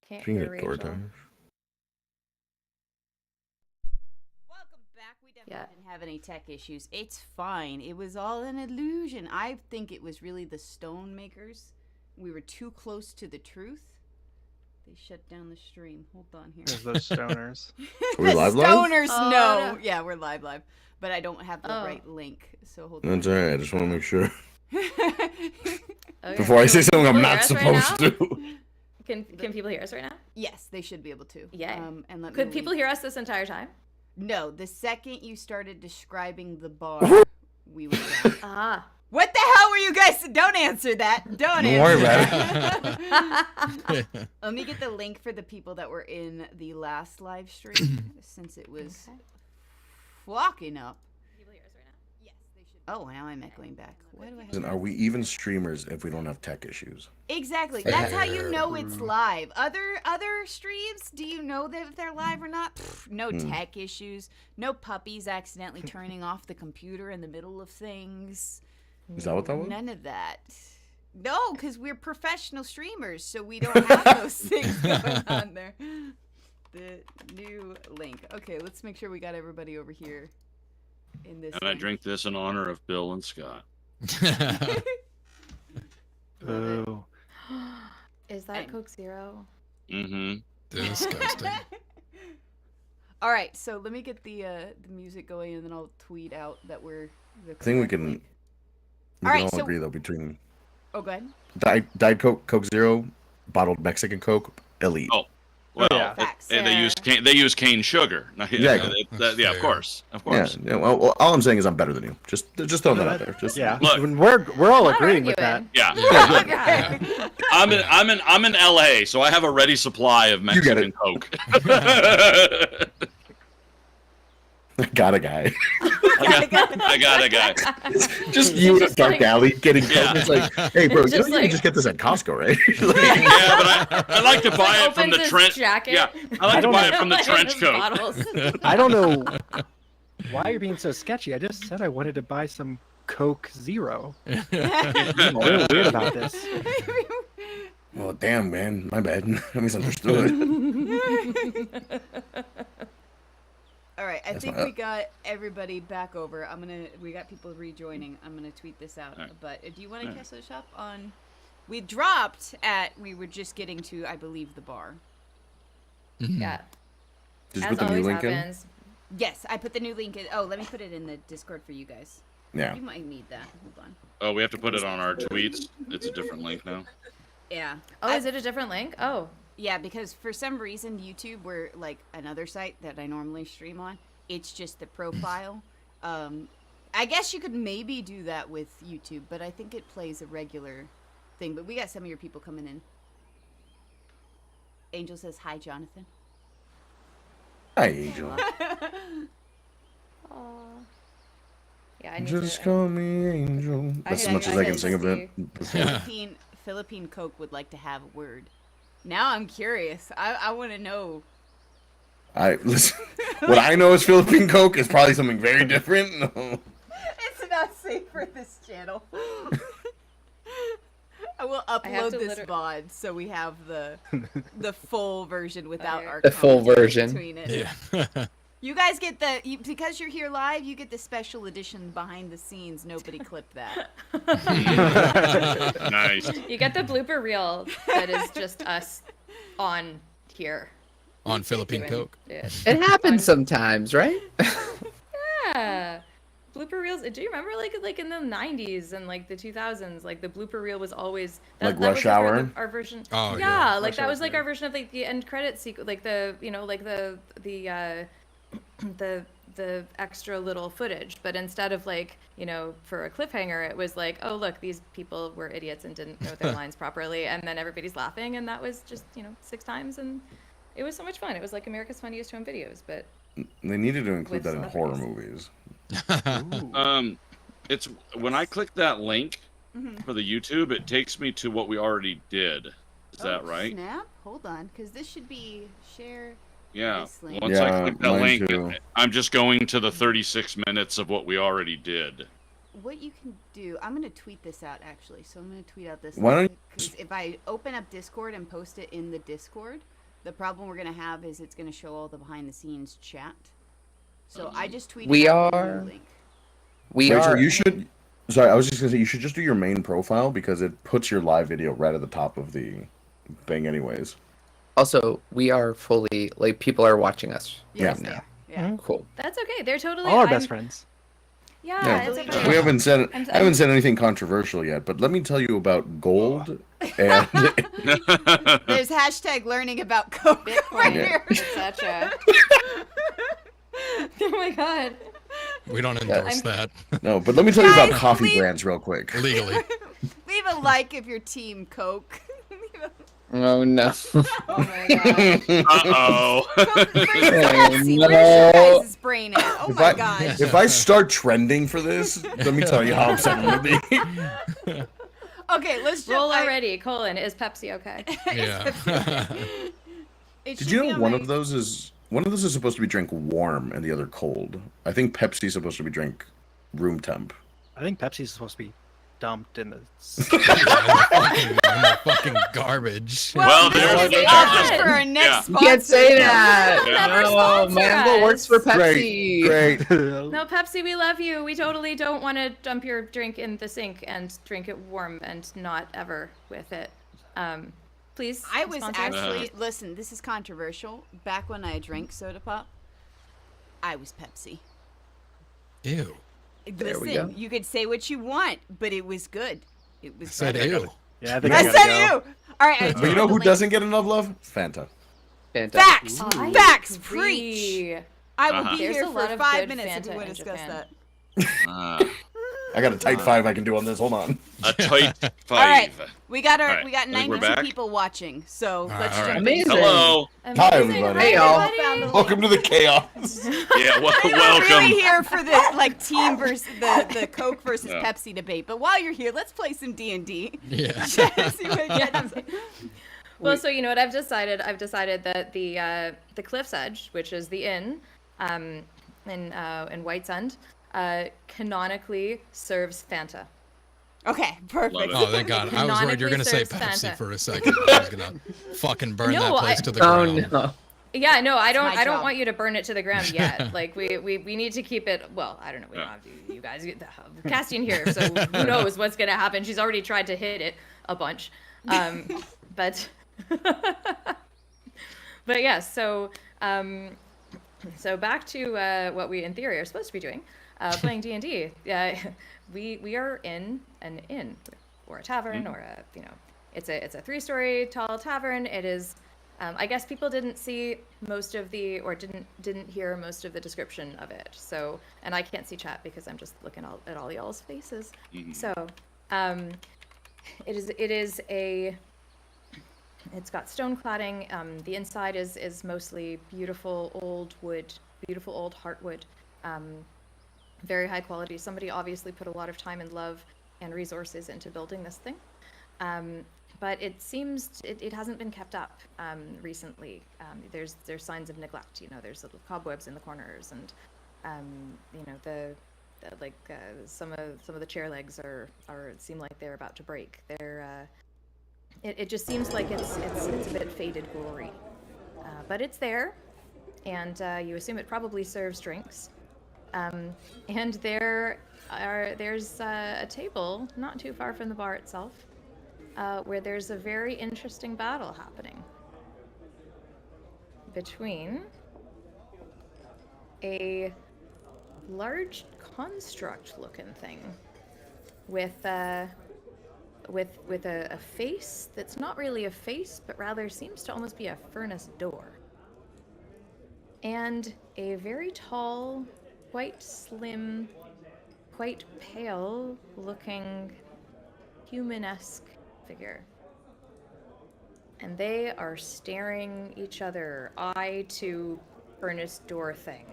Can't She hear can get Rachael. Welcome back. We definitely didn't have any tech issues. It's fine. It was all an illusion. I think it was really the stone makers. We were too close to the truth. They shut down the stream. Hold on here. There's those stoners. Are we live? Stoners, Oh, no. no. Yeah, we're live. But I don't have the right link. So hold on. That's alright. I just want to make sure. Okay. Before I say something I'm People not hear us right supposed now? to. Can people hear us right now? Yes, they should be able to. Yeah. And let Could me people hear us this entire time? No, the second you started describing the bar, we were down. Ah. What the hell were you guys? Don't answer that. Don't answer worry that. Let me get the link for the people that were in the last live stream since it was flocking up. People hear us right now? Yes, they should. Oh, now I'm echoing back. What do I Listen, have? are we even streamers if we don't have tech issues? Exactly. That's how you know it's live. Other streams, do you know that if they're live or not? Pfft, no tech issues. No puppies accidentally turning off the computer in the middle of things. Is that what that was? None of that. No, because we're professional streamers, so we don't have those things going on there. The new link. Okay, let's make sure we got everybody over here in this. And I drink this in honor of Bill and Scott. Ooh. Is that Coke Zero? Mm-hmm. Disgusting. All right, so let me get the music going, and then I'll tweet out that we're. The I think we correct can. link. We All can right, all so- agree though between Oh, go ahead. Diet Coke, Coke Zero, bottled Mexican Coke, elite. Oh, well, yeah. Facts. they use cane sugar. Exactly. Yeah, of course, of course. Yeah. Well, all I'm saying is I'm better than you. Just throwing that out there. Just Yeah. Look. We're all Not agreeing with that. arguing. Yeah. Okay. I'm in LA, so I have a ready supply of You get Mexican it. Coke. got a guy. I got a guy. Just you in a dark like- alley getting Coke. Yeah. It's like, hey, bro, you Just know you like- can just get this at Costco, right? Yeah, but I like to buy it from Opens the his trench. jacket. Yeah, I like to don't buy it know. from the His trench coat. bottles. I don't know why you're being so sketchy. I just said I wanted to buy some Coke Zero. I'm real weird about this. Well, damn, man, my bad. I misunderstood. All right, I That's think not- we got everybody back over. We got people rejoining. I'm gonna tweet this out. All right. But do you want to All right. catch us up on? We dropped at. We were just getting to, I believe, the bar. Yeah. Did you As put the new always link happens. Yes, I put the new link in. Oh, let me put it in the Discord for you guys. in? Yeah. You might need that. Hold on. Oh, we have to put it on our tweets. It's a different link now. Yeah. Oh, is it a different link? Oh. Yeah, because for some reason YouTube, where like another site that I normally stream on, it's just the profile. I guess you could maybe do that with YouTube, but I think it plays a regular thing. But we got some of your people coming in. Angel says hi, Jonathan. Hi, Angel. Aw. Yeah, I need Just to. call me Angel. That's as much as I can sing of it. Philippine Coke would like to have a word. Now I'm curious. I want to know. Listen. What I know is Philippine Coke is probably something very different. No. It's not safe for this channel. I will have upload to this VOD so we have the full version without our The full commentary version. between it. Yeah. You guys get because you're here live, you get the special edition behind the scenes. Nobody clipped that. Nice. You get the blooper reel that is just us on here. On Philippine doing Coke. it. It happens sometimes, right? Yeah. Blooper reels. Do you remember like in the 90s and like the 2000s, like the blooper reel was always Like that was Rush like Hour? our version. Oh, yeah, yeah. like Rush that Hour was like was our version of like the end credit sequence, like the like the extra little footage, but instead of like for a cliffhanger, it was like, oh look, these people were idiots and didn't know their lines properly, and then everybody's laughing, and that was just 6 times, and it was so much fun. It was like America's Funniest Home Videos, but They needed to include With that in horror celebrities. movies. Ooh. It's when I click that link Mhm. for the YouTube, it takes me to what we already did. Is that Oh, right? Snap. Hold on, because this should be share. Yeah. This link. Once I Yeah, click that mine link, too. I'm just going to the 36 minutes of what we already did. What you can do, I'm gonna tweet this out actually. So I'm gonna tweet out this. Why don't link, 'cause if I open up Discord and post it in the Discord, The problem we're gonna have is it's gonna show all the behind-the-scenes chat. So I just tweeted We out the are- new link. We Rachel, are. you should. Sorry, I was just gonna say you should just do your main profile because it puts your live video right at the top of the thing, anyways. Also, we are fully like people are watching us. Yes, right they now. are. Yeah. Cool. That's okay. They're totally All our I'm- best friends. Yeah, Yeah. it's We okay. We haven't said I'm- I haven't said anything controversial yet, but let me tell you about gold and There's hashtag learning about Coke right Bitcoin, here. etc. Oh my god. We don't endorse that no, but let me tell you about Guys, coffee leave- brands real quick. legally. Leave a like if you're Team Coke. Oh no. Oh my god. Uh-oh. Coke versus Oh, Pepsi. Where's no. your guys' brain at? Oh my gosh. If I start trending for this, let me tell you how upset I'm gonna be. Okay, let's jump. Roll already. Is Pepsi okay? Yeah. Did you know one of those is supposed to be drink warm and the other cold? I think Pepsi's supposed to be drink room temp. I think Pepsi's supposed to be dumped in the. In the fucking garbage. Well, this there's is the the- office Yeah. for our next Yeah. sponsor. You can't say that. They'll never No, sponsor Mango works for us. Pepsi. Great. No, Pepsi, we love you. We totally don't want to dump your drink in the sink and drink it warm and not ever with it. Please. I was sponsor us. actually listen. This is controversial. Back when I drank soda pop, I was Pepsi. Ew. There we Listen, go. you could say what you want, but it was good. It was. Said better. ew. Yeah, I think I I gotta said go. you. All right. But you know who doesn't get enough love? Fanta. Fantastic. Facts. I Facts. agree. Preach. I will be There's here a for lot of 5 good minutes if we Fanta want to in discuss Japan. that. I got a tight 5 I can do on this. Hold on. A tight 5. All right. We got All right, we got I think we're 92 back. people watching. So let's all right. jump in. Amazing. Hello. Amazing. Hi, everybody. Hey, y'all. everybody. Welcome to the chaos. Yeah, We're welcome. really here for the like team versus the Coke versus Yeah. Pepsi debate. But while you're here, let's play some D&D. Yeah. See what gets. Well, so you know what I've decided? I've decided that the Cliff's Edge, which is the inn, in White's End, canonically serves Fanta. Okay, perfect. Love it. Oh, thank God. I was worried you were going to say Canonically serves Pepsi Fanta. for a second. I was going to fucking burn No, that place I- to the Oh ground. no. Yeah, no, I don't. my I don't job. want you to burn it to the ground yet. Like we need to keep it. Well, I don't know. We don't Yeah. have to. You guys, Castien here, so who knows what's gonna happen? She's already tried to hit it a bunch, but but yeah. So so back to what we in theory are supposed to be doing, playing D&D. We are in an inn or a tavern or a it's a 3-story tall tavern. It is. I guess people didn't see most of the, or didn't hear most of the description of it. So, and I can't see chat because I'm just looking at all y'all's faces. So, it's got stone cladding. The inside is mostly beautiful old wood, beautiful old heartwood, very high quality. Somebody obviously put a lot of time and love and resources into building this thing. But it seems it hasn't been kept up recently. There's signs of neglect. There's little cobwebs in the corners, and some of the chair legs are seem like they're about to break. It just seems like it's a bit faded glory, but it's there, and you assume it probably serves drinks. And there's a table not too far from the bar itself. Where there's a very interesting battle happening between a large construct-looking thing with a face that's not really a face, but rather seems to almost be a furnace door, and a very tall, quite slim, quite pale-looking, human-esque figure. And they are staring each other, eye to furnace door thing.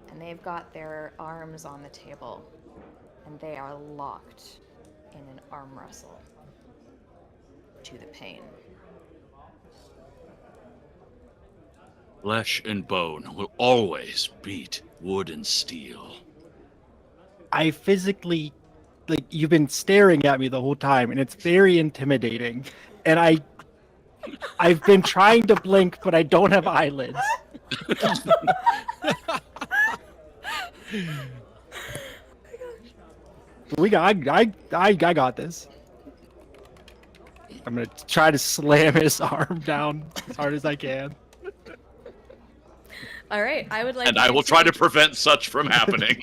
And they've got their arms on the table, and they are locked in an arm wrestle to the pain. Flesh and bone will always beat wood and steel. I physically, you've been staring at me the whole time, and it's very intimidating. And I've been trying to blink, but I don't have eyelids. I got this. I'm gonna try to slam his arm down as hard as I can. All right, I would like. And I will try to prevent such from happening.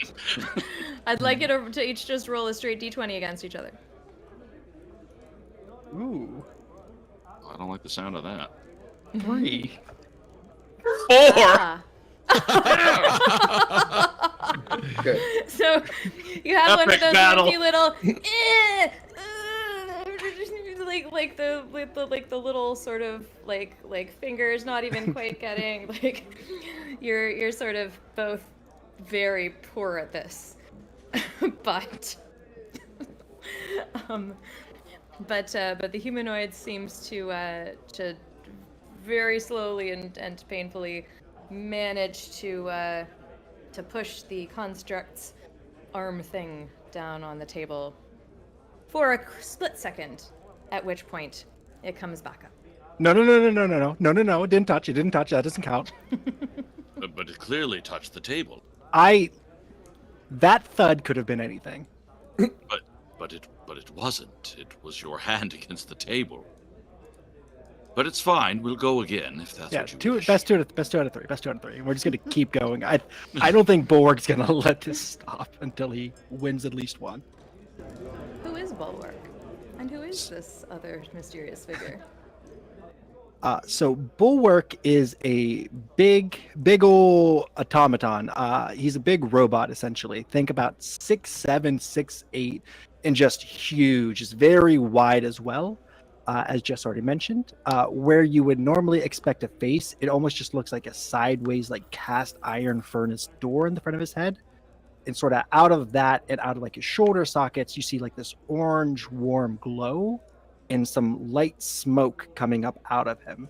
I'd like you to each just roll a straight d20 against each other. Ooh, I don't like the sound of that. 3. 4. Good. So you have one of Epic those battle. funky little like the little sort of like fingers not even quite getting like you're sort of both very poor at this. but the humanoid seems to very slowly and painfully manage to push the construct's arm thing down on the table for a split second, at which point it comes back up. No. It didn't touch. That doesn't count. But it clearly touched the table. That thud could have been anything. But it wasn't. It was your hand against the table. But it's fine. We'll go again if that's what you wish. Best two out of three. We're just gonna keep going. I don't think Bulwark's gonna let this stop until he wins at least one. Who is Bulwark? And who is this other mysterious figure? So Bulwark is a big ol' automaton. He's a big robot, essentially. Think about 6'7", 6'8", and just huge. Just very wide as well, as Jess already mentioned. Where you would normally expect a face, it almost just looks like a sideways, like cast iron furnace door in the front of his head. And sort of out of that and out of like his shoulder sockets, you see like this orange warm glow and some light smoke coming up out of him.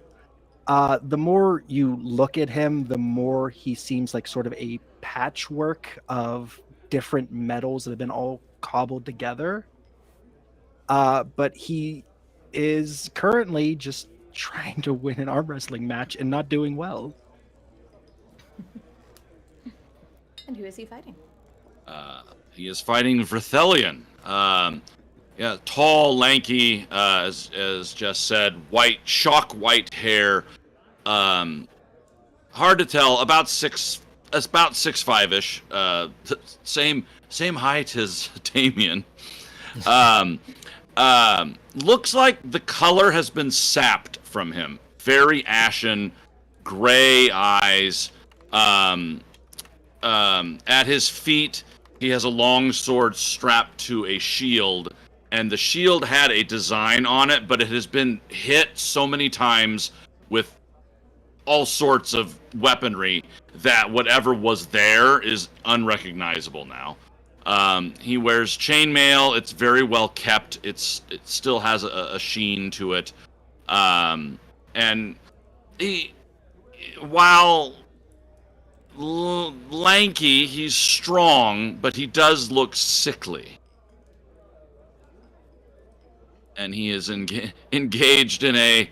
The more you look at him, the more he seems like sort of a patchwork of different metals that have been all cobbled together. But he is currently just trying to win an arm wrestling match and not doing well. And who is he fighting? He is fighting Vrithelion. Yeah, tall, lanky, as Jess said, shock white hair. Hard to tell. About 6'5"-ish. Same height as Damian. Looks like the color has been sapped from him. Very ashen, gray eyes. At his feet, he has a long sword strapped to a shield. And the shield had a design on it, but it has been hit so many times with all sorts of weaponry that whatever was there is unrecognizable now. He wears chainmail. It's very well kept. It still has a sheen to it. And he, while lanky, he's strong, but he does look sickly. And he is engaged in a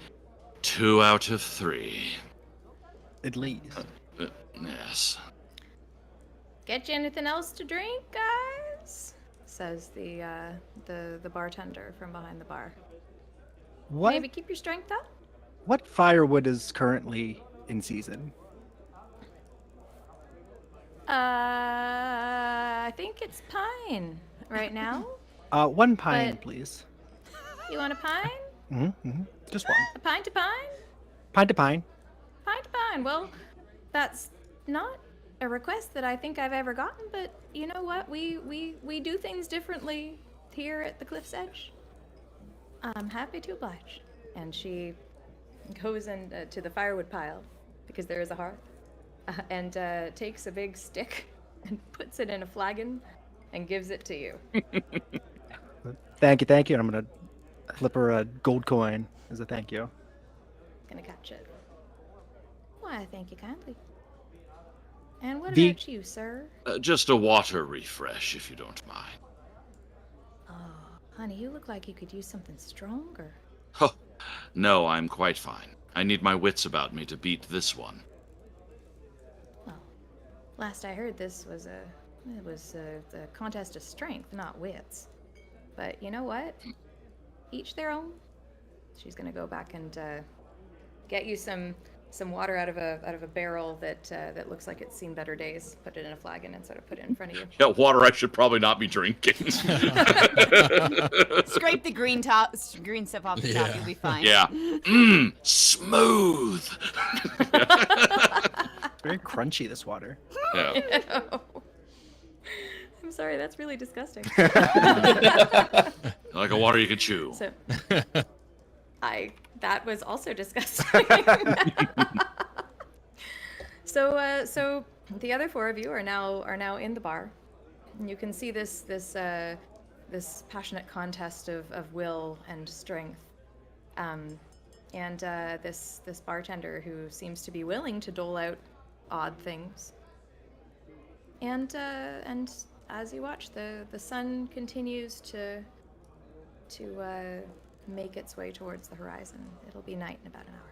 2 out of 3. At least. Yes. Get you anything else to drink, guys? Says the bartender from behind the bar. What? Maybe keep your strength up. What firewood is currently in season? I think it's pine right now. 1 pine, But- please. You want a pine? Mm-hmm. Just one. A pine to pine? Pine to pine. Pine to pine. Well, that's not a request that I think I've ever gotten, but you know what? We do things differently here at the Cliff's Edge. I'm happy to oblige. And she goes in to the firewood pile, because there is a hearth, and takes a big stick and puts it in a flagon and gives it to you. Thank you. And I'm going to flip her a gold coin as a thank you. Gonna catch it. Why, thank you kindly. And what The- about you, sir? Just a water refresh, if you don't mind. Oh, honey, you look like you could use something stronger. Oh, No, I'm quite fine. I need my wits about me to beat this one. Well, last I heard, this was a contest of strength, not wits. But you know what? Each their own. She's gonna go back and get you some water out of a barrel that looks like it's seen better days. Put it in a flagon and sort of put it in front of you. Yeah, water I should probably not be drinking. Scrape the green stuff off the top. You'll be fine. Yeah. Smooth. It's very crunchy, this water. Yeah. I'm sorry, that's really disgusting. Like a water you can chew. So, that was also disgusting. So the other four of you are now in the bar. And you can see this passionate contest of will and strength. And this bartender who seems to be willing to dole out odd things. And as you watch, the sun continues to make its way towards the horizon. It'll be night in about an hour.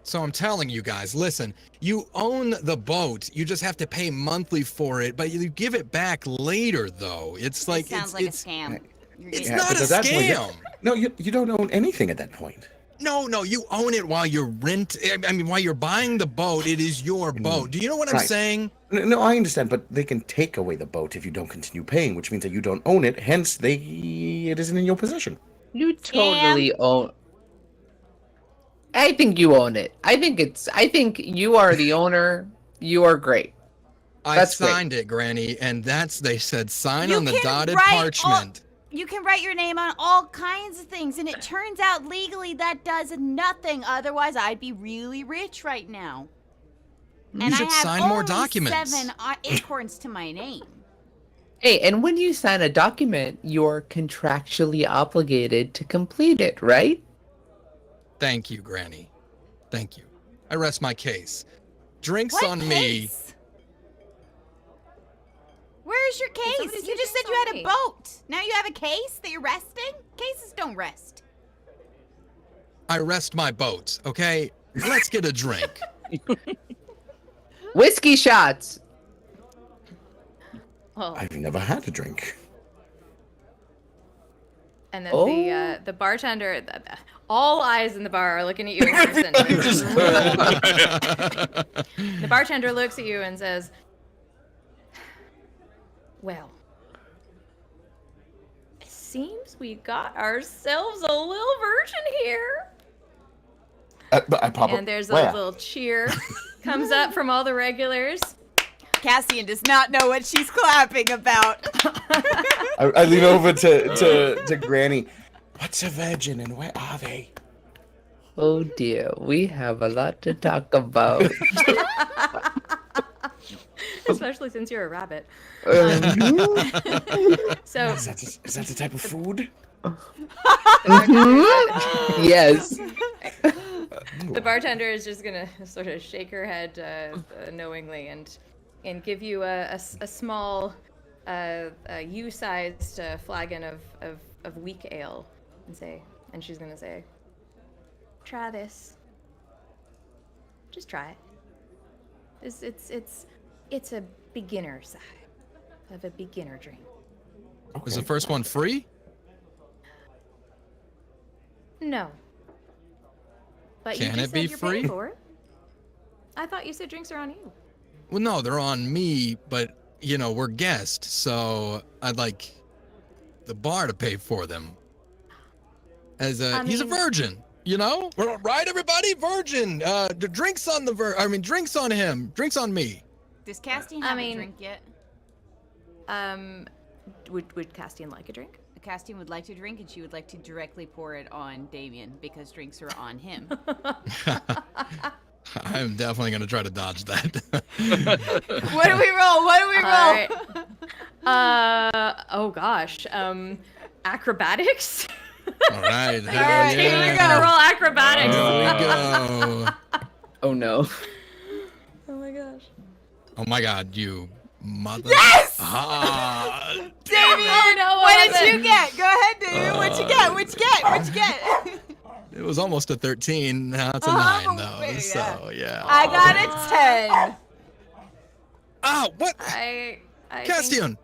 So I'm telling you guys, listen, you own the boat. You just have to pay monthly for it, but you give it back later, though. It's like sounds like a scam. It's Yeah, not but a at that point, scam. No, you don't own anything at that point. No, you own it while you're while you're buying the boat. It is your boat. Do you know what I'm Right. saying? No, I understand, but they can take away the boat if you don't continue paying, which means that you don't own it. Hence, it isn't in your possession. You totally own. I think you own it. I think you are the owner. You are great. That's I great. signed it, Granny, and they said sign You on the can dotted write parchment. You can write your name on all kinds of things, and it turns out legally that does nothing. Otherwise, I'd be really rich right now. You And should I have sign more only documents. 7 acorns to my name. Hey, and when you sign a document, you're contractually obligated to complete it, right? Thank you, Granny. Thank you. I rest my case. Drinks What on me. case? Where's your case? somebody You say just said drinks you on had a me? boat. Now you have a case that you're resting? Cases don't rest. I rest my boat, okay? Let's get a drink. Whiskey shots. Well, I've never had a drink. and then Oh. the bartender, all eyes in the bar are looking at you. And the bartender looks at you and says, "Well, it seems we got ourselves a little virgin here." But I pop And there's a where? little cheer comes up from all the regulars. Castien does not know what she's clapping about. I lean over to Granny. What's a virgin and where are they? Oh dear, we have a lot to talk about. Especially since you're a rabbit. So Is that the type of food? Yes. the bartender is just gonna sort of shake her head knowingly and give you a small U-sized flagon of weak ale and she's gonna say, "Try this. Just try it. It's a beginner side of a beginner drink." Was the first one free? No. But Can you just it be said you're paying free? for it. I thought you said drinks are on you. Well, no, they're on me, but, we're guests, so I'd like the bar to pay for them. He's a mean- virgin, Right, everybody? Virgin. The drinks on drinks on him. Drinks on me. Does Castien I have mean- a drink yet? Would Castien like a drink? Castien would like to drink, and she would like to directly pour it on Damian because drinks are on him. I'm definitely going to try to dodge that. What do we roll? What do we roll? All right. Oh gosh. Acrobatics. All right. All right, here we We're go. gonna roll acrobatics. Here we go. Oh no. Oh my gosh. Oh my God, you mother. Yes! Ah, Damian, Oh, no, what was did it? you get? Go ahead, Damian. What'd you get? What'd you get? What'd you get? It was almost a 13. Now it's a 9, though. So, yeah. I got a 10. Ah, what? I Castien,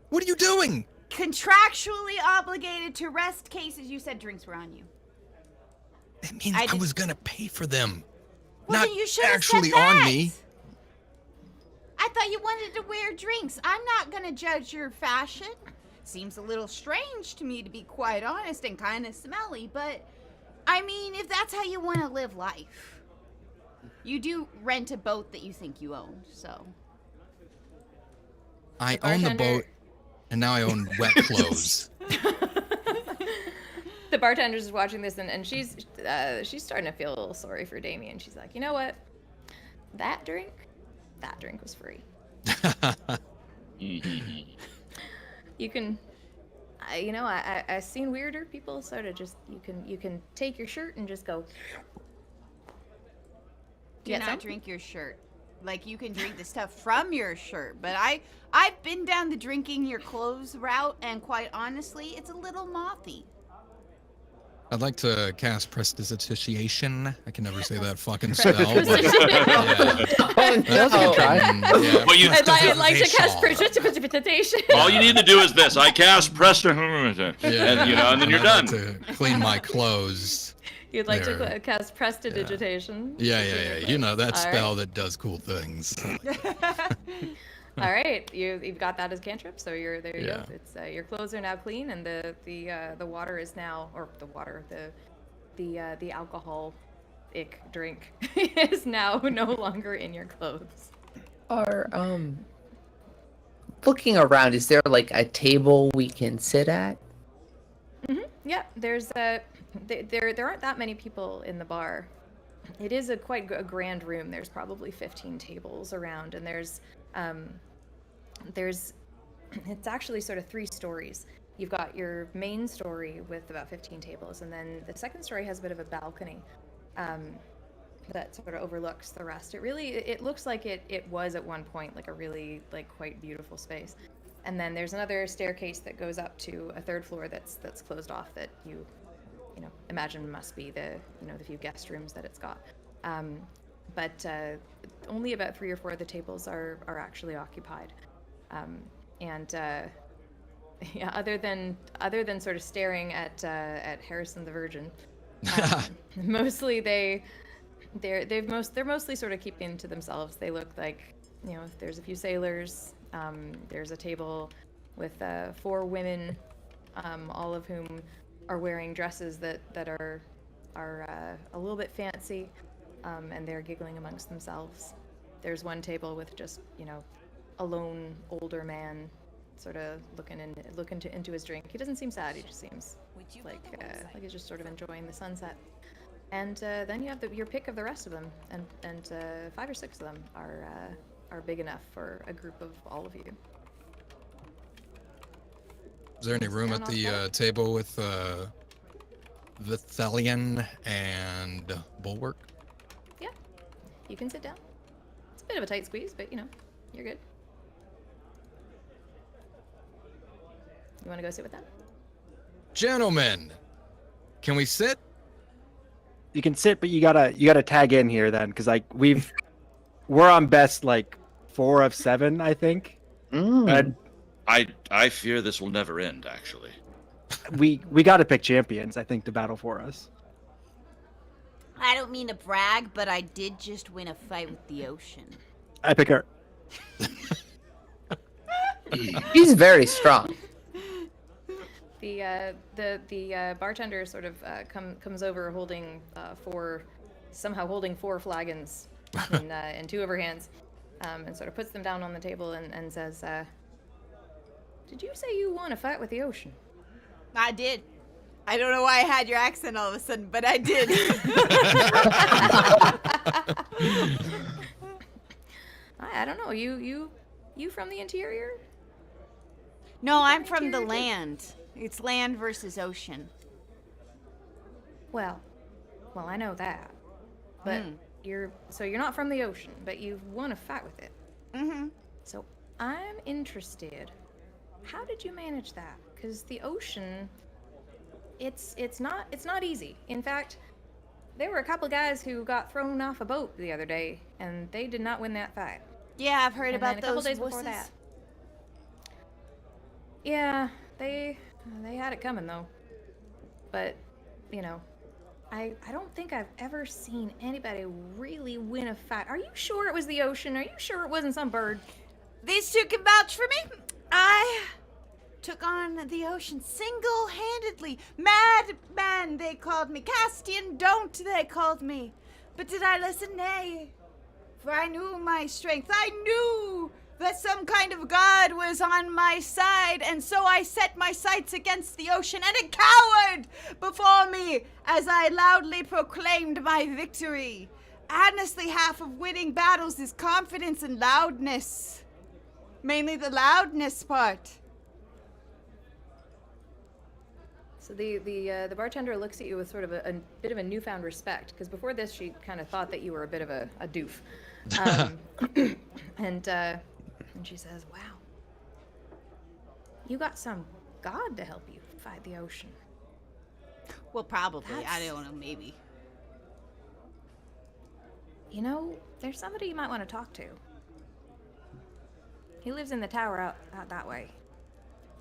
what are you doing? Contractually obligated to rest cases. You said drinks were on you. That means I was going to pay for them. Well, not then you should have actually said that. on me. I thought you wanted to wear drinks. I'm not going to judge your fashion. Seems a little strange to me, to be quite honest, and kind of smelly, but I mean, if that's how you want to live life. You do rent a boat that you think you own, so. I own the boat, and now I own wet clothes. The bartender's just watching this, and she's starting to feel a little sorry for Damian. She's like, you know what? That drink was free. You can, I've seen weirder people sort of just, you can take your shirt and just go. Do not drink your shirt. Like, you can drink the stuff from your shirt, but I've been down the drinking your clothes route, and quite honestly, it's a little mothy. I'd like to cast Prestidigitation. I can never say that fucking spell. But, I'd like to cast Prestidigitation. All you need to do is this. I cast Prestidigitation. And then you're done. To clean my clothes. You'd like to cast Prestidigitation. Yeah. You know, that spell that does cool things. All right, you've got that as cantrip, so there you go. It's your clothes are now clean, and the water is now, or the alcoholic drink is now no longer in your clothes. Looking around, is there like a table we can sit at? Mm-hmm. Yeah, there's there aren't that many people in the bar. It is quite a grand room. There's probably 15 tables around, and it's actually sort of 3 stories. You've got your main story with about 15 tables, and then the second story has a bit of a balcony that sort of overlooks the rest. It looks like it was at one point like a really quite beautiful space. And then there's another staircase that goes up to a 3rd floor that's closed off, that you imagine must be the few guest rooms that it's got. But only about 3 or 4 of the tables are actually occupied. Other than sort of staring at Harrison the Virgin, mostly they're mostly sort of keeping to themselves. They look like, there's a few sailors. There's a table with 4 women, all of whom are wearing dresses that are a little bit fancy, and they're giggling amongst themselves. There's one table with just a lone older man, sort of looking into his drink. He doesn't seem sad. He just seems like he's just sort of enjoying the sunset. And then you have your pick of the rest of them, and 5 or 6 of them are big enough for a group of all of you. Is there any room at the table with Vrithelion and Bulwark? Yeah, you can sit down. It's a bit of a tight squeeze, but you're good. You want to go sit with them? Gentlemen, can we sit? You can sit, but you gotta tag in here then, because we're on best 4 of 7, I think. I fear this will never end, actually. We gotta pick champions, I think, to battle for us. I don't mean to brag, but I did just win a fight with the ocean. I pick her. He's very strong. The bartender sort of comes over holding 4 flagons in 2 of her hands, and sort of puts them down on the table and says, "Did you say you won a fight with the ocean?" I did. I don't know why I had your accent all of a sudden, but I did. I don't know. You from the interior? No, I'm from the land. It's land versus ocean. Well, I know that. But you're not from the ocean, but you've won a fight with it. Mm-hmm. So I'm interested. How did you manage that? Because the ocean, it's not easy. In fact, there were a couple guys who got thrown off a boat the other day, and they did not win that fight. Yeah, I've heard And about then a couple those days before wusses. that. Yeah, they had it coming though. But, you know, I don't think I've ever seen anybody really win a fight. Are you sure it was the ocean? Are you sure it wasn't some bird? These two can vouch for me. I took on the ocean single-handedly. Madman, they called me. Castien, don't, they called me. But did I listen? Nay. For I knew my strength. I knew that some kind of god was on my side, and so I set my sights against the ocean, and it cowered before me as I loudly proclaimed my victory. Honestly, half of winning battles is confidence and loudness. Mainly the loudness part. So the bartender looks at you with sort of a bit of a newfound respect, because before this she kind of thought that you were a bit of a doof. And she says, wow, you got some god to help you fight the ocean. Well, probably. I That's- don't know, maybe. You know, there's somebody you might want to talk to. He lives in the tower out that way.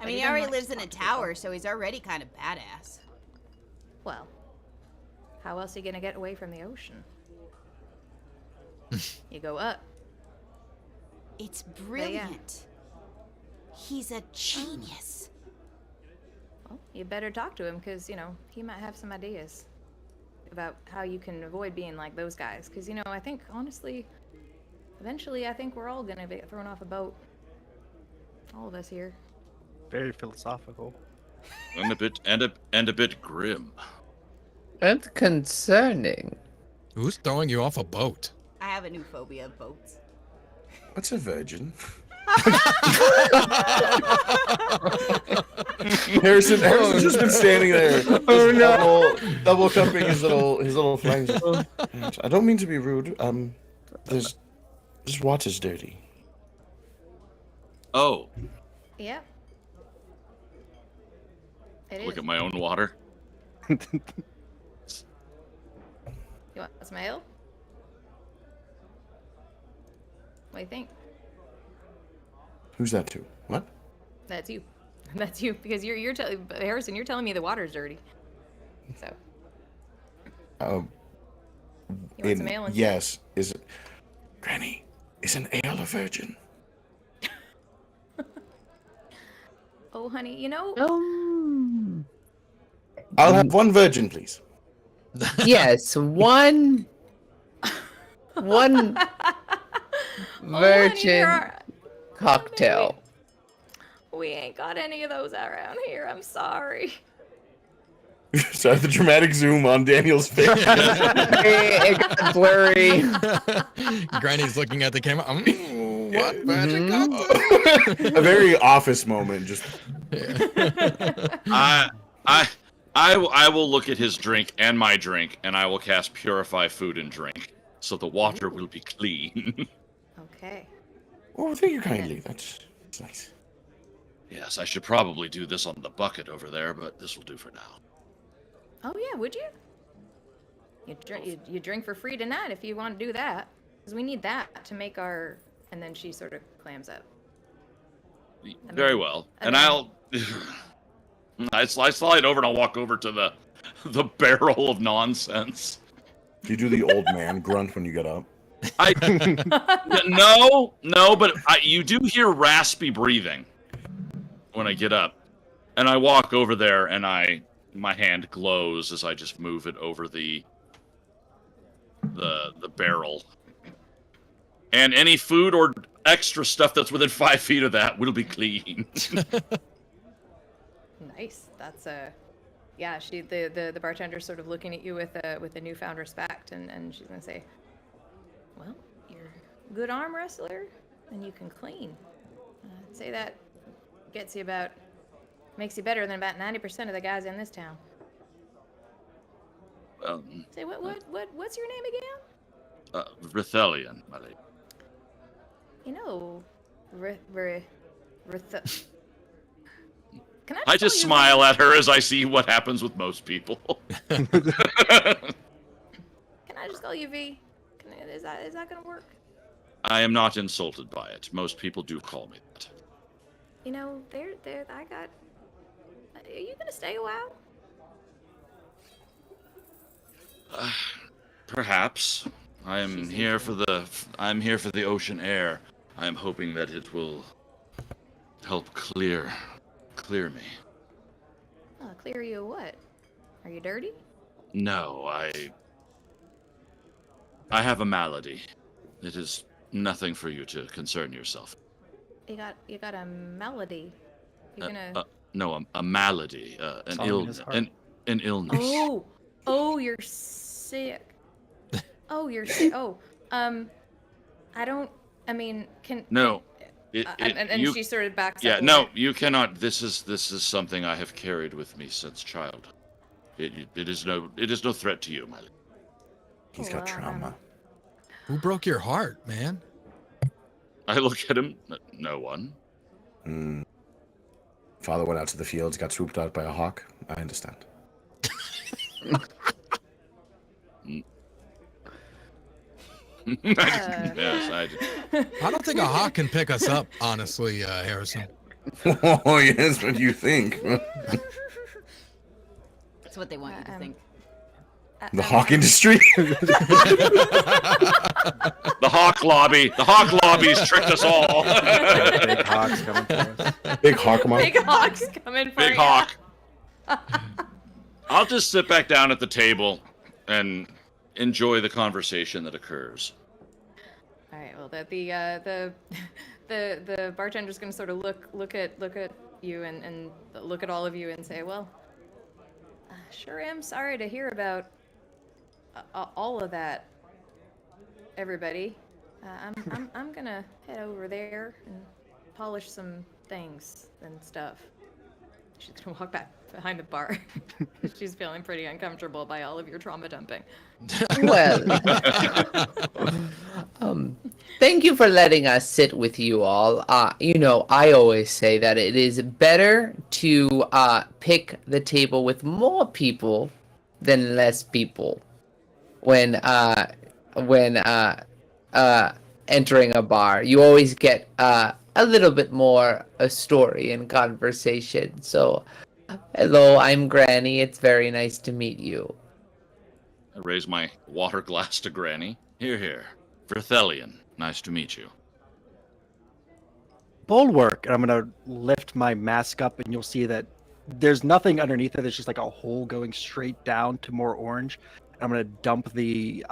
I But mean, he he doesn't already like to lives in a talk to people. tower, so he's already kind of badass. Well, how else are you gonna get away from the ocean? You go up. It's brilliant. He's a genius. Well, you better talk to him, because, you know, he might have some ideas about how you can avoid being like those guys. Because, you know, I think, honestly, eventually I think we're all gonna get thrown off a boat. All of us here. Very philosophical. And a bit grim. And concerning. Who's throwing you off a boat? I have a new phobia of boats. What's a virgin? Harrison's just been standing there, double cupping his little flanks. I don't mean to be rude. This water's dirty. Oh, Yeah. It look is. at my own water. You want some ale? What do you think? Who's that to? What? That's you. That's you, because you're telling Harrison. You're telling me the water's dirty. So you want some ale instead? Yes. Is it? Granny, is an ale a virgin? Oh, honey, you know. I'll have one virgin, please. Yes, one Oh, honey, virgin there are- cocktail. We ain't got any of those around here. I'm sorry. Sorry, the dramatic zoom on Daniel's face. It got blurry. Granny's looking at the camera. What magic cocktail? A very office moment. Just I will look at his drink and my drink, and I will cast Purify Food and Drink, so the water will be clean. Okay. oh, thank you kindly. That's nice. Yes, I should probably do this on the bucket over there, but this will do for now. Oh yeah, would you? You drink for free tonight if you want to do that, because we need that to make our. And then she sort of clams up. Very well, and I'll. I slide over and I'll walk over to the barrel of nonsense. You do the old man grunt when you get up. No, but you do hear raspy breathing when I get up, and I walk over there, and my hand glows as I just move it over the barrel, and any food or extra stuff that's within 5 feet of that will be clean. Nice. That's yeah. She the bartender's sort of looking at you with a newfound respect, and she's gonna say, "Well, you're a good arm wrestler, and you can clean. I'd say that makes you better than about 90% of the guys in this town." Say what's your name again? Vrithelion, my lady. You know, Can I just call you smile at her as I see what happens with most people. just call you V? Is that gonna work? I am not insulted by it. Most people do call me that. You know, I got. Are you gonna stay a while? Perhaps. I'm here for the ocean air. I am hoping that it will help clear me. Clear you what? Are you dirty? No, I have a malady. It is nothing for you to concern yourself. You got a melody. You're gonna. No, a malady, an illness, an illness. Oh, you're sick. Oh, you're sick. Oh, I don't. I mean, can. No. She sort of backs up. Yeah, no, you cannot. This is something I have carried with me since childhood. It is no threat to you, my lady. He's got trauma. Who broke your heart, man? I look at him. No one. Father went out to the fields, got swooped out by a hawk. I understand. Yes, I do. I don't think a hawk can pick us up, honestly, Harrison. Oh, yes, what do you think? That's what they want you to think. The hawk industry? The hawk lobby. The hawk lobby's tricked us all. Big hawks coming for us. Big hawk among. Big hawks coming for Big ya. hawk. I'll just sit back down at the table and enjoy the conversation that occurs. All right. Well, the bartender's gonna sort of look at you and look at all of you and say, "Well, sure am sorry to hear about all of that, everybody. I'm gonna head over there and polish some things and stuff." She's gonna walk back behind the bar. She's feeling pretty uncomfortable by all of your trauma dumping. Well, thank you for letting us sit with you all. I always say that it is better to pick the table with more people than less people when entering a bar. You always get a little bit more a story and conversation. So, hello, I'm Granny. It's very nice to meet you. I raise my water glass to Granny. Here. Vrithelion, nice to meet you. Bulwark. And I'm going to lift my mask up, and you'll see that there's nothing underneath it. There's just like a hole going straight down to more orange. I'm going to dump the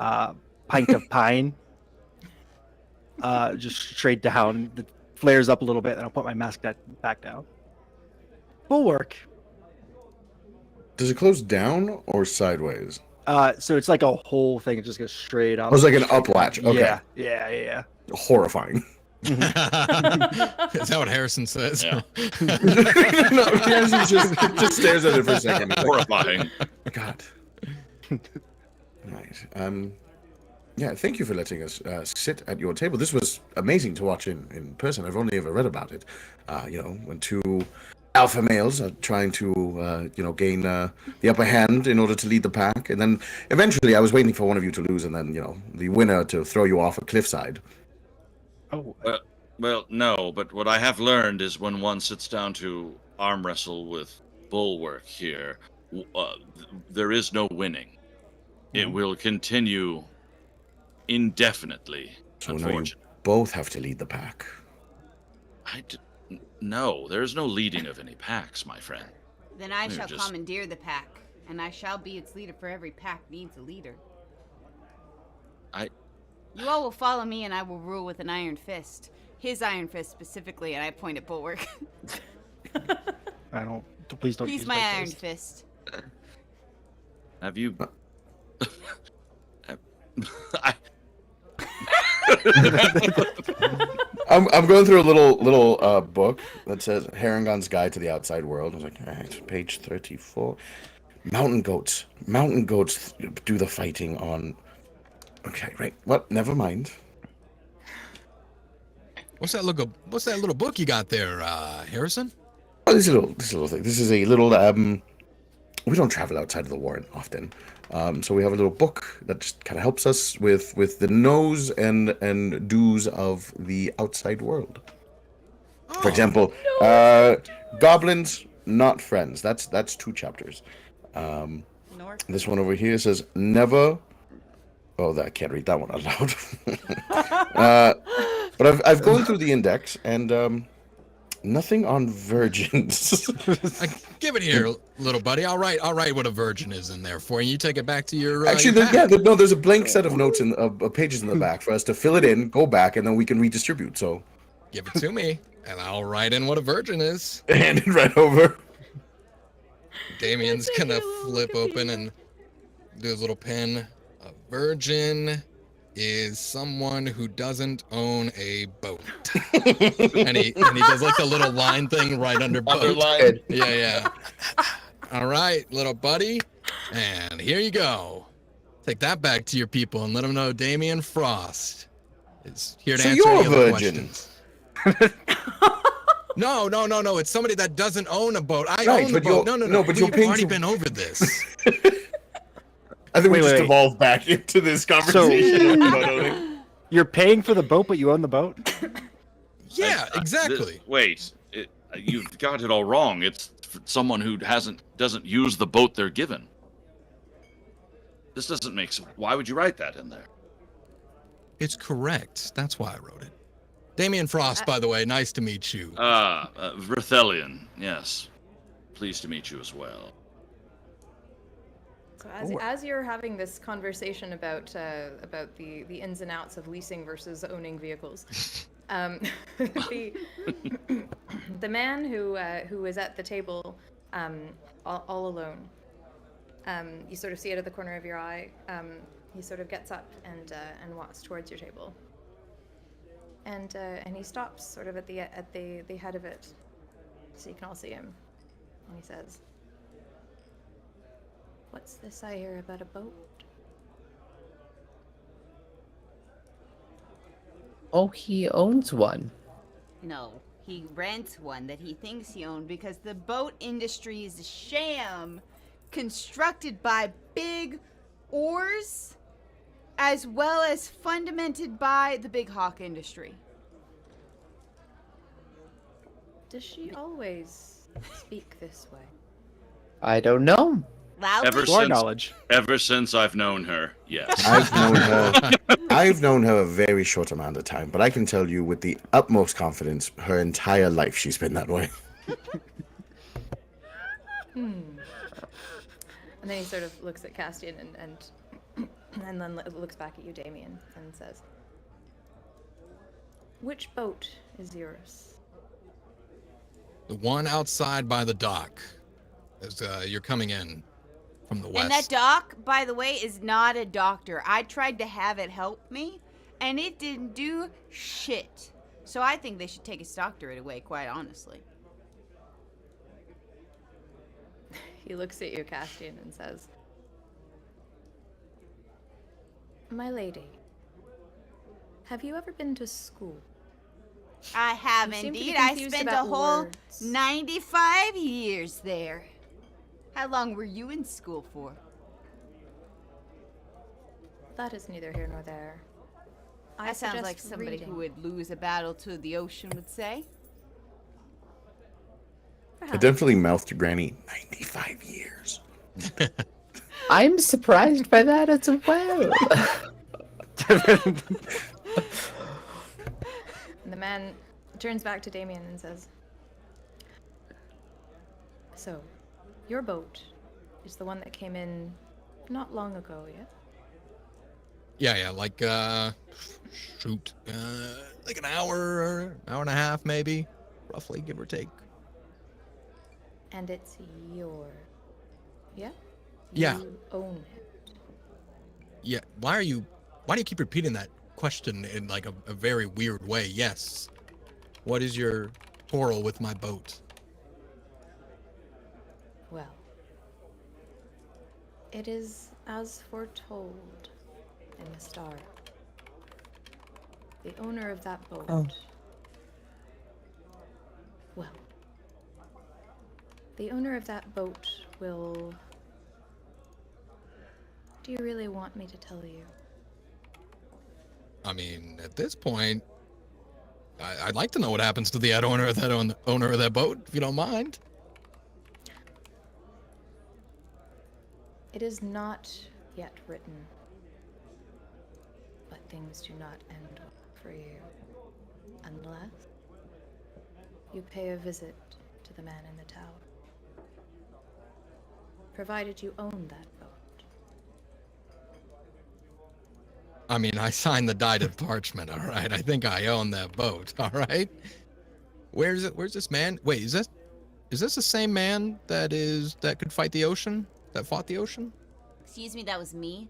pint of pine just straight down. It flares up a little bit, and I'll put my mask back down. Bulwark. Does it close down or sideways? So it's like a whole thing. It just goes straight up. Oh, it's like an up latch. Okay. Yeah. Horrifying. Is that what Harrison says? Yeah. No, Harrison just stares at it for a second. He's like, Horrifying. God. Right. Yeah, thank you for letting us sit at your table. This was amazing to watch in person. I've only ever read about it. When two alpha males are trying to, gain the upper hand in order to lead the pack. And then eventually I was waiting for one of you to lose and then, the winner to throw you off a cliffside. Oh. Well, no, but what I have learned is when one sits down to arm wrestle with Bulwark here, there is no winning. It will continue indefinitely, So now you unfortunately. both have to lead the pack. No, there is no leading of any packs, my friend. Then I You're shall just- commandeer the pack, and I shall be its leader, for every pack needs a leader. You all will follow me, and I will rule with an iron fist. His iron fist specifically, and I point at Bulwark. Please don't He's use my iron fist. fist. Have you... I'm going through a little book that says Harangon's Guide to the Outside World. I was like, all right, page 34. Mountain goats do the fighting on... Okay, right. Well, never mind. What's that little book you got there, Harrison? Oh, this little thing. This is a little we don't travel outside of the Warren often. So we have a little book that just kind of helps us with the knows and do's of the outside world. For example, goblins, not friends. That's 2 chapters. North. This one over here says never. Oh, I can't read that one out loud. But I've gone through the index and nothing on virgins. Give it here, little buddy. I'll write what a virgin is in there for you. You take it back to your. Actually, your pack. there's a blank set of notes pages in the back for us to fill it in, go back, and then we can redistribute. So Give it to me, and I'll write in what a virgin is. hand it right over. Damian's gonna flip open and do his little pen. A virgin is someone who doesn't own a boat. and he does like the little line thing right under boat. Underline. Yeah. All right, little buddy. And here you go. Take that back to your people and let them know Damian Frost is here to So answer you're any a other virgin. questions. No. It's somebody that doesn't own a boat. I Right, own the but you're- boat. No. no, but you're We've paying already to- been over this. I think we Wait, just wait. evolved back into this conversation. about owning. You're paying for the boat, but you own the boat? Yeah, exactly. You've got it all wrong. It's for someone who doesn't use the boat they're given. This doesn't make sense. Why would you write that in there? It's correct. That's why I wrote it. Damian Frost, by the way, nice to meet you. Vrithelion, yes. Pleased to meet you as well. So as you're having this conversation about the ins and outs of leasing versus owning vehicles, the man who is at the table all alone, you sort of see it at the corner of your eye. He sort of gets up and walks towards your table, and he stops sort of at the head of it, so you can all see him, and he says, "What's this I hear about a boat?" Oh, he owns one. No, he rents one that he thinks he owned because the boat industry is a sham constructed by big oars as well as fundamented by the big hawk industry. Does she always speak this way? I don't know. Loudly? To our knowledge. Ever since I've known her, yes. I've known her a very short amount of time, but I can tell you with the utmost confidence, her entire life she's been that way. And then he sort of looks at Castien and then looks back at you, Damian, and says, "Which boat is yours?" The one outside by the dock, as you're coming in from the west. And that doc, by the way, is not a doctor. I tried to have it help me, and it didn't do shit. So I think they should take his doctorate away, quite honestly. He looks at you, Castien, and says, "My lady, have you ever been to school?" I have You seem to be indeed. I confused spent a about whole words. 95 years there. How long were you in school for? That is neither here nor there. I That sounds suggest like somebody reading. who would lose a battle to the ocean would say. I definitely mouthed to Granny 95 years. I'm surprised by that as well. And the man turns back to Damian and says, "So, your boat is the one that came in not long ago, yeah?" Yeah, like like an hour and a half maybe, roughly, give or take. And it's yours, yeah? Yeah. You own it. Yeah. Why do you keep repeating that question in like a very weird way? Yes. What is your quarrel with my boat? Well, it is as foretold in the star. The owner of that boat. Oh. Well, the owner of that boat will Do you really want me to tell you? I mean, at this point, I'd like to know what happens to the owner of that boat, if you don't mind. It is not yet written, but things do not end well for you unless you pay a visit to the man in the tower. Provided you own that boat. I mean, I signed the dyed parchment, all right? I think I own that boat, all right? Where's this man? Wait, is this the same man that could fight the ocean? That fought the ocean? Excuse me, that was me?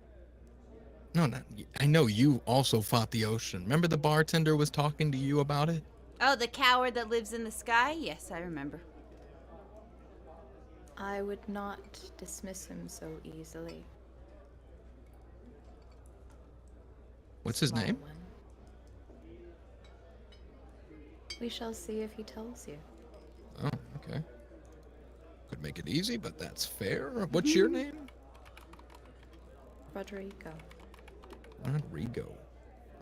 No, I know you also fought the ocean. Remember the bartender was talking to you about it? Oh, the coward that lives in the sky? Yes, I remember. I would not dismiss him so easily. What's his Small name? one. We shall see if he tells you. Oh, okay. Could make it easy, but that's fair. What's your name? Rodrigo. Rodrigo.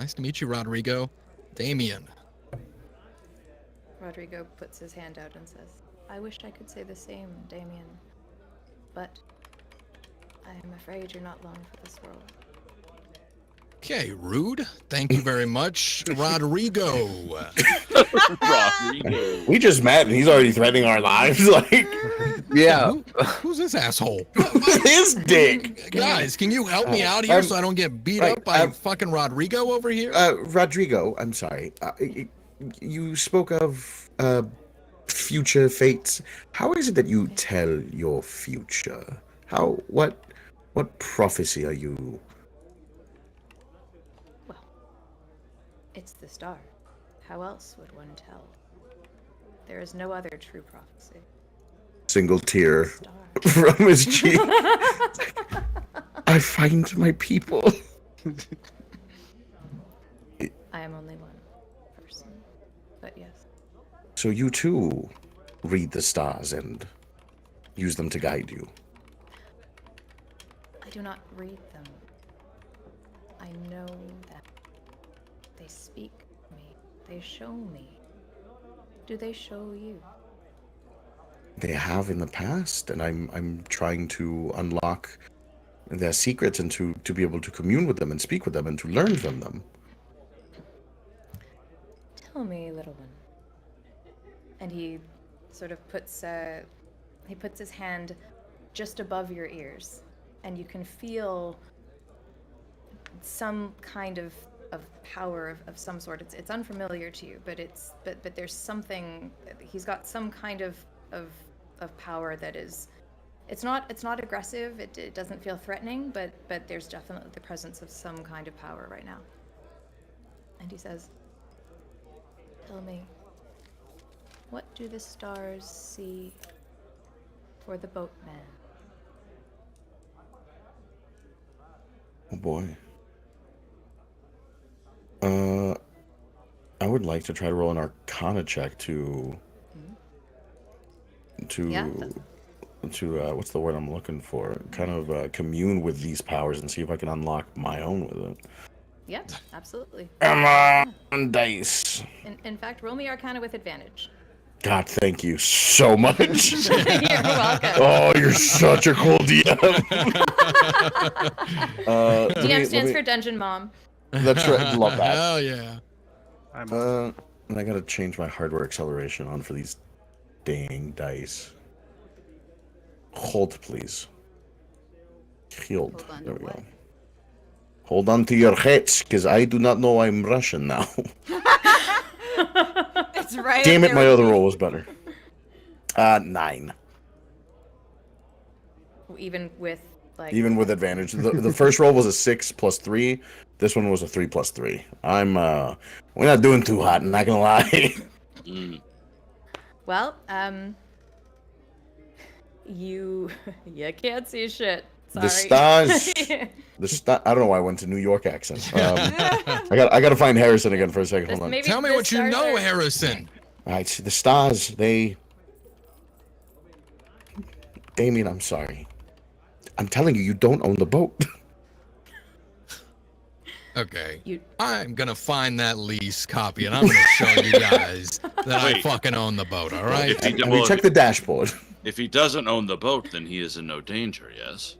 Nice to meet you, Rodrigo. Damian. Rodrigo puts his hand out and says, I wish I could say the same, Damian. But I am afraid you're not long for this world. Okay, rude. Thank you very much, Rodrigo. Rodrigo. We just met and he's already threatening our lives. Like, Yeah. Who's this asshole? his dick. Guys, can you help me out here so I don't get beat right, up by fucking Rodrigo over here? Rodrigo, I'm sorry. You spoke of future fates. How is it that you tell your future? What prophecy are you? Well, it's the star. How else would one tell? There is no other true prophecy. Single tear Star. from his cheek. I find my people. I am only one person, but yes. So you too read the stars and use them to guide you. I do not read them. I know that they speak to me. They show me. Do they show you? They have in the past, and I'm trying to unlock their secrets and to be able to commune with them and speak with them and to learn from them. Tell me, little one. And he sort of puts his hand just above your ears, and you can feel some kind of power of some sort. It's unfamiliar to you, but there's something. He's got some kind of power that is. It's not aggressive. It doesn't feel threatening, but there's definitely the presence of some kind of power right now. And he says, "Tell me, what do the stars see for the boatman?" Oh boy. I would like to try to roll an Arcana check to Yeah. what's the word I'm looking for? Kind of commune with these powers and see if I can unlock my own with it. Yeah, absolutely. Come on, dice. In fact, roll me Arcana with advantage. God, thank you so much. You're welcome. Oh, you're such a cool DM. DM stands for Dungeon Mom. That's right. Love that. Hell yeah. And I gotta change my hardware acceleration on for these dang dice. Hold, please. Hold. Hold on There to we what? go. Hold on to your heads, because I do not know I'm Russian now. It's right. Damn up it, there my with other me. roll was better. 9. Even with Even with advantage. The first roll was a 6 plus 3. This one was a 3 plus 3. We're not doing too hot, I'm not gonna lie. Well, you can't see shit. Sorry. The stars. I don't know why I went to New York accent. I gotta find Harrison again for a second. Hold on. Maybe Tell me the what you stars know, are- Harrison. All right, so the stars, Damian, I'm sorry. I'm telling you, you don't own the boat. Okay. You- I'm gonna find that lease copy and I'm gonna show you guys that I Wait. fucking own the boat, alright? If he, And well, we check the dashboard. if he doesn't own the boat, then he is in no danger, yes?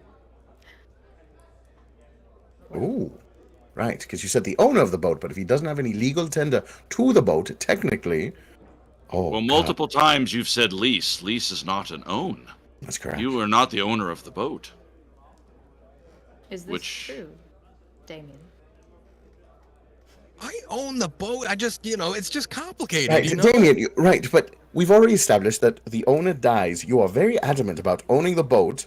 Ooh, right, because you said the owner of the boat, but if he doesn't have any legal tender to the boat, technically... Oh, Well, God, multiple times you've said lease. Lease is not an own. that's correct. You are not the owner of the boat. Is this Which- true, Damian? I own the boat. I just, it's just complicated, Right, you know? Damian, right, but we've already established that the owner dies. You are very adamant about owning the boat.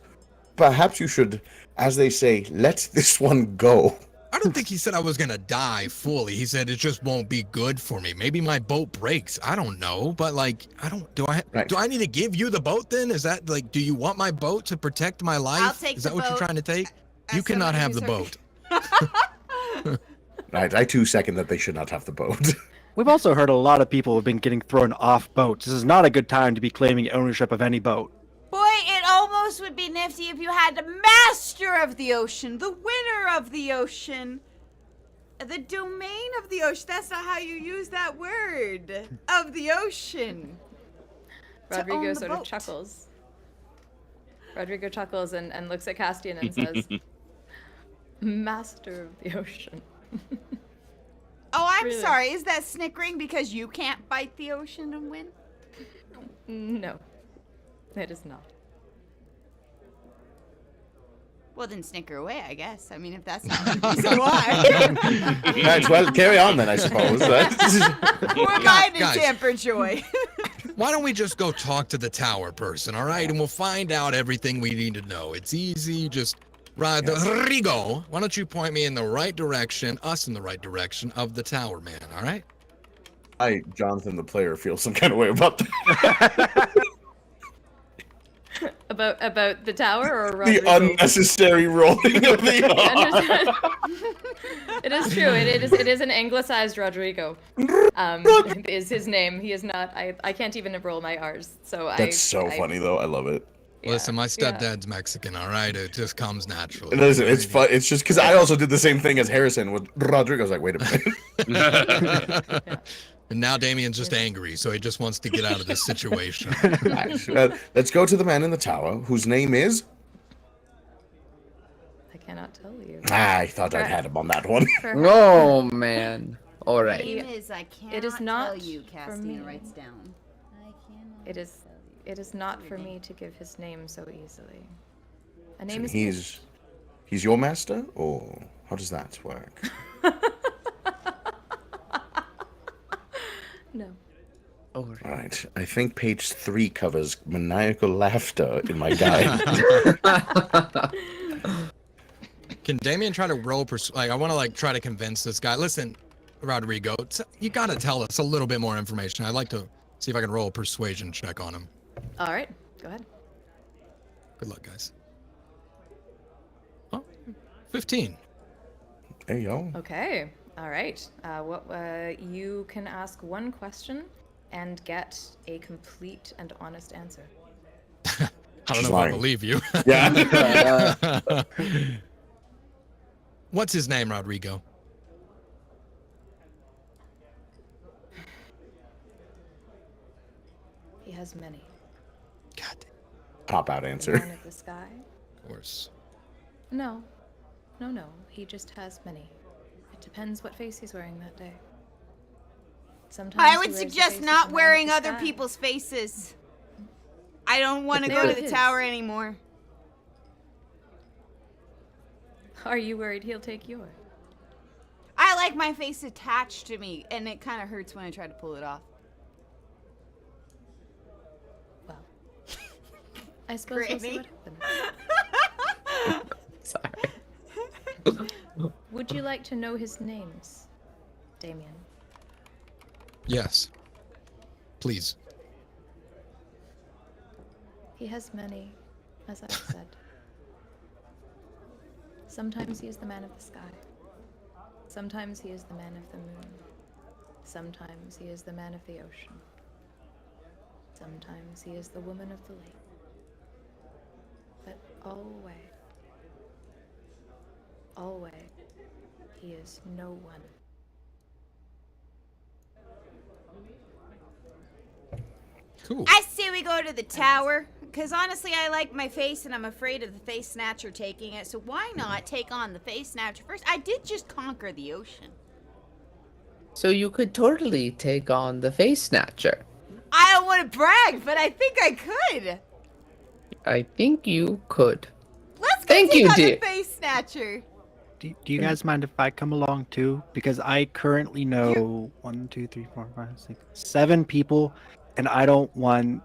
Perhaps you should, as they say, let this one go. I don't think he said I was gonna die fully. He said it just won't be good for me. Maybe my boat breaks. I don't know, but like, do I need to give you the boat then? Is that like, do you want my boat to protect my life? I'll take Is the that what you're boat. trying to take? As You cannot somebody have the who's boat. Right, I too second that they should not have the boat. We've also heard a lot of people have been getting thrown off boats. This is not a good time to be claiming ownership of any boat. Boy, it almost would be nifty if you had the master of the ocean, the winner of the ocean, the domain of the ocean. That's not how you use that word. Of the ocean. To own Rodrigo the sort of boat. chuckles. Rodrigo chuckles and looks at Castien and says, Master of the ocean. Oh, I'm Really? sorry. Is that snickering because you can't bite the ocean and win? No, it is not. Well, then snicker away, I guess. I mean, if that's not the reason why. Right, well, carry on then, I suppose. Who am I to Guys. tamper joy? Why don't we just go talk to the tower person, all right? And we'll find out everything we need to know. It's easy. Just Rodrigo, why don't you point me in the right direction, us in the right direction of the tower man, all right? I, Jonathan the player, feel some kind of way about that. About the tower or The Rodrigo? unnecessary rolling of the It is true. It is an anglicized Rodrigo. Is his name. He is not. I can't even roll my R's. So That's so funny, though. I love it. Listen, my yeah. stepdad's Mexican, all right? It just comes naturally. Listen, it's fun. It's just because I also did the same thing as Harrison with Rodrigo. I was like, wait a minute. And now Damian's just angry, so he just wants to get out of this situation. Right. Let's go to the man in the tower, whose name is... I cannot tell you. I thought I'd had him on that one. Oh man. All right. Name is I cannot It is not tell you, for Castien me. writes down. I cannot It is. tell you. It is not for me to give his name so easily. A name And is. he's your master, or how does that work? No. All All right, I think page 3 covers maniacal laughter in my guide. Can Damian try to roll I want to try to convince this guy. Listen, Rodrigo, you got to tell us a little bit more information. I'd like to see if I can roll a persuasion check on him. All right. Go ahead. Good luck, guys. Oh, 15. There you go. Okay. All right. You can ask one question and get a complete and honest answer. I don't She's know if I lying. believe you. Yeah. What's his name, Rodrigo? He has many. God, Pop out The answer. man of the sky? of course. No. No. He just has many. It depends what face he's wearing that day. Sometimes I he would wears the suggest face of not the man wearing of the other sky. people's faces. I don't want to They're go to the his. tower anymore. Are you worried he'll take yours? I like my face attached to me, and it kind of hurts when I try to pull it off. Well, I suppose we'll see Granny. what happens. Sorry. Would you like to know his names, Damian? Yes. Please. He has many, as I've said. Sometimes he is the man of the sky. Sometimes he is the man of the moon. Sometimes he is the man of the ocean. Sometimes he is the woman of the lake. But always, He is no one. Cool. I say we go to the tower, because honestly I like my face and I'm afraid of the face snatcher taking it, so why not take on the face snatcher first? I did just conquer the ocean. So you could totally take on the face snatcher. I don't want to brag, but I think I could. I think you could. Let's go Thank take you, on dear. the face snatcher. Do you guys mind if I come along too? Because I currently know 7 people, and I don't want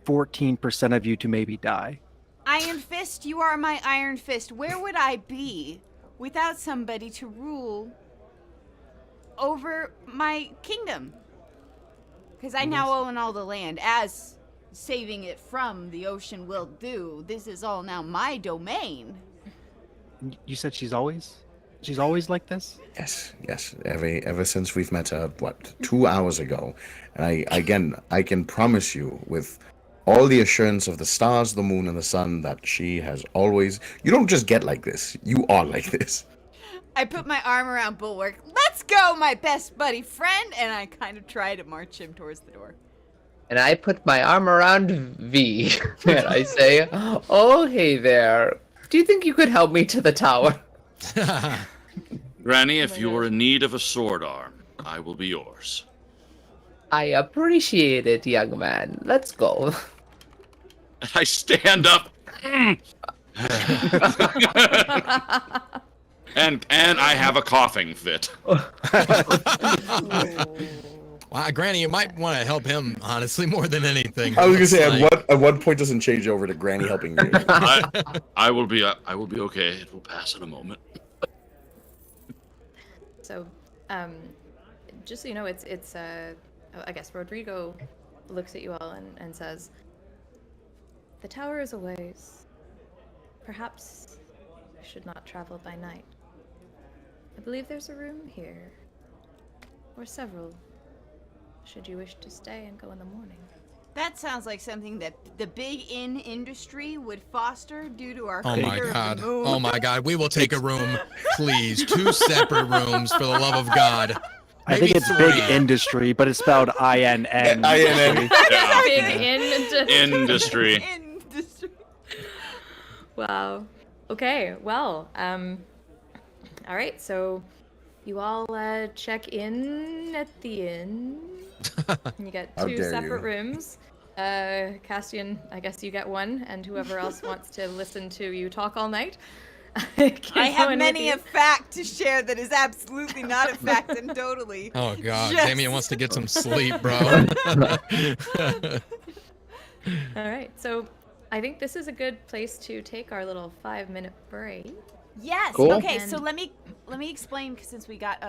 14% of you to maybe die. Iron Fist, you are my Iron Fist. Where would I be without somebody to rule over my kingdom? Because I now own all the land, as saving it from the ocean will do. This is all now my domain. You said she's always like this? Yes. Ever since we've met her, 2 hours ago, and I can promise you with all the assurance of the stars, the moon, and the sun that she has always. You don't just get like this. You are like this. I put my arm around Bulwark. Let's go, my best buddy friend, and I kind of try to march him towards the door. And I put my arm around V, and I say, "Oh, hey there. Do you think you could help me to the tower?" Granny, if you are in need of a sword arm, I will be yours. I appreciate it, young man. Let's go. I stand up. and I have a coughing fit. Wow, Granny, you might want to help him, honestly, more than anything. I was gonna It's say, like- at what point does it change over to Granny helping you? I will be okay. It will pass in a moment. So, just so you know, it's I guess Rodrigo looks at you all and says, "The tower is a ways. Perhaps we should not travel by night. I believe there's a room here, or several, should you wish to stay and go in the morning." That sounds like something that the big inn industry would foster due to our Oh my creator of god. the moon. Oh my god. We will take a room, please. 2 separate rooms, for the love of God. I think Maybe it's 3. big industry, but it's spelled INN. INN. Yeah. Big Industry. Industry. Wow. Okay. Well. All right. So, you all check in at the inn. You get How 2 dare separate you. rooms. Castien, I guess you get one, and whoever else wants to listen to you talk all night. I have many a fact to share that is absolutely not a fact and totally. Oh god. Yes. Damian wants to get some sleep, bro. All right. So, I think this is a good place to take our little 5-minute break. Yes. Cool. Okay. So And- let me explain, 'cause since we got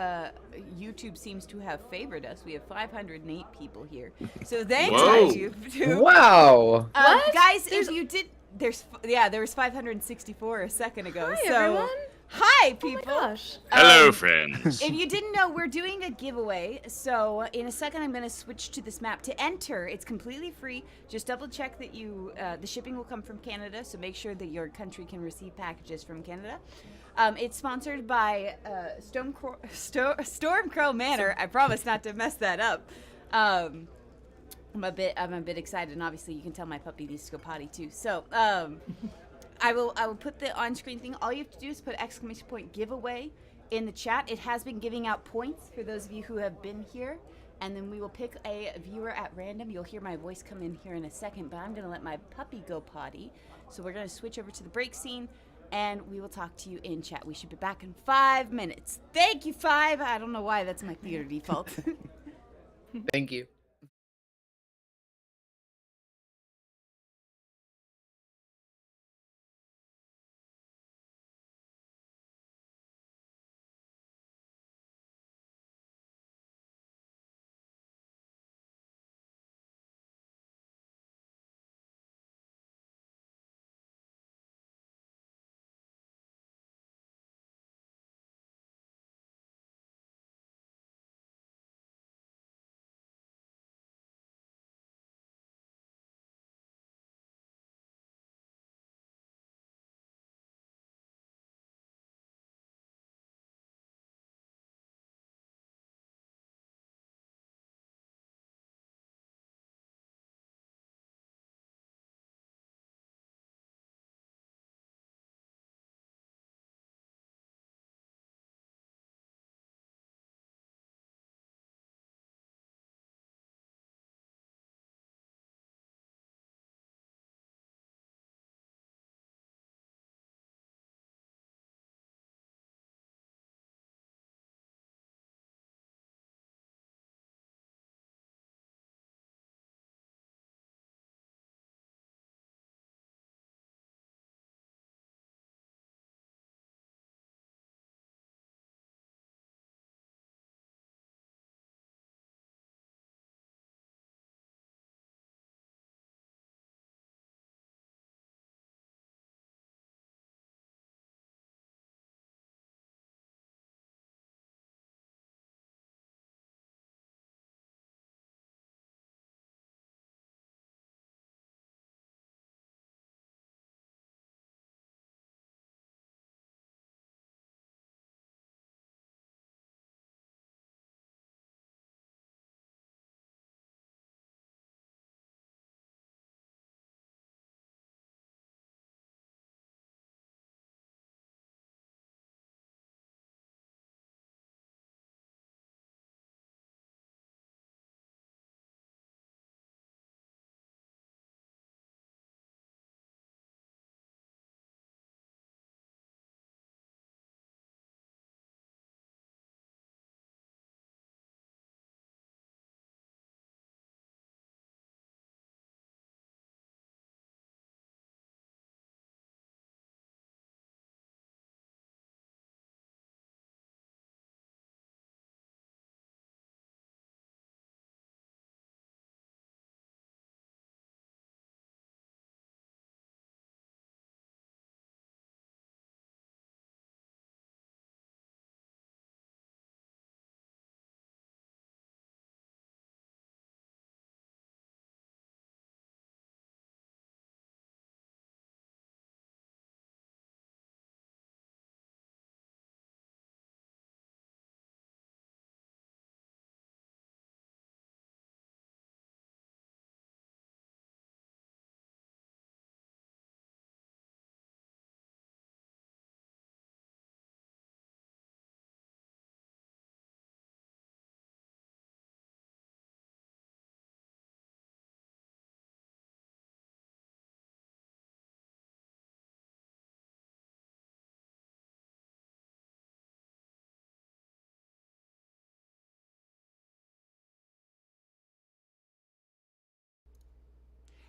YouTube seems to have favored us. We have 508 people here. So thanks Whoa. YouTube. Wow. What? Guys, There's- if you did, there was 564 a second ago. Hi, so everyone. hi Oh my people. gosh. Hello, friends. If you didn't know, we're doing a giveaway. So in a second, I'm going to switch to this map. To enter, it's completely free. Just double check that the shipping will come from Canada. So make sure that your country can receive packages from Canada. It's sponsored by StormCrow Manor. I promise not to mess that up. I'm a bit excited, and obviously you can tell my puppy needs to go potty too. So I will put the on-screen thing. All you have to do is put !! giveaway in the chat. It has been giving out points for those of you who have been here, and then we will pick a viewer at random. You'll hear my voice come in here in a second, but I'm gonna let my puppy go potty. So we're gonna switch over to the break scene, and we will talk to you in chat. We should be back in 5 minutes. Thank you, 5. I don't know why that's my theater default. Thank you.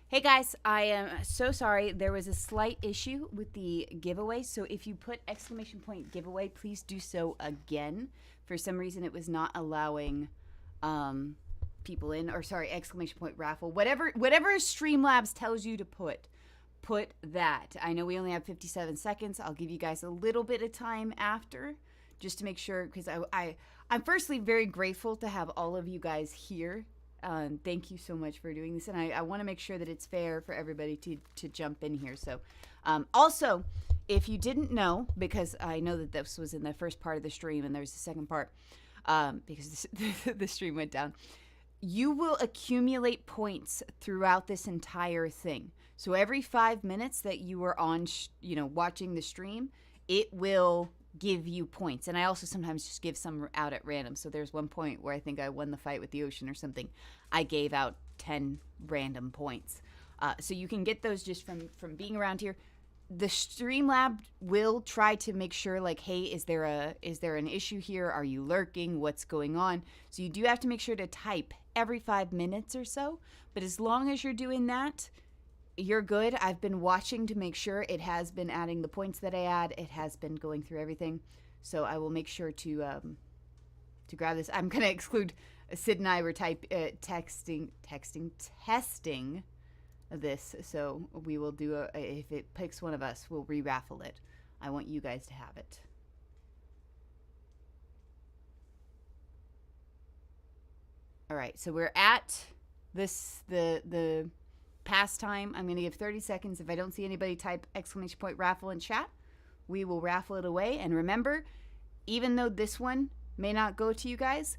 Hey guys, I am so sorry. There was a slight issue with the giveaway. So if you put _ giveaway, please do so again. For some reason, it was not allowing people in, or sorry, _ raffle. Whatever Streamlabs tells you to put that. I know we only have 57 seconds. I'll give you guys a little bit of time after, just to make sure, because I'm firstly very grateful to have all of you guys here. Thank you so much for doing this, and I want to make sure that it's fair for everybody to jump in here. So also, if you didn't know, because I know that this was in the first part of the stream and there's the second part, because the stream went down, you will accumulate points throughout this entire thing. So every 5 minutes that you are on watching the stream, it will give you points. And I also sometimes just give some out at random. So there's one point where I think I won the fight with the ocean or something. I gave out 10 random points. So you can get those just from being around here. The Streamlab will try to make sure, like, hey, is there an issue here? Are you lurking? What's going on? So you do have to make sure to type every 5 minutes or so. But as long as you're doing that, you're good. I've been watching to make sure. It has been adding the points that I add. It has been going through everything. So I will make sure to grab this. I'm gonna exclude Sid and I were testing this. So we will do if it picks one of us, we'll re-raffle it. I want you guys to have it. All right. So we're at the pastime. I'm going to give 30 seconds. If I don't see anybody type _ raffle in chat, we will raffle it away. And remember, even though this one may not go to you guys,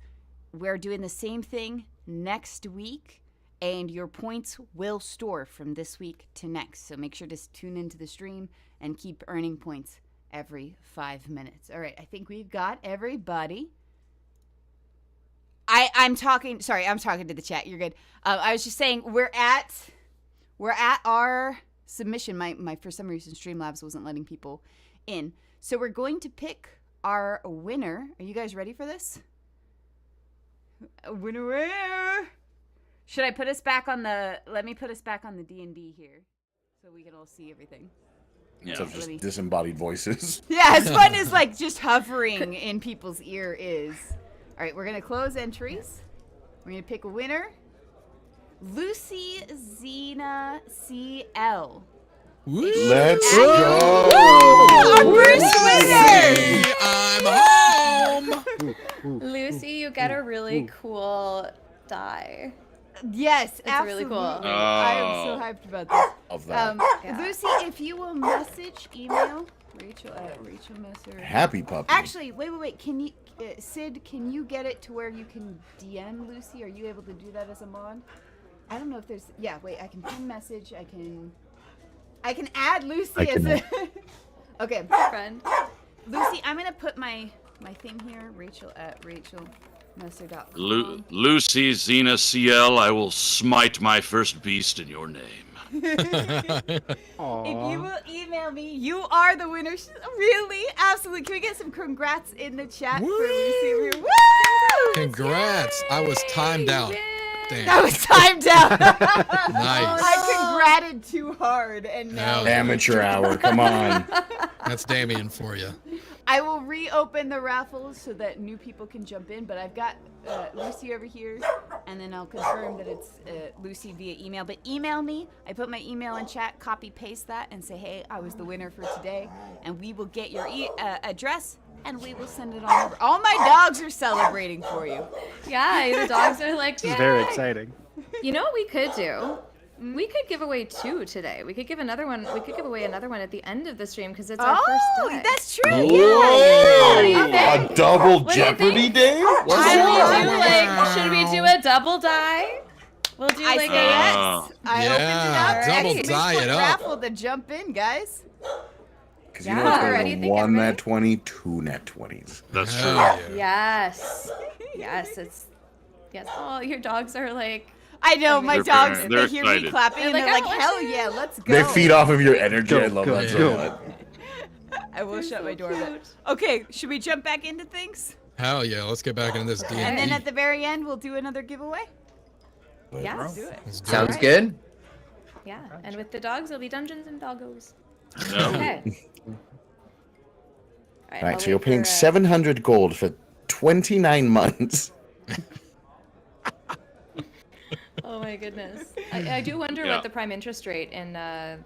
we're doing the same thing next week, and your points will store from this week to next. So make sure to tune into the stream and keep earning points every 5 minutes. All right, I think we've got everybody. I'm talking to the chat. You're good. I was just saying we're at our submission. My for some reason Streamlabs wasn't letting people in. So we're going to pick our winner. Are you guys ready for this? Winner. Should I put us back on the let me put us back on the DND here so we can all see everything. Yeah. So just disembodied voices. Yeah, as fun as like just hovering in people's ear is. All right, we're going to close entries. We're going to pick a winner. Lucy Zena CL. Let's go! Our first winner! I'm home! Lucy, you get a really cool die. Yes, It's absolutely. really cool. I am so hyped about this. Of that. Yeah. Lucy, if you will email Rachael at Rachael Messer. Happy puppy. Actually, wait. Can you, Sid? Can you get it to where you can DM Lucy? Are you able to do that as a mod? I don't know if there's. Yeah, wait. I can pin message. I can add Lucy as a. Okay. Friend. Lucy, I'm gonna put my thing here. Rachael at RachelMesser.com. Lucy Zena CL, I will smite my first beast in your name. If you will email me, you are the winner. Really? Absolutely. Can we get some congrats in the chat for Lucy? Woo! Congrats! I was timed out. Damn. That was timed out. Nice. I congratted too hard, and now Amateur hour, come on. That's Damian for you. I will reopen the raffles so that new people can jump in. But I've got Lucy over here, and then I'll confirm that it's Lucy via email. But email me. I put my email in chat. Copy paste that and say, hey, I was the winner for today, and we will get your address. And we will send it on over. All my dogs are celebrating for you. Yeah, the dogs are like, This is very exciting. You know what we could do? We could give away 2 today. We could give another one. We could give away another one at the end of the stream because it's our first day. That's true. What do you Whoa, think? a double What do you Jeopardy think? day? Should we do a double die? We'll do I like say yes. I Yeah, opened it up. double Exclamation die point it up. Raffle to jump in, guys. Because you know what's better Already than think 1 I'm nat ready? 20, 2 nat 20s. That's Hell true. yeah. Yes. Yes. Oh, your dogs are like. I know, my They're dogs, very- they they're hear me excited. clapping and They're they're like, like, "Oh, hell let's yeah, go." let's go. They feed off of your energy. Go, I love go, that so go. much. I will shut my door. But... cute. Okay, should we jump back into things? Hell yeah, let's get back into this D&D. And then at the very end, we'll do another giveaway? Yes. Do it. Let's do Sounds it. good. Yeah, and with the dogs, there'll be dungeons and doggos. No. Okay. All right, so you're paying 700 gold for 29 months. Oh my goodness! I do wonder Yeah. what the prime interest rate in Oh,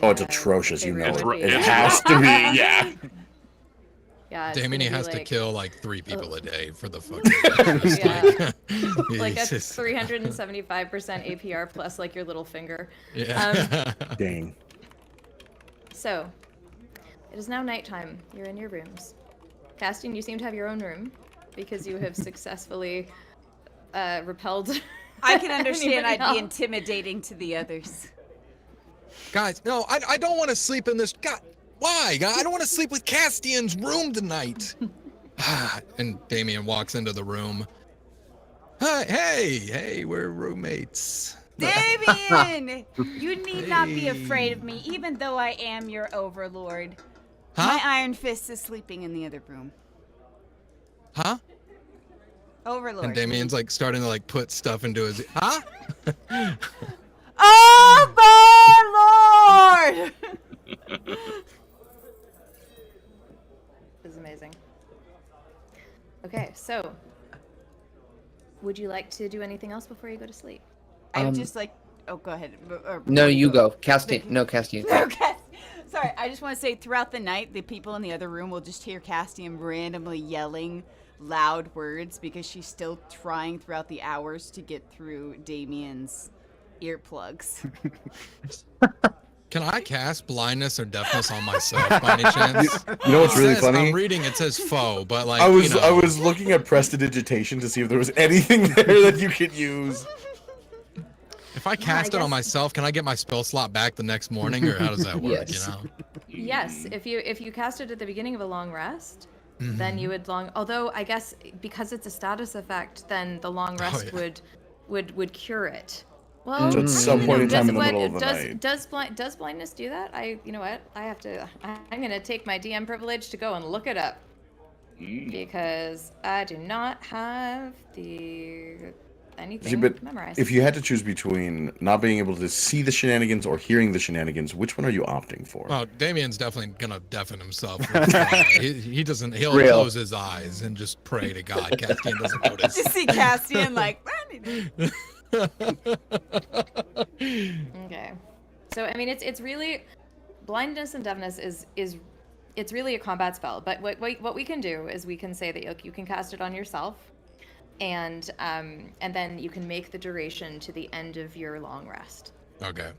it's atrocious, you know. would be. It has to be, yeah. Yeah, it's Damien gonna be has to like- kill like 3 people a day for the fucking. Yeah. Like a He's just- 375% APR plus like your little finger. Yeah. Dang. So, it is now nighttime. You're in your rooms. Castien, you seem to have your own room because you have successfully repelled. I can understand anybody I'd be else. intimidating to the others. Guys, no, I don't want to sleep in this. God, why? I don't want to sleep with Castien's room tonight. And Damian walks into the room. Hey, we're roommates. Damian! You need not be afraid of me, even though I am your overlord. My Iron Fist is sleeping in the other room. Huh? Overlord. And Damian's like starting to like put stuff into his. Huh? Overlord! This is amazing. Okay, so would you like to do anything else before you go to sleep? I'm just like, oh, go ahead. No, you go. Castien. No, Castien. Okay. Sorry, I just want to say throughout the night, the people in the other room will just hear Castien randomly yelling loud words because she's still trying throughout the hours to get through Damian's earplugs. Can I cast blindness or deafness on myself by any chance? You know what's It really says- funny? I'm reading. It says foe, but like I was you know. I was looking at prestidigitation to see if there was anything there that you could use. If I cast it on guess- myself, can I get my spell slot back the next morning, or how does that work? Yes. You know. Yes, if you cast it at the beginning of a long rest, Mm-hmm. then you would although I guess because it's a status effect, then the long rest yeah. would cure it. Well, So at some actually, point in does- time in the what- middle of the does, night. Does blindness do that? You know what? I'm gonna take my DM privilege to go and look it up because I do not have anything But memorized. if you had to choose between not being able to see the shenanigans or hearing the shenanigans, which one are you opting for? Well, Damian's definitely gonna deafen himself. He doesn't. He'll Real. close his eyes and just pray to God. Castien doesn't notice. Just see Castien like, Okay. So I mean, it's really blindness and deafness is it's really a combat spell. But what we can do is we can say that you can cast it on yourself, and then you can make the duration to the end of your long rest, Okay.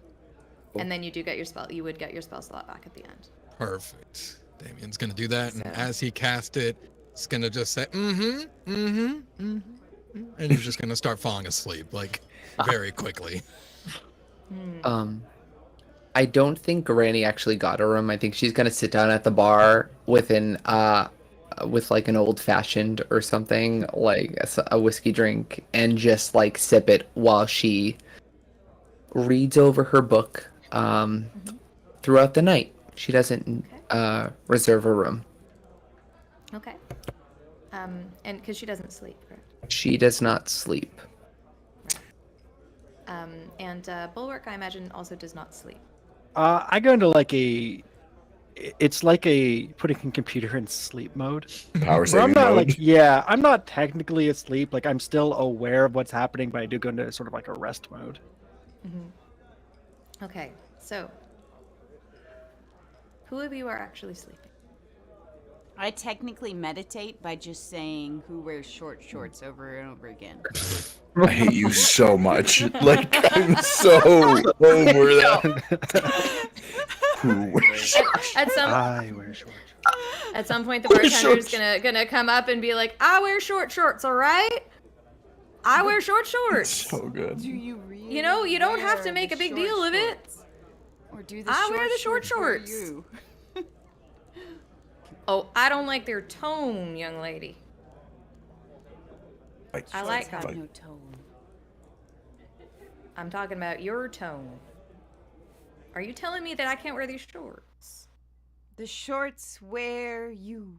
and then you do get your spell. You would get your spell slot back at the end. Perfect. Damian's gonna do that, and So- as he cast it, it's gonna just say and he's just gonna start falling asleep like very quickly. I don't think Granny actually got a room. I think she's gonna sit down at the bar with with like an old fashioned or something, like a whiskey drink, and just like sip it while she reads over her book throughout the night. She doesn't reserve a room. Okay. And because she doesn't sleep, correct? She does not sleep. And Bulwark, I imagine, also does not sleep. I go into like it's like a putting a computer in sleep mode. Power Where I'm saving not mode. like, yeah, I'm not technically asleep. Like I'm still aware of what's happening, but I do go into sort of like a rest mode. Okay. So, who of you are actually sleeping? I technically meditate by just saying who wears short shorts over and over again. I hate you so much. Like I'm so over that. At some I wear shorts. At some point, the Wear bartender's shorts. gonna come up and be like, "I wear short shorts, all right? I wear short shorts. So good. Do you really? You know, you don't have to wear make the a big short deal of it. shorts? Or do the I wear the short wear shorts. you? Oh, I don't like their tone, young lady. I like Have them. no tone. I'm talking about your tone. Are you telling me that I can't wear these shorts? The shorts wear you.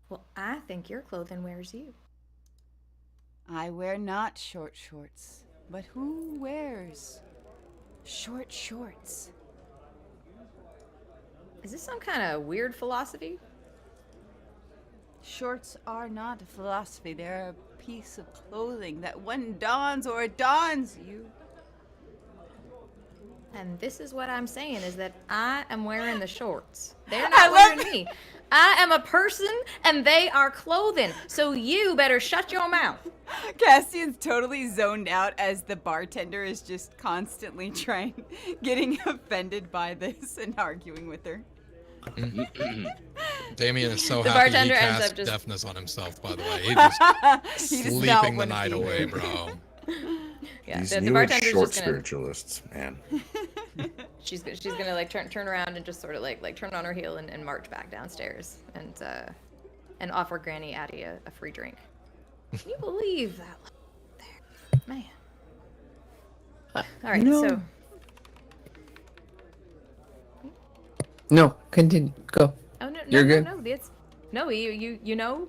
Well, I think your clothing wears you. I wear not short shorts. But who wears short shorts? Is this some kind of weird philosophy? Shorts are not a philosophy. They're a piece of clothing that one dons or adorns you. And this is what I'm saying, is that I am wearing the shorts. They're I not love wearing me. I am a person, and they are clothing. So you better shut your mouth. Castien's totally zoned out as the bartender is just constantly getting offended by this and arguing with her. Damian is so The happy he bartender ends cast up just- deafness on himself, by the way. He just He does not sleeping the wanna night be away, here. bro. Yeah, These the new age bartender's short just gonna spiritualists, man. she's gonna like turn around and just sort of like turn on her heel and march back downstairs and offer Granny Attie a free drink. Can you believe that? There, man. All right, No. so No, continue. Go. oh no, You're good. no, it's no, you know,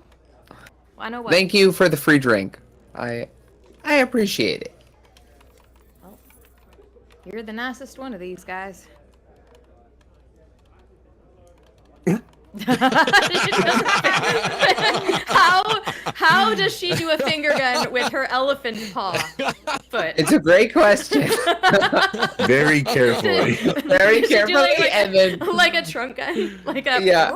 I know what. Thank you for the free drink. I appreciate it. You're the nicest one of these guys. How does she do a finger gun with her elephant paw foot? It's a great question. Very carefully. Very She's doing carefully, like and then like a trunk gun, like a Yeah.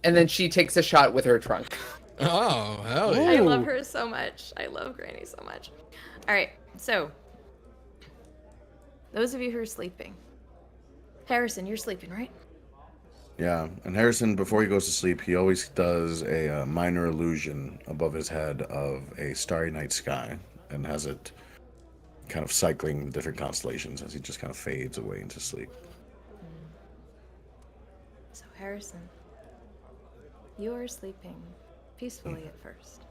and then she takes a shot with her trunk. Oh, hell I yeah. love her so much. I love Granny so much. All right, so those of you who are sleeping, Harrison, you're sleeping, right? Yeah, and Harrison, before he goes to sleep, he always does a minor illusion above his head of a starry night sky and has it kind of cycling different constellations as he just kind of fades away into sleep. So Harrison, you are sleeping peacefully at first,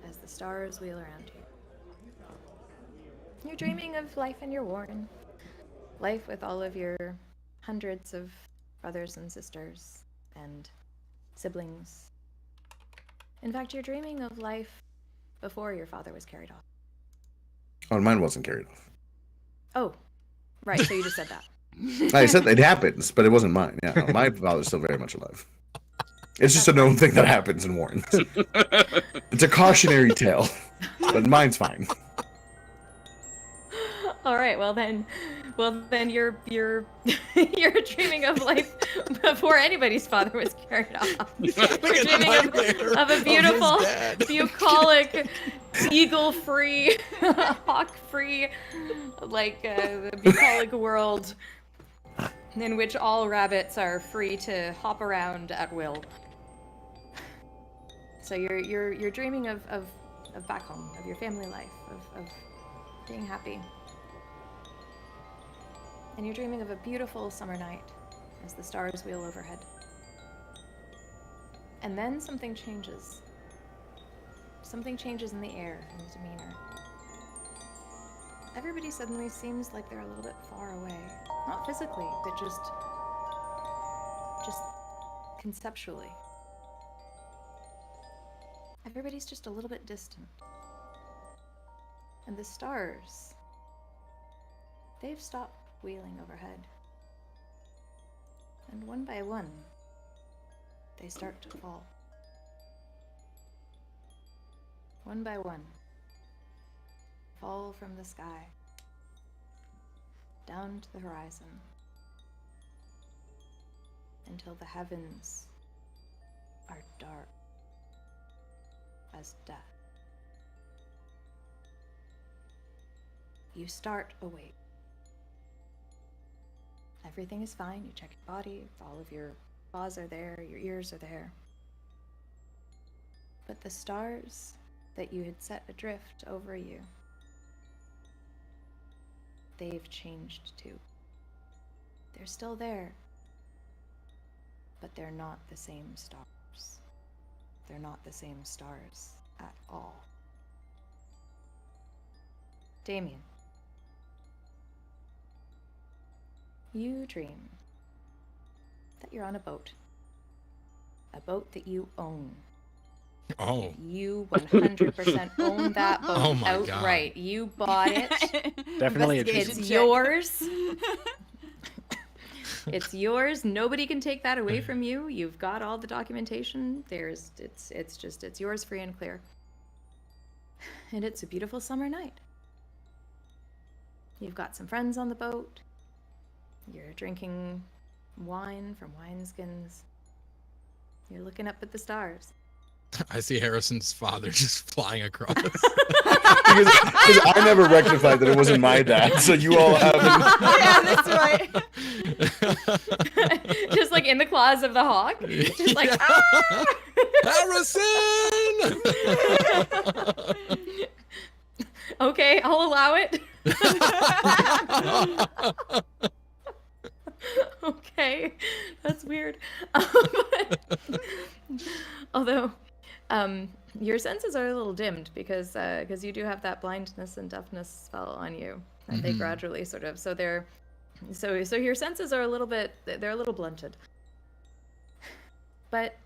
as the stars wheel around you. You're dreaming of life in your warren, life with all of your hundreds of brothers and sisters and siblings. In fact, you're dreaming of life before your father was carried off. Oh, mine wasn't carried off. Oh, right, so you just said that. I said it happens, but it wasn't mine. Yeah, no, my father's still very much alive. It's just a known thing that happens in Warren. It's a cautionary tale, but mine's fine. All right, well then you're you're dreaming of life before anybody's father was carried off. You're dreaming of a beautiful, bucolic, eagle-free, hawk-free, like bucolic world in which all rabbits are free to hop around at will. So you're dreaming of back home, of your family life, of being happy. And you're dreaming of a beautiful summer night as the stars wheel overhead. And then something changes. Something changes in the air and the demeanor. Everybody suddenly seems like they're a little bit far away. Not physically, but just conceptually. Everybody's just a little bit distant. And the stars, they've stopped wheeling overhead. And one by one, they start to fall. One by one, fall from the sky, down to the horizon, until the heavens are dark as death. You start awake. Everything is fine. You check your body. All of your claws are there. Your ears are there. But the stars that you had set adrift over you, they've changed too. They're still there, but they're not the same stars. They're not the same stars at all. Damian, you dream that you're on a boat that you own. Oh. You 100% own that boat Oh my God. outright. You bought it. Definitely a Investigation It's check. yours. It's yours. Nobody can take that away from you. You've got all the documentation. It's yours free and clear. And it's a beautiful summer night. You've got some friends on the boat. You're drinking wine from wineskins. You're looking up at the stars. I see Harrison's father just flying across. Because I never rectified that it wasn't my dad, so you all haven't. Yeah, that's right. Just like in the claws of the hawk. Just like, Harrison! okay, I'll allow it. Okay, that's weird. Although, your senses are a little dimmed because you do have that blindness and deafness spell on you, and they gradually sort of so your senses are a little blunted. But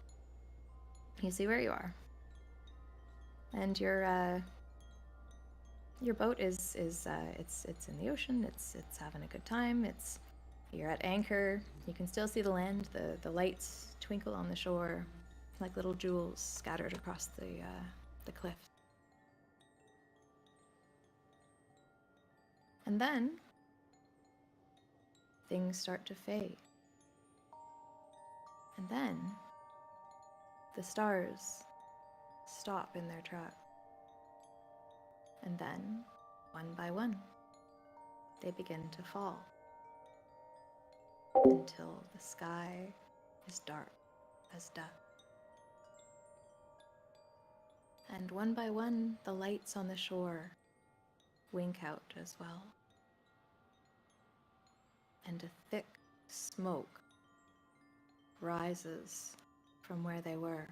you see where you are, and your boat is it's in the ocean. It's having a good time. You're at anchor. You can still see the land. The lights twinkle on the shore like little jewels scattered across the cliff. And then things start to fade. And then the stars stop in their track. And then, one by one, they begin to fall until the sky is dark as death. And one by one, the lights on the shore wink out as well. And a thick smoke rises from where they were.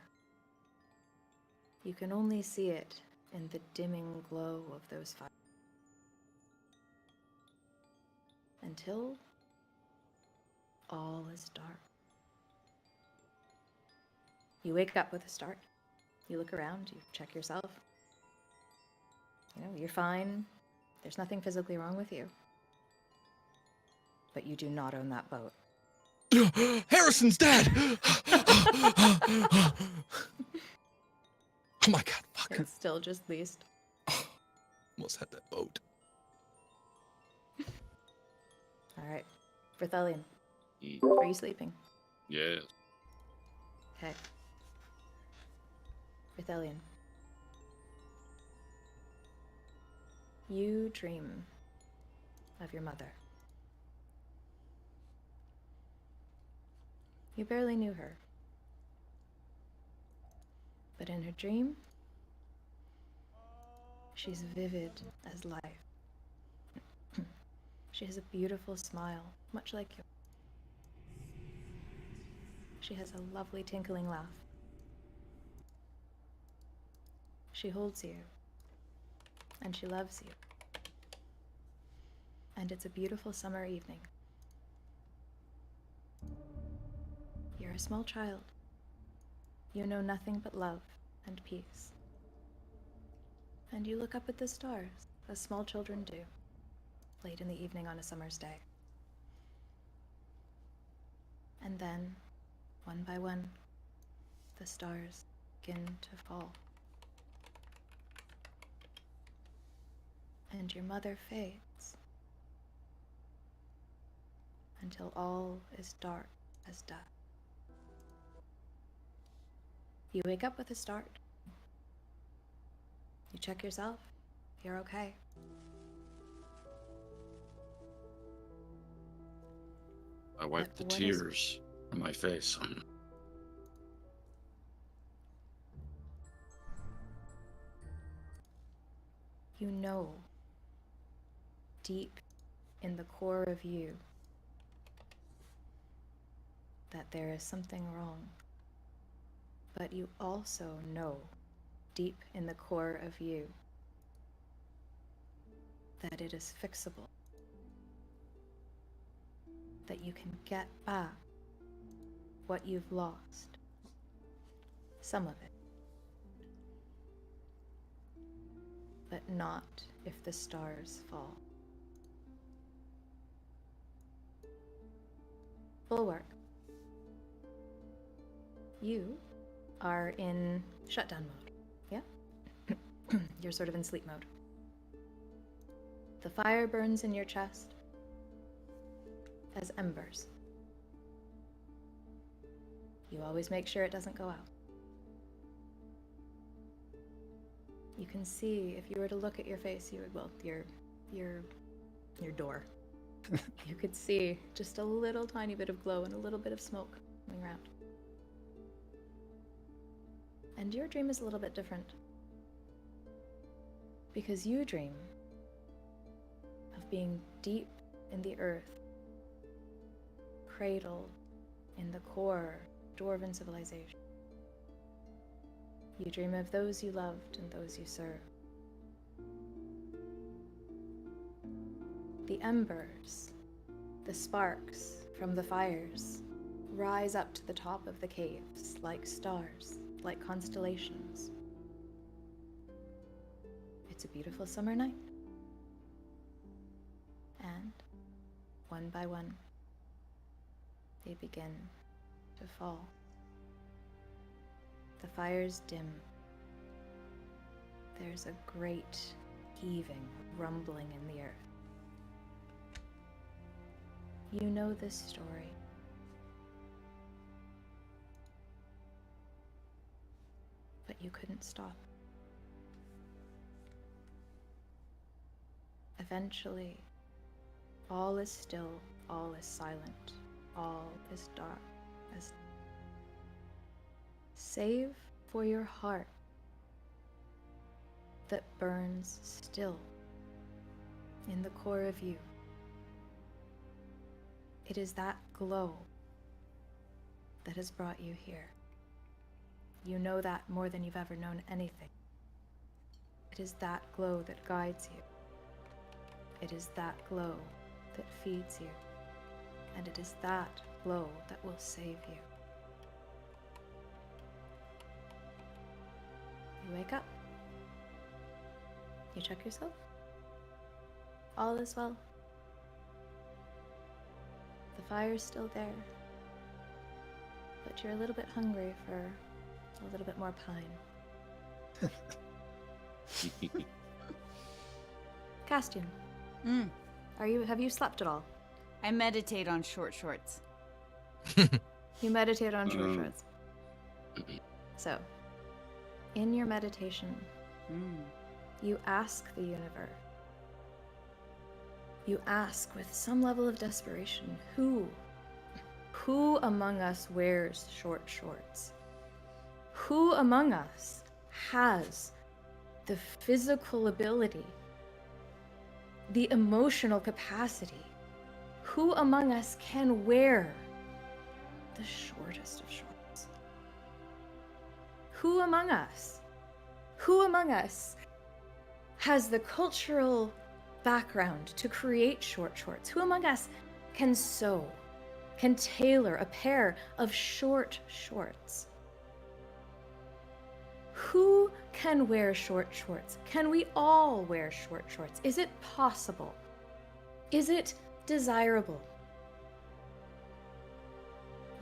You can only see it in the dimming glow of those fires. Until all is dark. You wake up with a start. You look around, you check yourself. You know, you're fine. There's nothing physically wrong with you. But you do not own that boat. Harrison's dead! Oh my God, fuck. It's still just leased. Almost had that boat. Alright. Vrithelion, Mm. are you sleeping? Yes. Okay. Vrithelion. You dream of your mother. You barely knew her. But in her dream, she's vivid as life. She has a beautiful smile, much like yours. She has a lovely tinkling laugh. She holds you, and she loves you. And it's a beautiful summer evening. You're a small child. You know nothing but love and peace. And you look up at the stars, as small children do, late in the evening on a summer's day. And then, one by one, the stars begin to fall. And your mother fades until all is dark as death. You wake up with a start. You check yourself. You're okay. I wiped the What is- tears from my face. You know, deep in the core of you, that there is something wrong. But you also know, deep in the core of you, that it is fixable. That you can get back what you've lost. Some of it. but not if the stars fall. Bulwark, you are in shutdown mode, yeah? You're sort of in sleep mode. The fire burns in your chest as embers. You always make sure it doesn't go out. You can see, if you were to look at your face, you would, well, your door. You could see just a little tiny bit of glow and a little bit of smoke coming around. And your dream is a little bit different. Because you dream of being deep in the earth, cradled in the core dwarven civilization. You dream of those you loved and those you served. The embers, the sparks from the fires, rise up to the top of the caves like stars, like constellations. It's a beautiful summer night. And, one by one, they begin to fall. The fires dim. There's a great heaving, rumbling in the earth. You know this story. But you couldn't stop. Eventually, all is still, all is silent, all is dark, save for your heart that burns still in the core of you. It is that glow that has brought you here. You know that more than you've ever known anything. It is that glow that guides you. It is that glow that feeds you. And it is that glow that will save you. You wake up. You check yourself. All is well. The fire's still there. But you're a little bit hungry for a little bit more pine. Castien, have you slept at all? I meditate on short shorts. You meditate on short shorts. So, in your meditation, you ask the universe. You ask with some level of desperation, who among us wears short shorts? Who among us has the physical ability, the emotional capacity? Who among us can wear the shortest of shorts? Who among us has the cultural background to create short shorts? Who among us can sew, can tailor a pair of short shorts? Who can wear short shorts? Can we all wear short shorts? Is it possible? Is it desirable?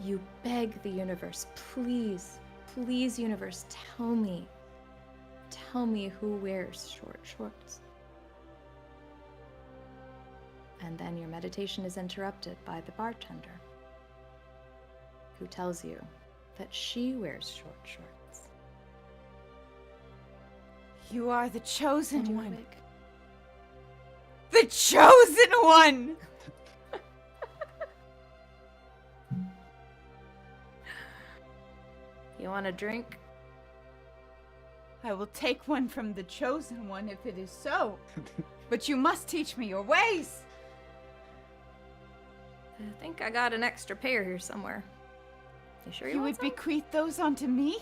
You beg the universe, please, please, universe, tell me who wears short shorts. And then your meditation is interrupted by the bartender, who tells you that she wears short shorts. You are the chosen And you one. awake. The chosen one! You want a drink? I will take one from the chosen one if it is so. But you must teach me your ways. I think I got an extra pair here somewhere. You sure you You want would some? bequeath those onto me?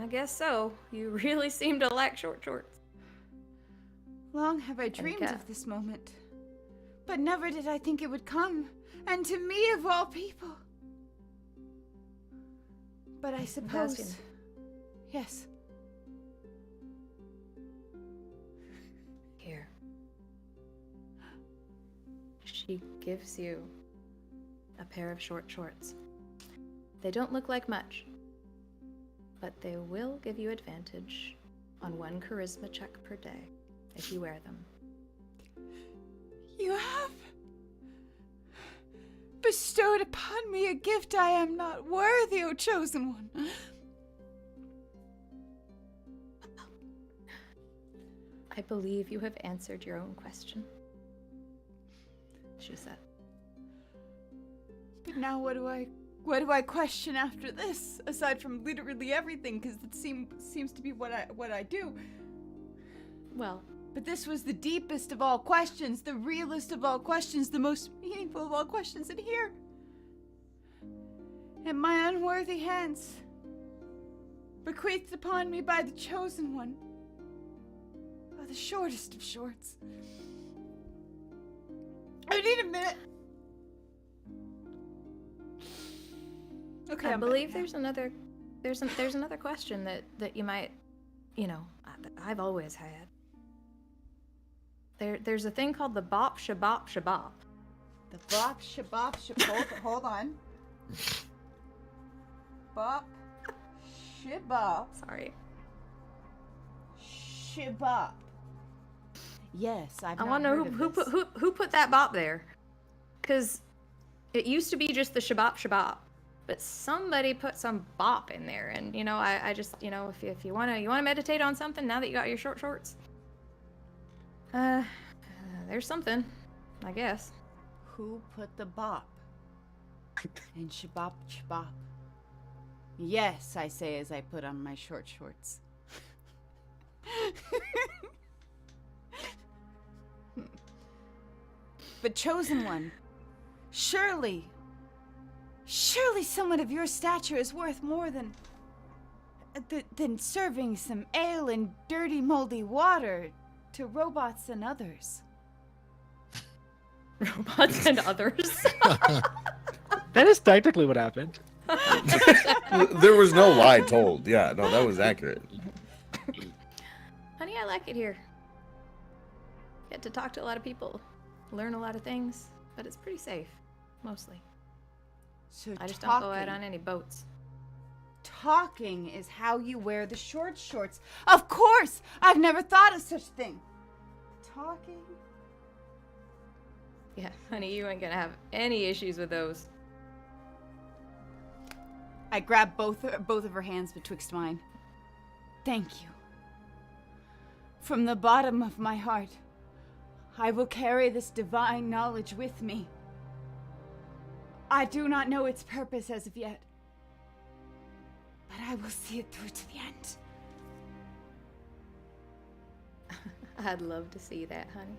I guess so. You really seem to like short shorts. Long have I dreamed yeah. of this moment. But never did I think it would come. And to me of all people. But I suppose... Castien. Yes. she gives you a pair of short shorts. They don't look like much, but they will give you advantage on 1 charisma check per day if you wear them. You have bestowed upon me a gift I am not worthy, O chosen one. I believe you have answered your own question, she said. But now what do I question after this? Aside from literally everything, because it seems to be what I do. Well, but this was the deepest of all questions, the realest of all questions, the most meaningful of all questions in here. In my unworthy hands, bequeathed upon me by the chosen one, by the shortest of shorts. I need a minute. Okay, I believe there's another question that you might, I've always had. There's a thing called the bop shabop shabop. The bop shabop shabop. Hold on. Bop shabop. Sorry. Shabop. Yes, I want to know who put that bop there, because it used to be just the shabop shabop, but somebody put some bop in there, and I just if you wanna meditate on something now that you got your short shorts. There's something, I guess. Who put the bop? And shabop shabop. Yes, I say as I put on my short shorts. But chosen one, surely someone of your stature is worth more than serving some ale and dirty moldy water to robots and others. Robots and others? That is technically what happened. There was no lie told. Yeah, no, that was accurate. Honey, I like it here. Get to talk to a lot of people, learn a lot of things, but it's pretty safe, mostly. So I just don't go out on any boats. Talking is how you wear the short shorts. Of course! I've never thought of such a thing. Talking? Yeah, honey, you ain't gonna have any issues with those. I grab both of her hands betwixt mine. Thank you. From the bottom of my heart, I will carry this divine knowledge with me. I do not know its purpose as of yet, but I will see it through to the end. I'd love to see that, honey.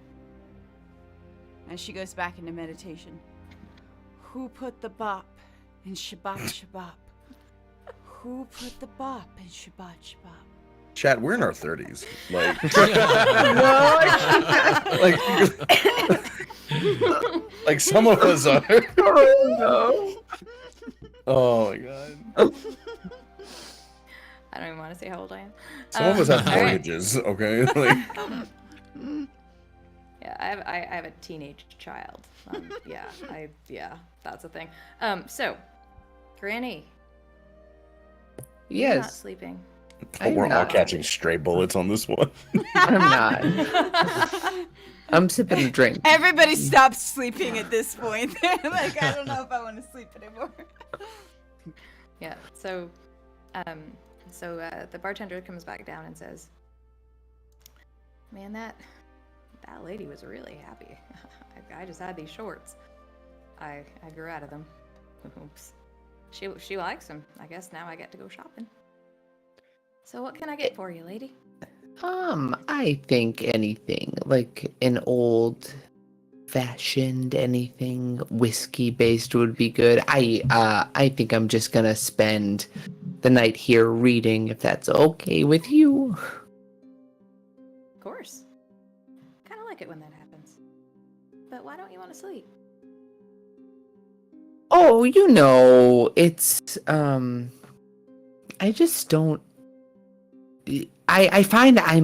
As she goes back into meditation. Who put the bop in shabbat shabbat? Who put the bop in shabbat shabbat? Chat, we're in our 30s. Like some of us are. Oh no. Oh my god. I don't even want to say how old I am. Some of us have all right. mortgages, okay? Like, Yeah, I have a teenage child. Yeah, that's a thing. So, Granny, you're not Yes, sleeping. we're all not. catching stray bullets on this one. I'm not. I'm sipping a drink. Everybody stops sleeping at this point. They're like, I don't know if I want to sleep anymore. Yeah. So, the bartender comes back down and says, "Man, that lady was really happy. I just had these shorts. I grew out of them. Oops. She likes them. I guess now I get to go shopping. So what can I get for you, lady?" I think anything like an old-fashioned anything whiskey-based would be good. I think I'm just gonna spend the night here reading, if that's okay with you. Of course. Kind of like it when that happens. But why don't you want to sleep? Oh, it's I just don't. I find I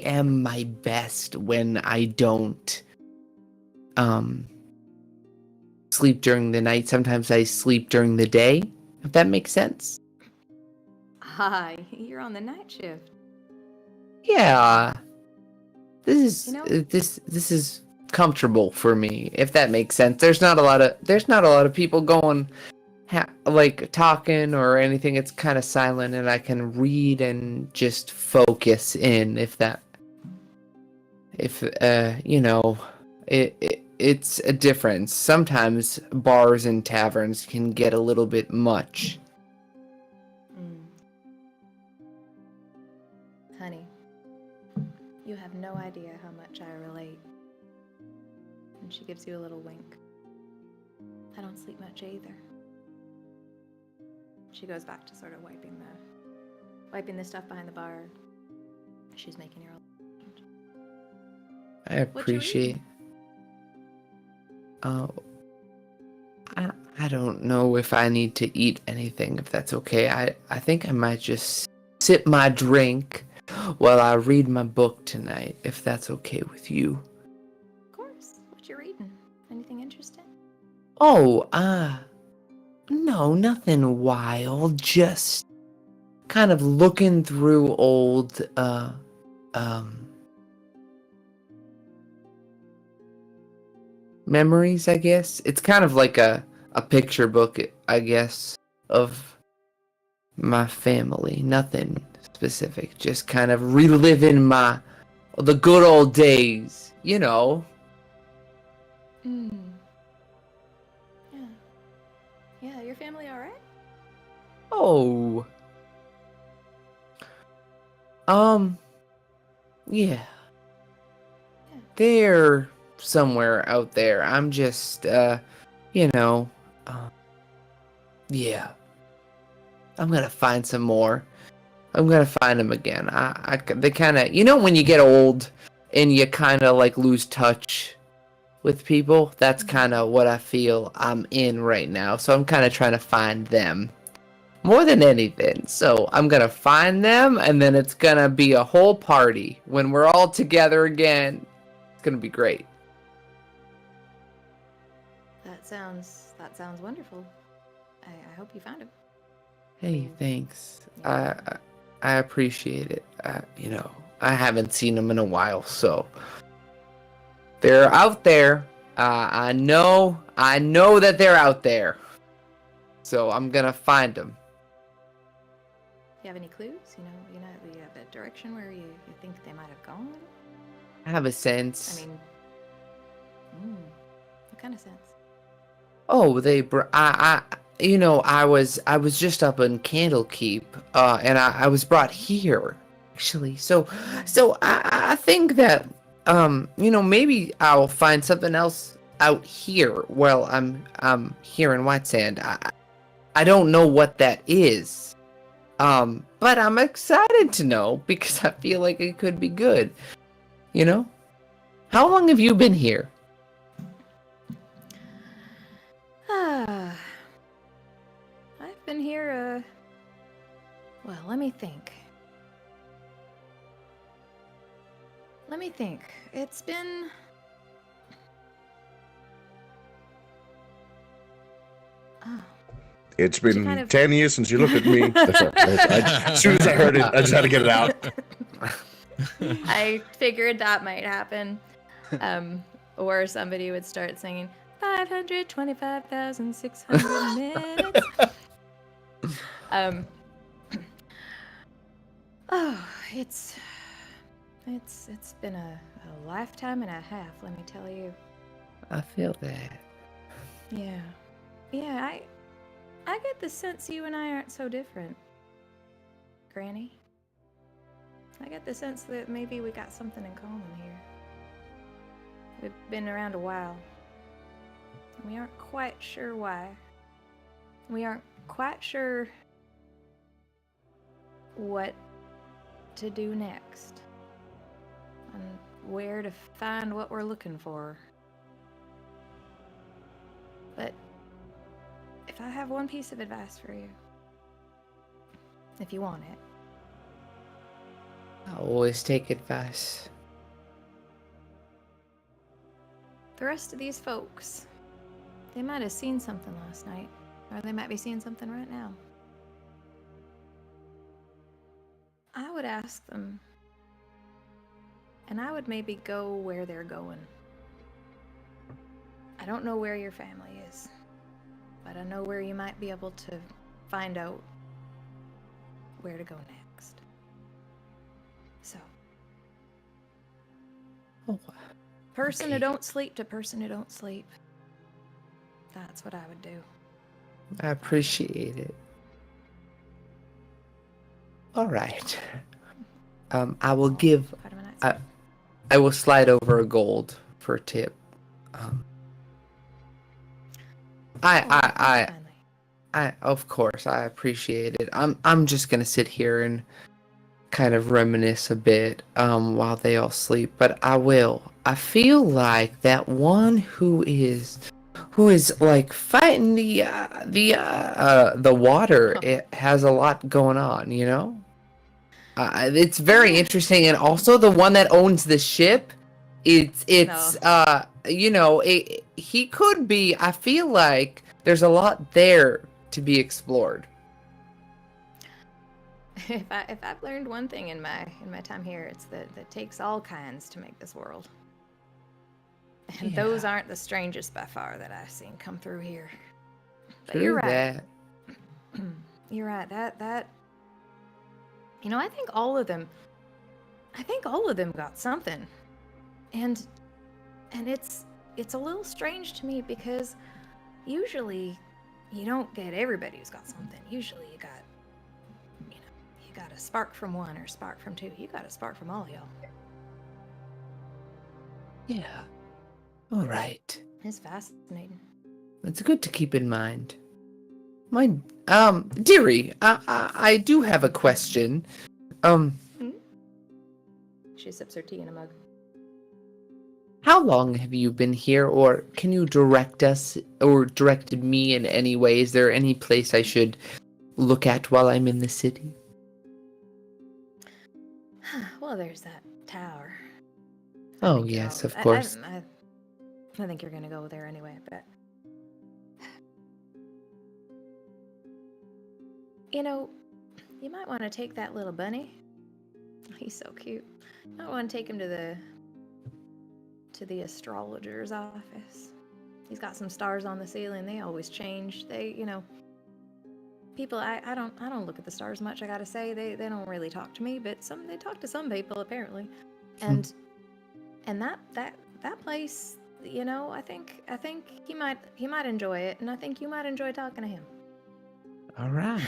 am my best when I don't sleep during the night. Sometimes I sleep during the day, if that makes sense. Hi, you're on the night shift. Yeah. This is You know- this is comfortable for me, if that makes sense. There's not a lot of people going like talking or anything. It's kind of silent, and I can read and just focus in. It's a difference. Sometimes bars and taverns can get a little bit much. Honey, you have no idea how much I relate. And she gives you a little wink. I don't sleep much either. She goes back to sort of wiping the stuff behind the bar. She's making her own. I appreciate. Oh, I don't know if I need to eat anything, if that's okay. I think I might just sip my drink while I read my book tonight, if that's okay with you. Of course. What you reading? Anything interesting? Oh, no, nothing wild. Just kind of looking through old, memories, I guess. It's kind of like a picture book, I guess, of my family. Nothing specific. Just kind of reliving the good old days, you know. Yeah. Yeah, your family all right? Oh. Yeah. They're somewhere out there. I'm just, yeah. I'm gonna find some more. I'm gonna find them again. They kind of, when you get old and you kind of like lose touch with people, that's kind of what I feel I'm in right now. So I'm kind of trying to find them more than anything. So I'm gonna find them, and then it's gonna be a whole party when we're all together again. It's gonna be great. That sounds wonderful. I hope you found him. Hey, thanks. I appreciate it. I haven't seen them in a while, so they're out there. I know that they're out there. So I'm gonna find them. You have any clues? You have a direction where you think they might have gone? I have a sense. I mean, what kind of sense? Oh, I was just up in Candlekeep, and I was brought here, actually. So I think that, maybe I'll find something else out here while I'm here in White Sand. I don't know what that is, but I'm excited to know because I feel like it could be good. How long have you been here? I've been here, well, let me think. It's been... Oh. It's been kind of- 10 years since you looked at me. That's right. As soon as I heard it, I just had to get it out. I figured that might happen. Or somebody would start singing 525,600 minutes. Oh, it's been a lifetime and a half, let me tell you. I feel that. Yeah, I get the sense you and I aren't so different, Granny. I get the sense that maybe we got something in common here. We've been around a while. We aren't quite sure why. We aren't quite sure what to do next. And where to find what we're looking for. But if I have one piece of advice for you, if you want it. I always take advice. the rest of these folks, they might have seen something last night, or they might be seeing something right now. I would ask them, and I would maybe go where they're going. I don't know where your family is, but I know where you might be able to find out where to go next. So, person who don't sleep to person who don't sleep. That's what I would do. I appreciate it. All right. I will give. I will slide over a gold for a tip. I of course I appreciate it. I'm just gonna sit here and kind of reminisce a bit while they all sleep, but I will. I feel like that one who is like fighting the water. It has a lot going on, you know. It's very interesting, and also the one that owns the ship. It's you know, he could be. I feel like there's a lot there to be explored. If I've learned one thing in my time here, it's that it takes all kinds to make this world. And those aren't the strangest by far that I've seen come through here. But True you're right. that. You're right. That you know, I think all of them got something. And it's a little strange to me because usually you don't get everybody who's got something. Usually you got a spark from one or a spark from two. You got a spark from all y'all. Yeah. All right. It's fascinating. It's good to keep in mind. My dearie, I do have a question. She sips her tea in a mug. How long have you been here, or can you direct us or directed me in any way? Is there any place I should look at while I'm in the city? Well, there's that tower. Oh, yes, of course. I think you're gonna go there anyway, but you know, you might want to take that little bunny. He's so cute. You might want to take him to the astrologer's office. He's got some stars on the ceiling. They always change. They, you know, people. I don't look at the stars much. I gotta say, they don't really talk to me, but they talk to some people apparently. And that place, you know, I think he might enjoy it, and I think you might enjoy talking to him. All right.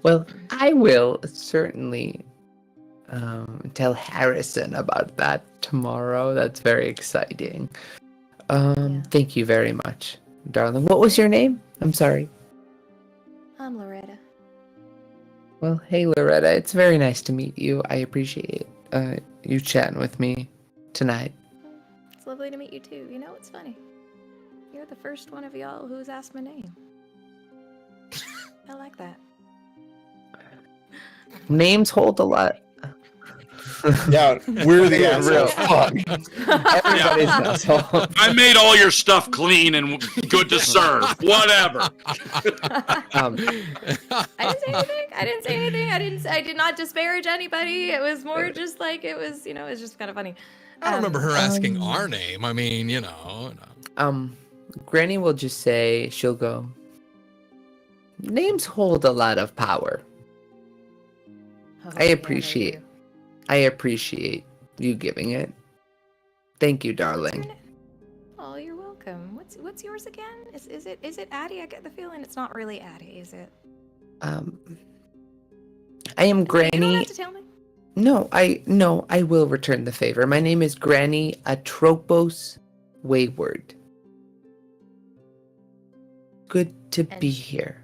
Well, I will certainly tell Harrison about that tomorrow. That's very exciting. Thank you very much, darling. What was your name? I'm sorry. I'm Loretta. Well, hey, Loretta. It's very nice to meet you. I appreciate you chatting with me tonight. It's lovely to meet you too. You know, it's funny. You're the first one of y'all who's asked my name. I like that. Names hold a lot. Yeah, we're the Real assholes. fuck. Everybody's an asshole. I made all your stuff clean and good to serve. Whatever. I didn't say anything. I did not disparage anybody. It was more just like it was, you know, it's just kind of funny. I don't remember her asking our name. I mean, you know. Granny will just say, she'll go, names hold a lot of power. Oh, I appreciate you giving it. Thank you, darling. Oh, you're welcome. What's yours again? Is it Attie? I get the feeling it's not really Attie, is it? I am Granny. You don't have to tell me. No, I will return the favor. My name is Granny Atropos Wayward. Good to be here.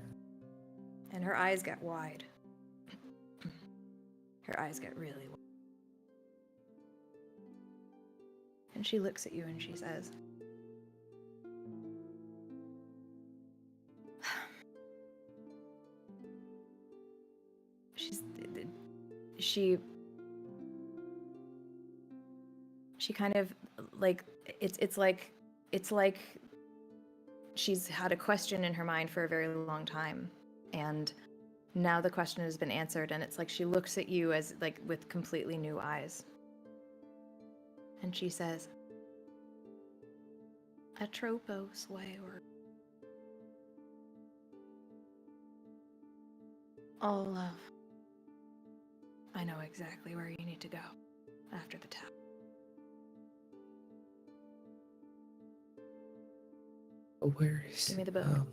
And her eyes get wide. Her eyes get really wide. And she looks at you and she says, she kind of like it's like it's like she's had a question in her mind for a very long time, and now the question has been answered, and it's like she looks at you as like with completely new eyes. And she says, Atropos wayward. All love. I know exactly where you need to go after the tap. Where is? Give me the book.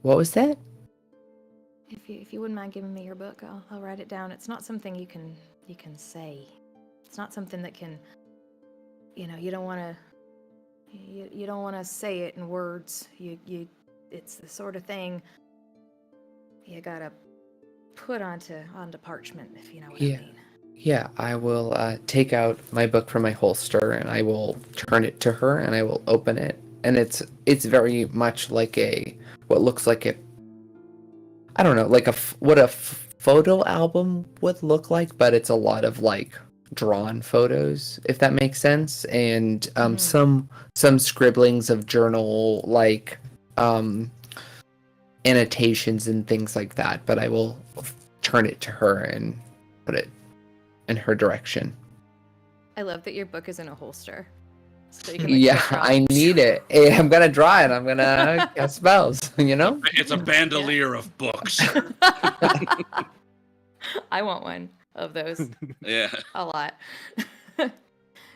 What was that? If you wouldn't mind giving me your book, I'll write it down. It's not something you can say. It's not something that can, you don't want to say it in words. It's the sort of thing you gotta put onto parchment, if you know what I mean. Yeah, I will take out my book from my holster and I will turn it to her and I will open it. And it's very much like what looks like I don't know, like what a photo album would look like, but it's a lot of like drawn photos, if that makes sense, and some scribblings of journal like annotations and things like that. But I will turn it to her and put it in her direction. I love that your book is in a holster. So you can, I need it. Hey, I'm gonna draw it. I'm gonna cast spells. It's a bandolier of books. I want one of those. Yeah. A lot.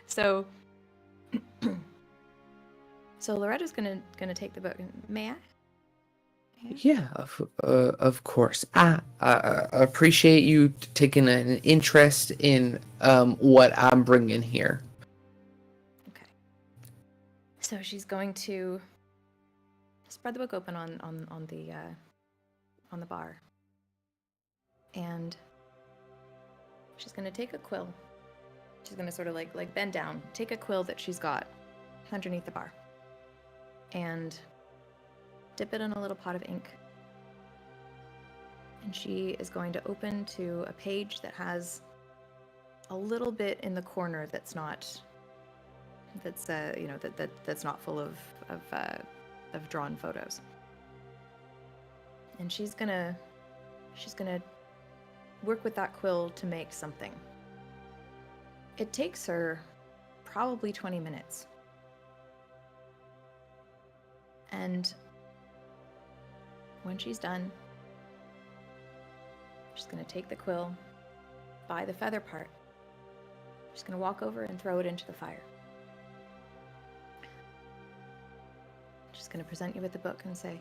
So Loretta's gonna take the book. May I? Yeah, of course. I appreciate you taking an interest in what I'm bringing here. Okay. So she's going to spread the book open on the bar, and she's gonna take a quill. She's gonna sort of like bend down, take a quill that she's got underneath the bar, and dip it in a little pot of ink. And she is going to open to a page that has a little bit in the corner that's not not full of drawn photos. And she's gonna work with that quill to make something. It takes her probably 20 minutes. And when she's done, she's going to take the quill by the feather part. She's going to walk over and throw it into the fire. She's going to present you with the book and say,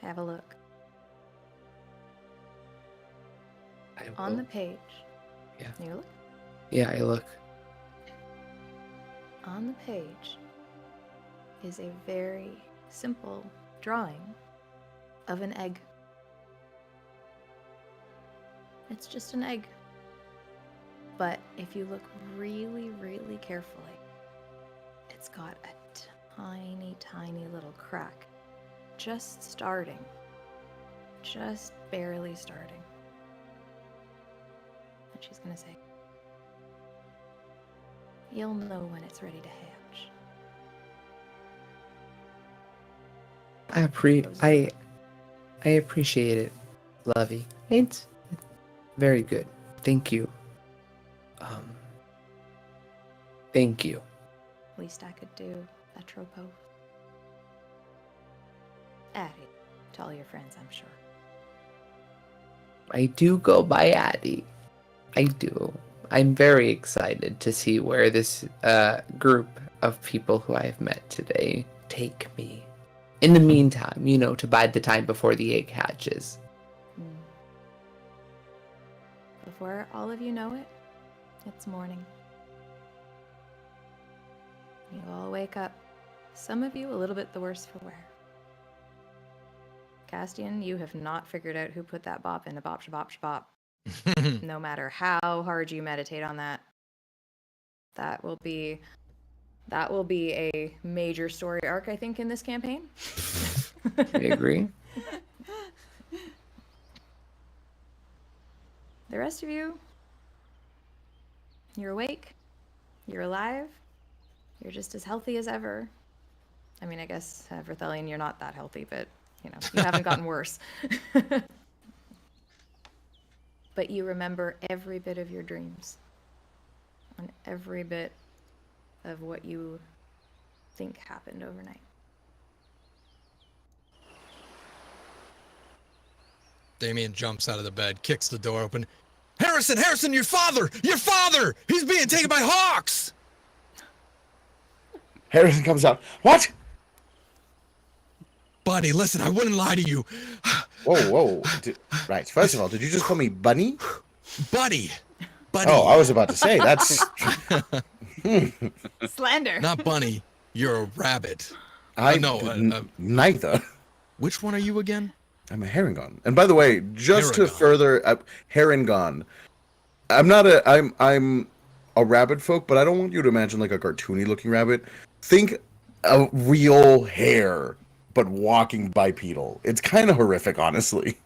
have a look. On the page. Yeah. You look? Yeah, I look. On the page is a very simple drawing of an egg. It's just an egg. But if you look really, really carefully, it's got a tiny, tiny little crack. Just starting. Just barely starting. And she's gonna say, you'll know when it's ready to hatch. I appreciate it, Lovey. It's very good. Thank you. Thank you. Least I could do, Atropos. Attie, to all your friends, I'm sure. I do go by Attie. I do. I'm very excited to see where this group of people who I have met today take me. In the meantime, to bide the time before the egg hatches. Before all of you know it, it's morning. You all wake up. Some of you a little bit the worse for wear. Castien, you have not figured out who put that bop in the bop shabop shabop. No matter how hard you meditate on that. That will be a major story arc, I think, in this campaign. I agree. The rest of you, you're awake, You're alive. You're just as healthy as ever. I mean, I guess, Vrithelion, you're not that healthy, but, you know, you haven't gotten worse. But you remember every bit of your dreams. And every bit of what you think happened overnight. Damian jumps out of the bed, kicks the door open. Harrison, your father! He's being taken by hawks! Harrison comes out. What? Buddy, listen, I wouldn't lie to you. Whoa. Right. First of all, did you just call me Bunny? Buddy. Oh, I was about to say, that's... Slander. Not Bunny, you're a rabbit. Neither. Which one are you again? I'm a Herringon. And by the way, just to Herringon. further... Herringon. I'm a rabbit folk, but I don't want you to imagine like a cartoony-looking rabbit. Think a real hare, but walking bipedal. It's kind of horrific, honestly.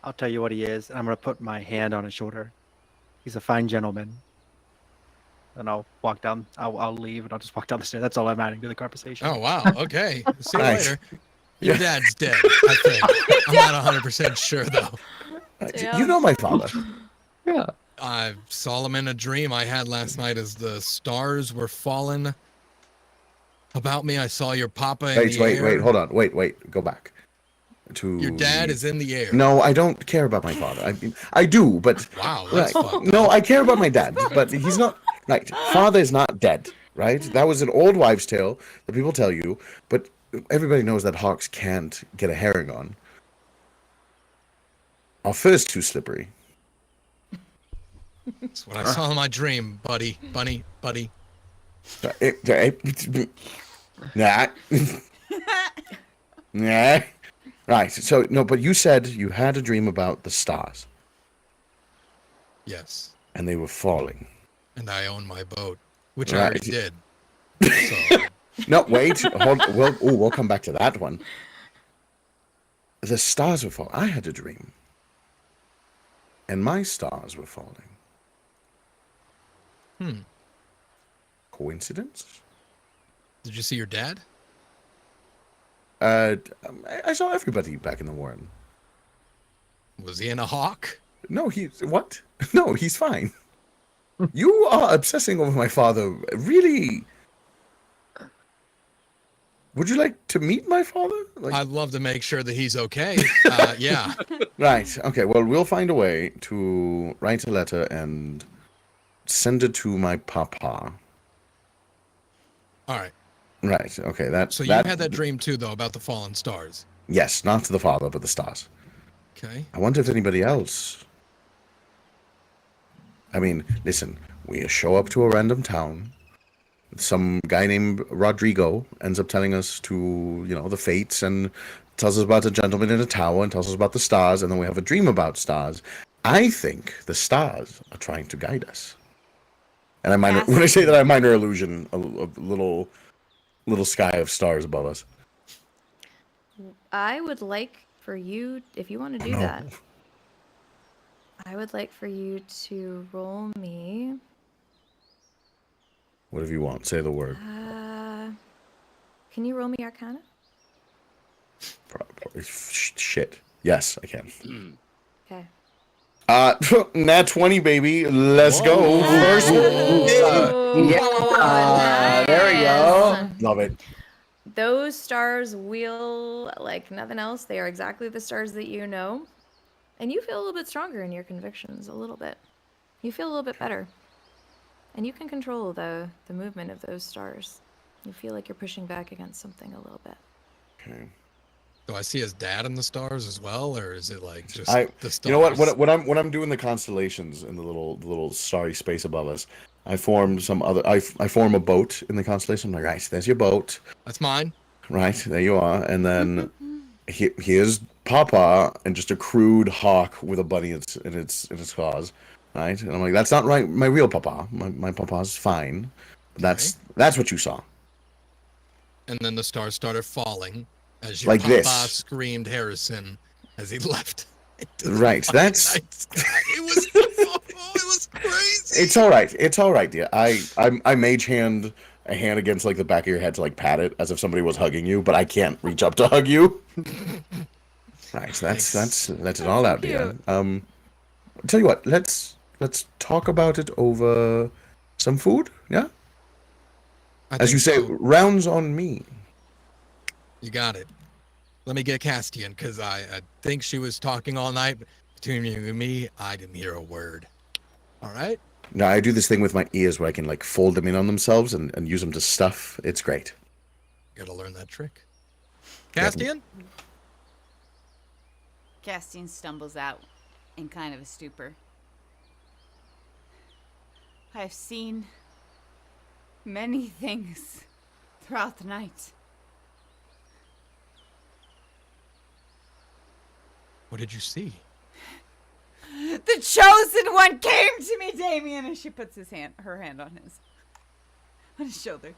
I'll tell you what he is, and I'm gonna put my hand on his shoulder. He's a fine gentleman. And I'll walk down. I'll leave, and I'll just walk down the stairs. That's all I'm adding to the conversation. Oh, wow. Okay. See you Nice. later. Your dad's dead, I think. I'm not 100% sure, though. You know my father. Yeah. I saw him in a dream I had last night as the stars were falling about me. I saw your papa in the air. Wait, hold on. Wait, go back. Your dad is in the air. No, I don't care about my father. I mean, I do, but... Wow, that's Right. fucked No, I care about my dad, but he's not... Right, father is not dead, right? That was an old wives' tale that people tell you, but everybody knows that hawks can't get a herring on. Our fur's too slippery. That's what I saw in my dream, buddy. Bunny, buddy. Nah. Nah. Right, so, no, but you said you had a dream about the stars, Yes. and they were falling. And I own my boat, which I Right. already did. So, No, wait. We'll come back to that one. The stars were falling. I had a dream. And my stars were falling. Coincidence? did you see your dad? I saw everybody back in the Warren. Was he in a hawk? No, what? No, he's fine. You are obsessing over my father. Really? Would you like to meet my father? I'd love to make sure that he's okay. Yeah. Right. Okay. Well, we'll find a way to write a letter and send it to my papa. All right. Right. Okay. So you had that dream too, though, about the fallen stars. Yes, not to the father, but the stars. Okay. I wonder if anybody else. I mean, listen. We show up to a random town. Some guy named Rodrigo ends up telling us to, the fates, and tells us about a gentleman in a tower and tells us about the stars, and then we have a dream about stars. I think the stars are trying to guide us. And when I say that, I minor illusion, a little sky of stars above us. I would like for you, if you want to do that, I would like for you to roll me. Whatever you want, say the word. Can you roll me Arcana? Shit. Yes, I can. Okay. Nat 20, baby. Let's go. First. Yeah, there we go. Love it. Those stars wheel like nothing else. They are exactly the stars that you know. And you feel a little bit stronger in your convictions, a little bit. You feel a little bit better. And you can control the movement of those stars. You feel like you're pushing back against something a little bit. Okay. Do I see his dad in the stars as well, or is it like just the stars? You know what? When I'm doing the constellations in the little starry space above us, I form I form a boat in the constellation. I'm like, right, there's your boat. That's mine. Right, there you are. And then here's Papa and just a crude hawk with a bunny in its claws. Right? And I'm like, that's not right. My real Papa. My Papa's fine. That's what you saw. And then the stars started falling as your Like papa this. screamed Harrison as he left. Right, that's... It was was crazy. It's all right. It's all right, dear. I mage hand a hand against like the back of your head to like pat it as if somebody was hugging you, but I can't reach up to hug you. Nice. That's it all out, dear. Tell you what, let's talk about it over some food, yeah? As you say, rounds on me. You got it. Let me get Castien, because I think she was talking all night. Between you and me, I didn't hear a word. All right? No, I do this thing with my ears where I can like fold them in on themselves and use them to stuff. It's great. Gotta learn that trick. Castien? Castien stumbles out in kind of a stupor. I've seen many things throughout the night. What did you see? The chosen one came to me, Damian, and she puts her hand on his shoulder.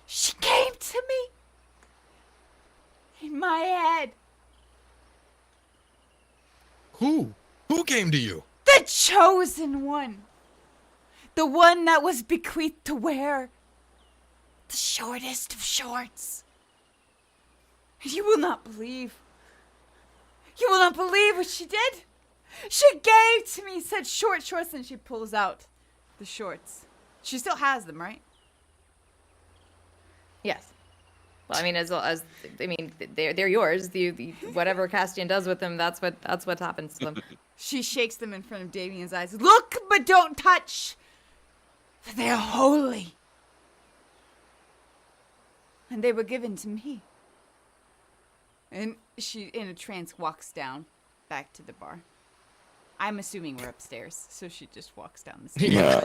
She came to me in my head. Who? Who came to you? The chosen one. The one that was bequeathed to wear the shortest of shorts. You will not believe. You will not believe what she did. She gave to me said short shorts, and she pulls out the shorts. She still has them, right? Yes. Well, I mean, they're yours. Whatever Castien does with them, that's what happens to them. She shakes them in front of Damian's eyes. Look, but don't touch. For they are holy. And they were given to me. And she, in a trance, walks down back to the bar. I'm assuming we're upstairs, so she just walks down the stairs. Yeah.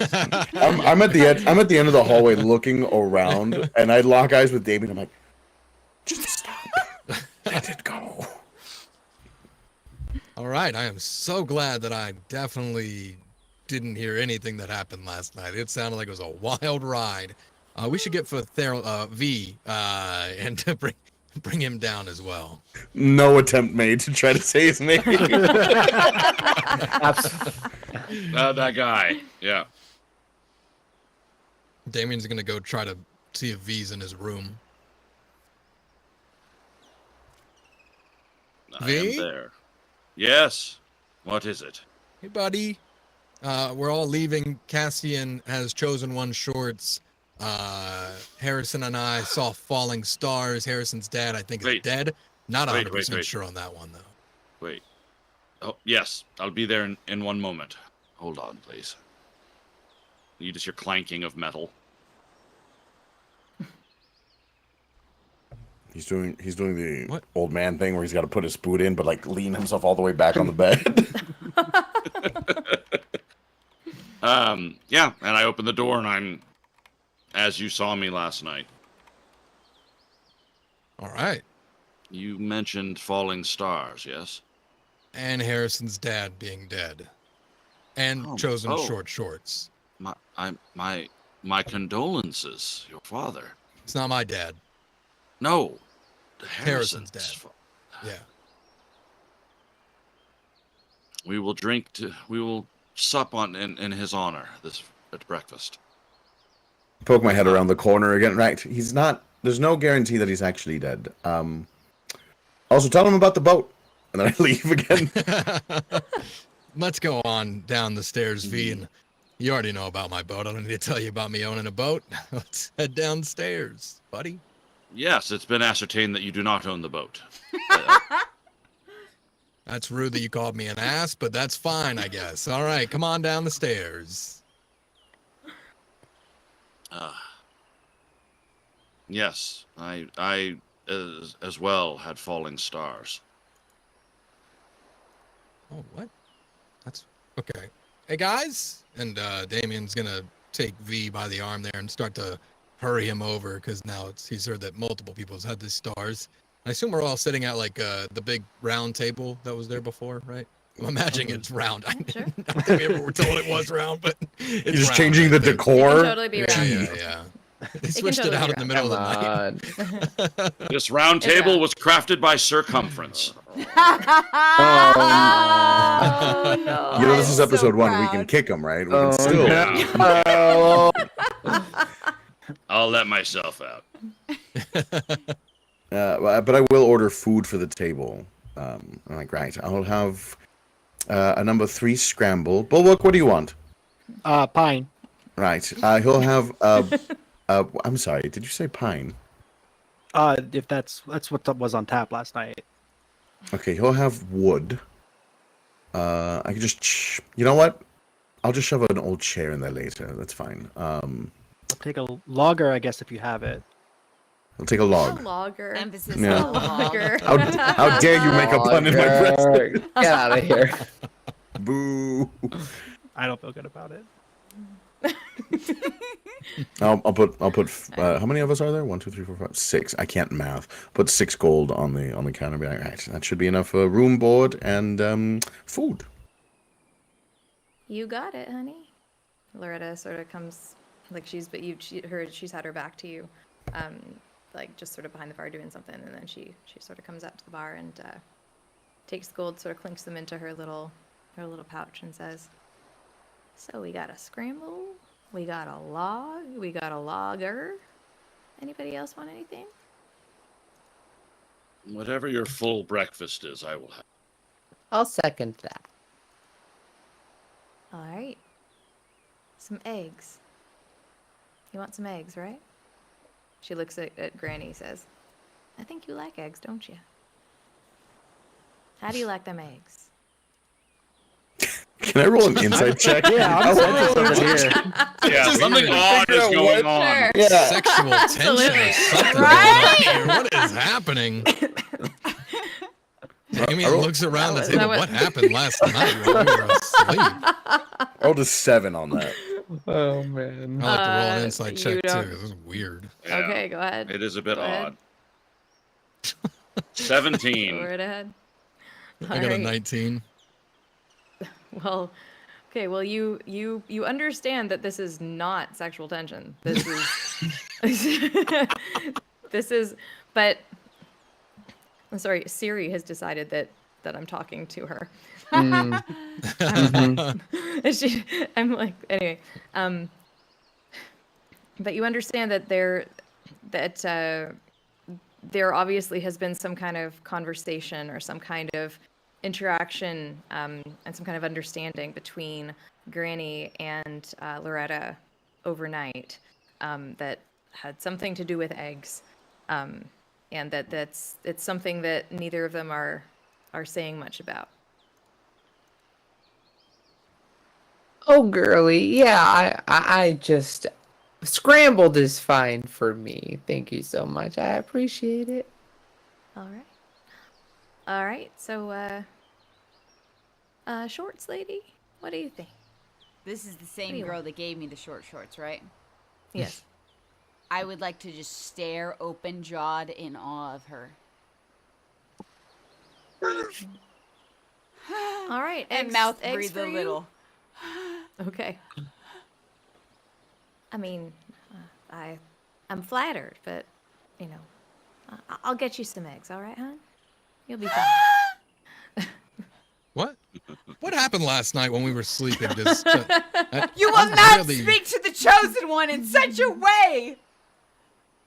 I'm at the end. I'm at the end of the hallway looking around, and I lock eyes with Damian. I'm like, just stop. Let it go. All right, I am so glad that I definitely didn't hear anything that happened last night. It sounded like it was a wild ride. We should get for V and to bring him down as well. No attempt made to try to say his name. That guy. Yeah. Damian's gonna go try to see if V's in his room. I am there. Yes. What is it? Hey, buddy. We're all leaving. Castien has chosen one shorts. Harrison and I saw falling stars. Harrison's dad, I think, is dead. Not 100% sure on that one, though. Wait. Oh, yes. I'll be there in 1 moment. Hold on, please. You just hear clanking of metal. He's doing the old man thing where he's got to put his boot in, but like lean himself all the way back on the bed. Yeah, and I open the door and I'm as you saw me last night. All right. You mentioned falling stars, yes? And Harrison's dad being dead. And chosen short shorts. My condolences, your father. It's not my dad. No. Harrison's dad. Yeah. We will sup in his honor at breakfast. Poke my head around the corner again. Right. He's not. There's no guarantee that he's actually dead. Also, tell him about the boat. And then I leave again. Let's go on down the stairs, V. And you already know about my boat. I don't need to tell you about me owning a boat. Let's head downstairs, buddy. Yes, it's been ascertained that you do not own the boat. That's rude that you called me an ass, but that's fine, I guess. All right, come on down the stairs. Yes, I as well had falling stars. Oh, what? That's okay. Hey, guys. And Damian's going to take V by the arm there and start to hurry him over because now he's heard that multiple people have had the stars. I assume we're all sitting at like the big round table that was there before, right? I'm imagining it's round. I don't think we ever were told it was round, but it's just round, changing the decor. It can totally be round. Yeah. They switched it totally out be in the middle Come of the night. on. This round It's table round. was crafted by circumference. Oh no! You know, this I'm is episode so 1. We can proud. kick him, right? We Oh, can still. Yeah. Oh. I'll let myself out. But I will order food for the table. I'm like, right. I'll have a number 3 scramble. Bulwark, what do you want? Pine. Right. He'll have. I'm sorry. Did you say pine? If that's what was on tap last night. Okay. He'll have wood. I can just. You know what? I'll just shove an old chair in there later. That's fine. I'll take a logger, I guess, if you have it. I'll take a A log. logger. Emphasis Yeah. on the log. Logger. How dare you make a pun in my Logger. presence? Get out of here. Boo. I don't feel good about it. I'll put. How many of us are there? 1, 2, 3, 4, 5, 6. I can't math. Put 6 gold on the counter. Be like, right, that should be enough for room, board, and food. You got it, honey. Loretta sort of comes, like she's had her back to you, like just sort of behind the bar doing something, and then she sort of comes up to the bar and takes the gold, sort of clinks them into her little pouch, and says, "So we got a scramble, we got a log, we got a logger. Anybody else want anything?" Whatever your full breakfast is, I will have. I'll second that. All right. Some eggs. You want some eggs, right? She looks at Granny, says, "I think you like eggs, don't you? How do you like them eggs?" Can I roll an insight check? Yeah, I'm sensing something here. Yeah, something odd is going on. Sure. Yeah. Sexual tension or Absolutely. something Right? going on here. What is happening? Damian looks around the That table. was- What happened last night while we were asleep? I rolled a 7 on that. Oh man. I like to roll an insight you check too. don't- This is weird. Yeah, Okay, go ahead. It is a bit Go ahead. odd. Go 17. right ahead. I got a Alright. 19. Well, okay. Well, you understand that this is not sexual tension. This is this is. But I'm sorry. Siri has decided that I'm talking to her. Mm. I'm like, anyway. But you understand that there obviously has been some kind of conversation or some kind of interaction and some kind of understanding between Granny and Loretta overnight that had something to do with eggs, and it's something that neither of them are saying much about. Oh, girly. Yeah, I just scrambled is fine for me. Thank you so much. I appreciate it. All right. So, shorts lady, what do you think? This is the do same you girl want? that gave me the short shorts, right? Yes. I would like to just stare open-jawed in awe of her. All right. And eggs- mouth eggs breathe for a you? little. Okay. I mean, I'm flattered, but you know, I'll get you some eggs. All right, hon? You'll be fine. What? What happened last night when we were sleeping? Just, You will I'm not really- speak to the chosen one in such a way!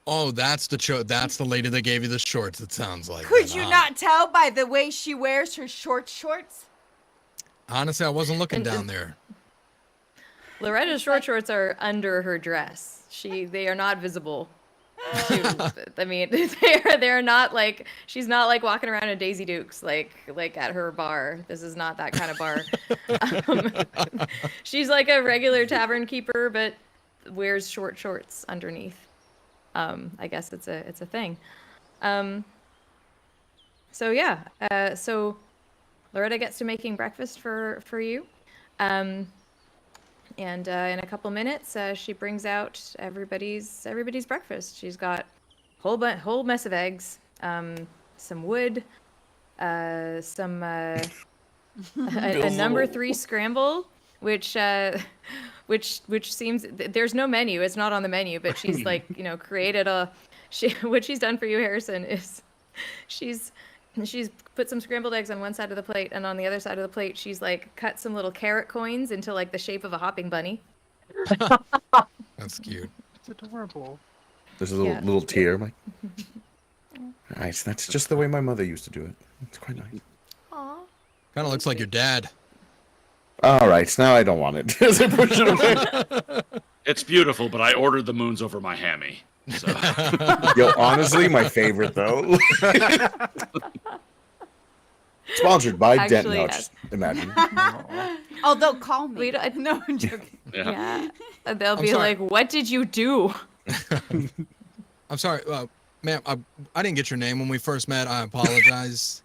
Oh, that's the lady that gave you the shorts. It sounds like. Could then, you huh? not tell by the way she wears her short shorts? Honestly, I wasn't looking And- down there. Loretta's short shorts are under her dress. They are not visible. I mean, they're not like, she's not like walking around in Daisy Dukes like at her bar. This is not that kind of bar. She's like a regular tavern keeper, but wears short shorts underneath. I guess it's a thing. So yeah, so Loretta gets to making breakfast for you. And in a couple minutes, she brings out everybody's breakfast. She's got whole mess of eggs, some wood, some a number 3 scramble, which seems there's no menu. It's not on the menu, but she's like, created what she's done for you, Harrison, is she's put some scrambled eggs on one side of the plate, and on the other side of the plate, she's like cut some little carrot coins into like the shape of a hopping bunny. That's cute. It's adorable. There's a little tear. Like, nice. That's just the way my mother used to do it. It's quite nice. Aw. Kind of looks like your dad. All right, now I don't want it. As I push it away. It's beautiful, but I ordered the moons over my hammy. So. Yo, honestly, my favorite though. Sponsored by Actually, Denton. No, yes. just imagine. Although, call me. We don't- No, I'm joking. Yeah. And they'll I'm be sorry. like, "What did you do?" I'm sorry, ma'am. I didn't get your name when we first met. I apologize.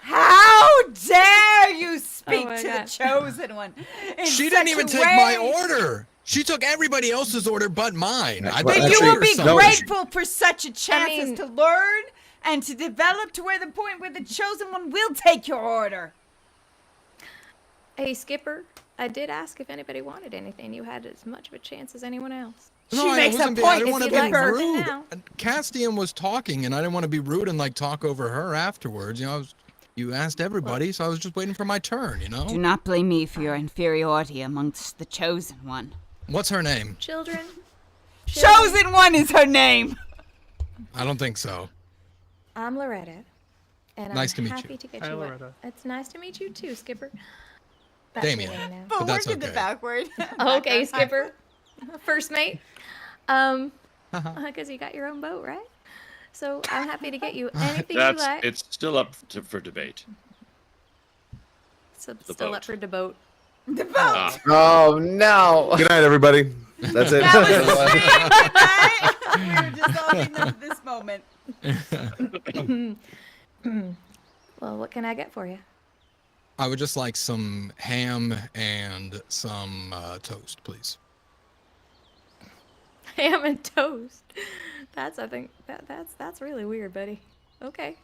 How dare you speak my to God. the chosen one? in She didn't such even a take my way? order. She took everybody else's order but mine. I Well, think Then you actually, will be no, grateful for such a chance mean- as to learn and to develop to where the point where the chosen one will take your order. Hey, Skipper, I did ask if anybody wanted anything. You had as much of a chance as anyone else. She I makes a wasn't point I didn't if want to you be let her rude. now. Castien was talking, and I didn't want to be rude and like talk over her afterwards. You asked everybody, so I was just waiting for my turn. Do not blame me for your inferiority amongst the chosen one. What's her name? Children. Chosen one is her name. I don't think so. I'm Loretta, and Nice I'm to meet happy you. to get Hi, you. Loretta. It's nice to meet you too, Skipper. That's your Damian. name now. But that's work in the okay. backward. Okay, Skipper. First mate. Because you got your own boat, right? So I'm happy to get you anything you like. It's still up for debate. So the still boat. up for debate. The boat. Ah, Oh no. Good night, everybody. That's it. Right? We were just all in at this moment. Well, what can I get for you? I would just like some ham and some toast, please. Ham and toast. That's I think that's really weird, buddy. Okay.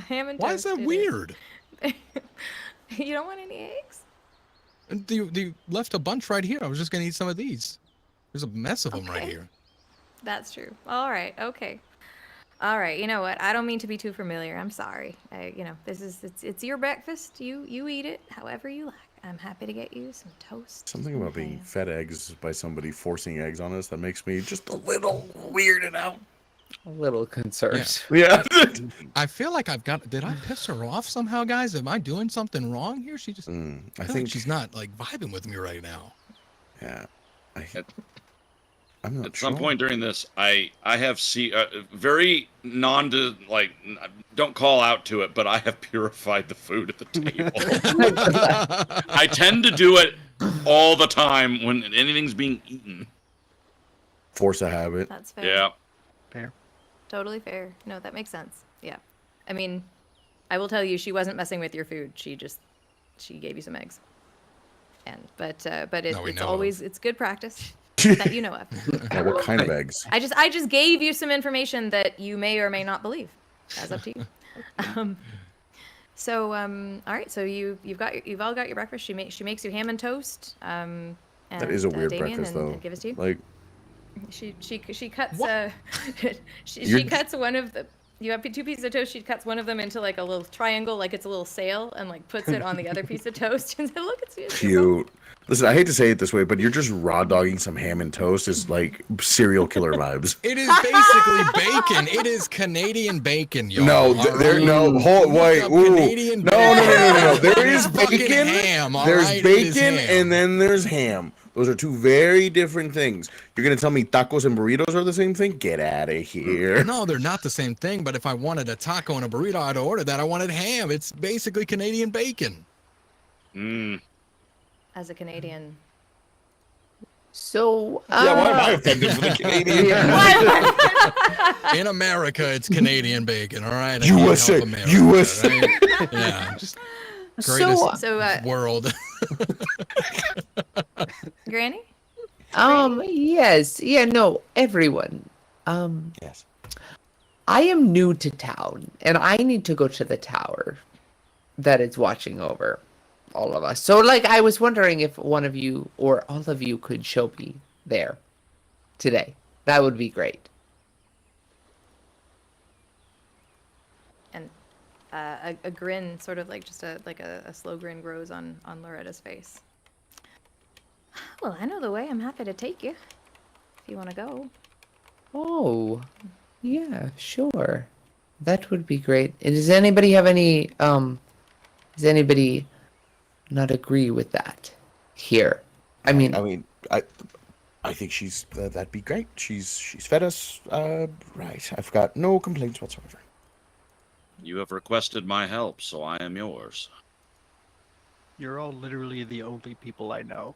Ham and Why toast. is that it weird? You don't want any eggs? And you left a bunch right here. I was just gonna eat some of these. There's a mess of them right Okay. here. That's true. All right. Okay. All right. You know what? I don't mean to be too familiar. I'm sorry. It's your breakfast. You eat it however you like. I'm happy to get you some toast. Something some about being ham. fed eggs by somebody forcing eggs on us that makes me just a little weirded out. A little concerned. Yeah. I feel like did I piss her off somehow, guys? Am I doing something wrong here? She just, I I feel think like she's not like vibing with me right now. Yeah. I'm not At sure. some point during this, I have very don't call out to it, but I have purified the food at the table. I tend to do it all the time when anything's being eaten. Force a habit. That's fair. Yeah. Fair. Totally fair. No, that makes sense. Yeah. I mean, I will tell you, she wasn't messing with your food. She gave you some eggs. But we it's know always it's good practice that you know of. Yeah, what kind of eggs? I just gave you some information that you may or may not believe. That's up to you. All right. So you've all got your breakfast. She makes you ham and toast. And, That is a weird Damian, breakfast, and though. give it to you. Like, She cuts What? she You're- cuts one of the you have two pieces of toast. She cuts one of them into like a little triangle, like it's a little sail, and like puts it on the other piece of toast and said, "Look, it's cute. Listen, I hate to say it this way, but you're just raw dogging some ham and toast is like serial killer vibes. It is basically bacon. It is Canadian bacon, y'all. No, all there, right? no, hold, wait, up ooh. Canadian No. There is Fucking bacon. ham, all There's right? It is bacon, ham. and then there's ham. Those are two very different things. You're gonna tell me tacos and burritos are the same thing? Get out of here. No, they're not the same thing. But if I wanted a taco and a burrito, I'd order that. I wanted ham. It's basically Canadian bacon. Mm. As a Canadian, So Yeah, why am I offended for the Canadian? In America, it's Canadian bacon. All right. I can't USA, help America, USA. right? Yeah. Just greatest so world. Granny. yes. Yeah, no, everyone. Yes. I am new to town and I need to go to the tower that it's watching over. all of us. So, like, I was wondering if one of you or all of you could show me there today. That would be great. And a grin, sort of like just a slow grin, grows on Loretta's face. Well, I know the way. I'm happy to take you if you want to go. Oh, yeah, sure. That would be great. Does anybody have any, does anybody not agree with that here? I mean, I think she's that'd be great. She's fed us right. I've got no complaints whatsoever. You have requested my help, so I am yours. You're all literally the only people I know.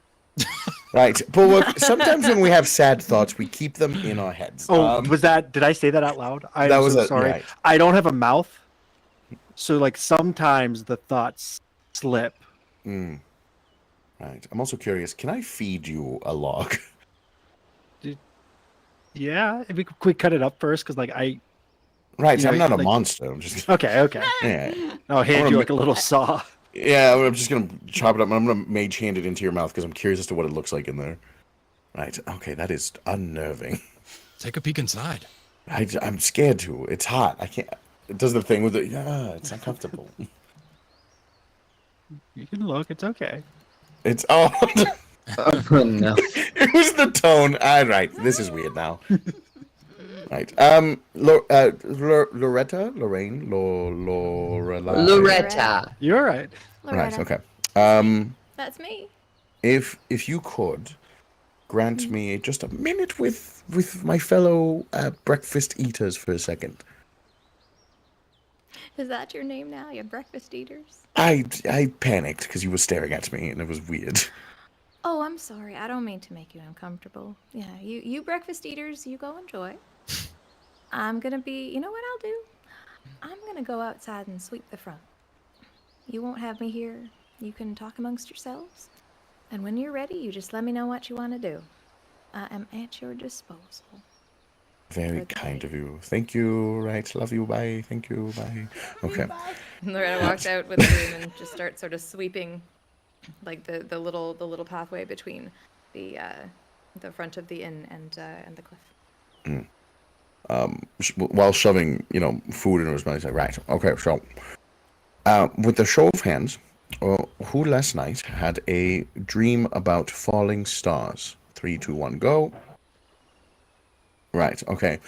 Right, Bulwark, sometimes when we have sad thoughts, we keep them in our heads. Oh, did I say that out loud? I'm that was so sorry. right. I don't have a mouth, so like sometimes the thoughts slip. Right. I'm also curious, can I feed you a log? Yeah, if we cut it up first, because like Right, you know, I'm not a like- monster. I'm just Okay. yeah. I'll hand you like a little saw. Yeah, I'm just gonna chop it up and I'm gonna mage hand it into your mouth because I'm curious as to what it looks like in there. Right, okay, that is unnerving. Take a peek inside. I'm scared to. It's hot. I can't. It does the thing with it. Yeah, it's uncomfortable. You can look. It's okay. It's oh no. It was the tone. Right, this is weird now. Right. Loretta, Lorraine, Lorelai. Loretta. You're right. Right. Loretta. Okay. That's me. If you could grant me just a minute with my fellow breakfast eaters for a second. Is that your name now? You breakfast eaters? I panicked because you were staring at me and it was weird. Oh, I'm sorry. I don't mean to make you uncomfortable. Yeah, you breakfast eaters, you go enjoy. I'm gonna be, you know what I'll do? I'm gonna go outside and sweep the front. You won't have me here. You can talk amongst yourselves. And when you're ready, you just let me know what you want to do. I am at your disposal. Very kind of you. Thank you. Right. Love you. Bye. Thank you. Bye. Okay. Loretta walks out with the broom and just starts sort of sweeping, like the little pathway between the front of the inn and the cliff. While shoving, food in his mouth, he's like, right. Okay. So, with the show of hands, who last night had a dream about falling stars? 3, 2, 1, go. Right, okay.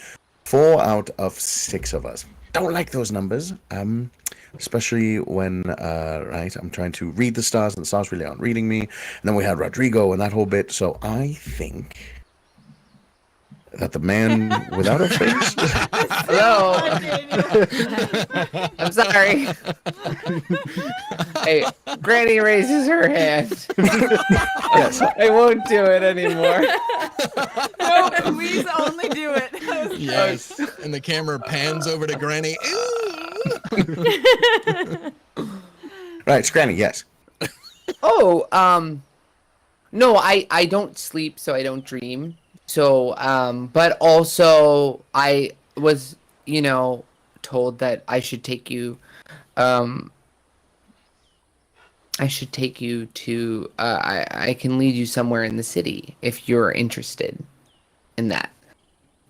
4 out of 6 of us. Don't like those numbers. Especially when, right, I'm trying to read the stars and the stars really aren't reading me. And then we had Rodrigo and that whole bit. So I think that the man without a face. Hello. I'm sorry. Hey, Granny raises her hand. Yes. I won't do it anymore. No, please only do it. Yes. And the camera pans over to Granny. Right, it's Granny, yes. Oh, no, I don't sleep, so I don't dream. So, but also I was, told that I should take you, to, I can lead you somewhere in the city if you're interested in that.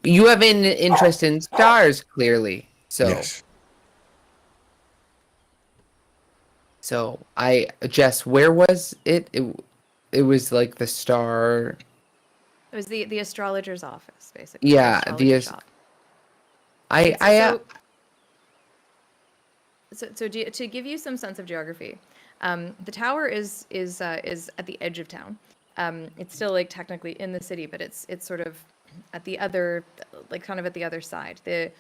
You have an interest in stars, clearly. So, Yes. so Jess, where was it? It was like the star. It was the astrologer's office, basically. Yeah, astrologer shop. So to give you some sense of geography, the tower is at the edge of town. It's still like technically in the city, but it's sort of at the other, like kind of at the other side. The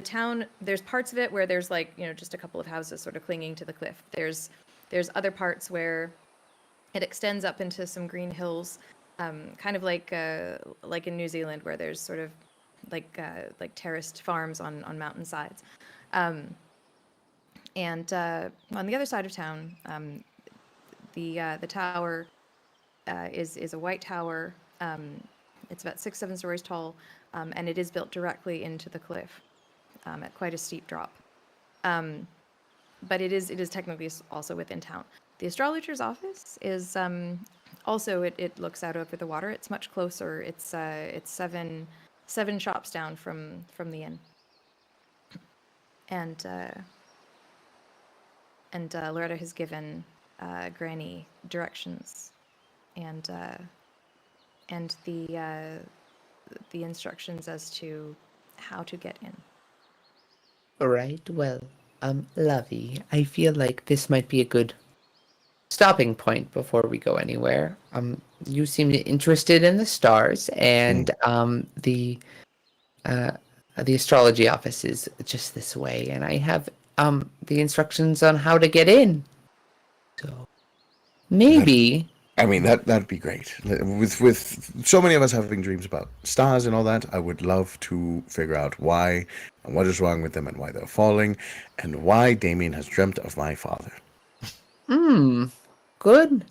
town, there's parts of it where there's like, just a couple of houses sort of clinging to the cliff. There's other parts where it extends up into some green hills, kind of like in New Zealand, where there's sort of like terraced farms on mountainsides. And on the other side of town, the tower is a white tower. It's about 6-7 stories tall, and it is built directly into the cliff at quite a steep drop. But it is technically also within town. astrologer's office is also it looks out over the water. It's much closer. It's seven shops down from the inn. And Loretta has given Granny directions and the instructions as to how to get in. All right. Well, Lovey, I feel like this might be a good stopping point before we go anywhere. You seem interested in the stars, and the astrology office is just this way, and I have the instructions on how to get in. So maybe. I mean, that'd be great. With so many of us having dreams about stars and all that, I would love to figure out why and what is wrong with them and why they're falling and why Damian has dreamt of my father. Good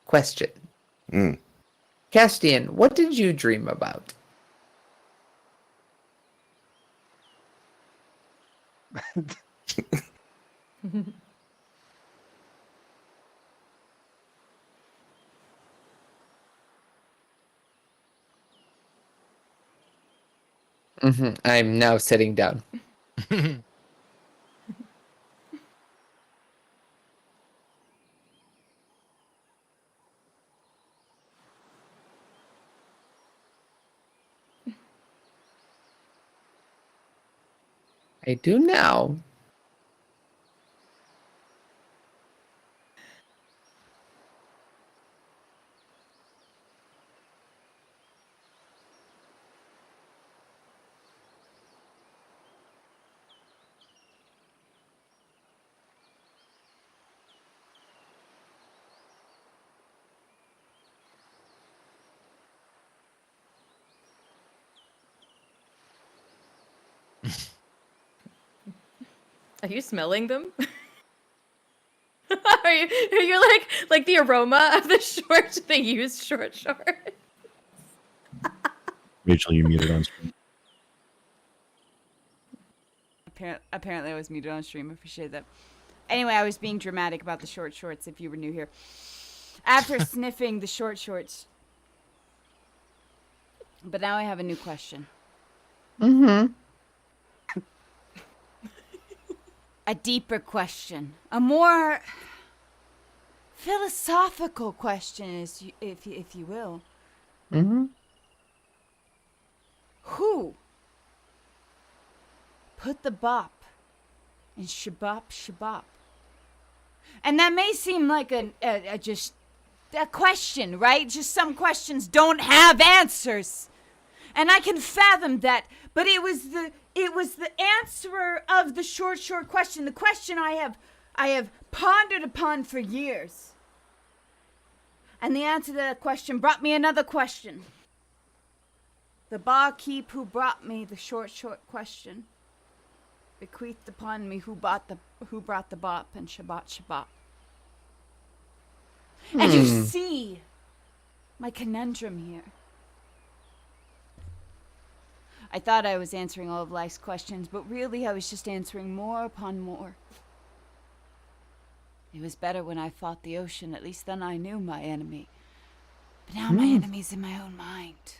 question. Castien, what did you dream about? I'm now sitting down. I do now. Are you smelling them? are you like the aroma of the used short shorts? Rachel, you muted on screen. Apparently I was muted on stream. Appreciate that. Anyway, I was being dramatic about the short shorts if you were new here. After sniffing the short shorts. But now I have a new question. A deeper question. A more philosophical question, if you will. Who put the bop in shabop? And that may seem like just a question, right? Just some questions don't have answers. And I can fathom that, but it was the answerer of the short question, the question I have pondered upon for years. And the answer to that question brought me another question. The barkeep who brought me the short question bequeathed upon me who brought the bop and shabbat. And you see my conundrum here. I thought I was answering all of life's questions, but really I was just answering more upon more. It was better when I fought the ocean, at least then I knew my enemy. But now my enemy's in my own mind.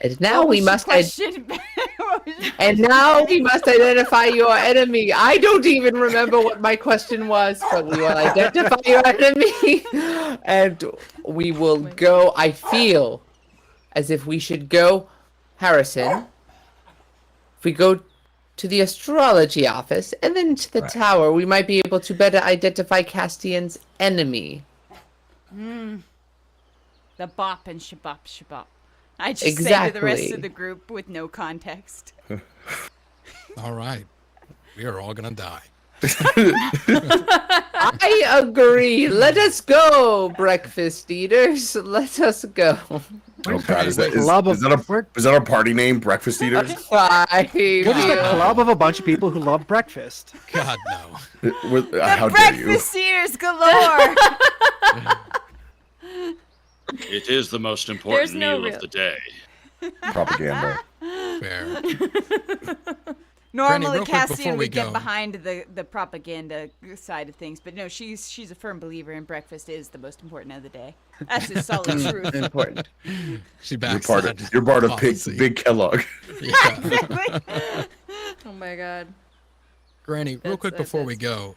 And now we must and now we must identify your enemy. I don't even remember what my question was, but we will identify your enemy. And we will go. I feel as if we should go, Harrison. If we go to the astrology office and then to the tower, we might be able to better identify Castien's enemy. The bop and shabop. I just say to the rest of the group with no context. All right. We are all going to die. I agree. Let us go, breakfast eaters. Let us go. Oh God, is that a party name, Breakfast Eaters? I We're just a club of a bunch of people who love breakfast. God, no. How dare you? Breakfast eaters galore! It is the most important meal of the day. Propaganda. Fair. Normally, real quick before Castien we would get go. behind the propaganda side of things, but no, she's a firm believer in breakfast is the most important of the day. That's a solid truth. Important. She You're backs part that of, you're part of policy. Big Kellogg. Yeah. Oh my god. Granny, real quick That's- before we go,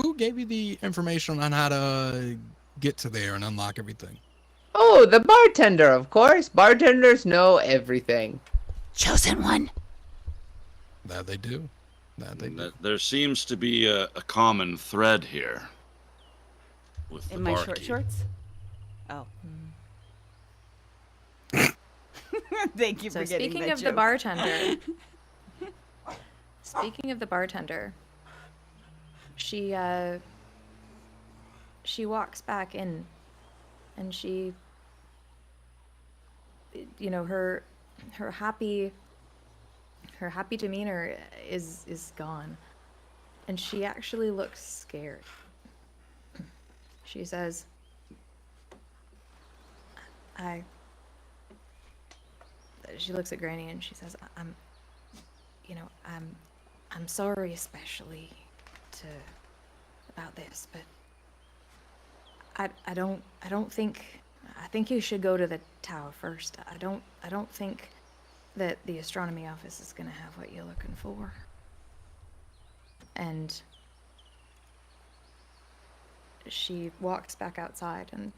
who gave you the information on how to get to there and unlock everything? Oh, the bartender, of course. Bartenders know everything. Chosen one. That they do. That they do. There seems to be a common thread here. With the In my short barkeep. shorts? Oh. Thank you So for getting speaking that of the joke. bartender, speaking of the bartender, she walks back in, and she, you know, her happy demeanor is gone, and she actually looks scared. She says, she looks at Granny and she says, I'm sorry especially about this, but I think you should go to the tower first. I don't think that the astronomy office is gonna have what you're looking for. And she walks back outside, and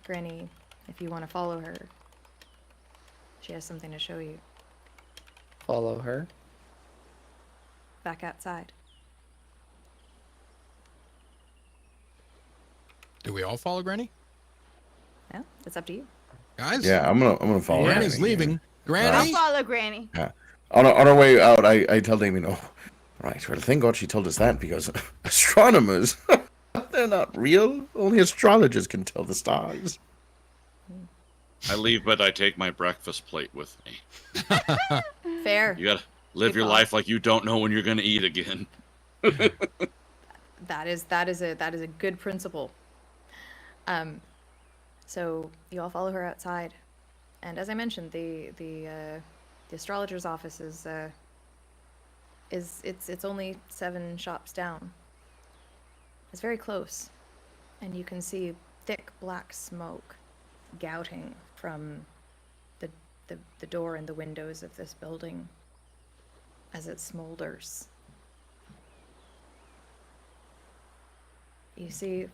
Granny, if you want to follow her, she has something to show you. Follow her. Back outside. Do we all follow Granny? Yeah, it's up to you. Guys? Yeah, I'm gonna follow. Granny's Granny, leaving. yeah. I'll Granny? follow Granny. On our way out, I tell Damian, oh, right, well, thank God she told us that, because astronomers, they're not real. Only astrologers can tell the stars. I leave, but I take my breakfast plate with me. Fair. You gotta live Good your call. life like you don't know when you're gonna eat again. That is a good principle. So you all follow her outside, and as I mentioned, the astrologer's office is it's only 7 shops down. It's very close, and you can see thick black smoke gouting from the door and the windows of this building as it smolders. You see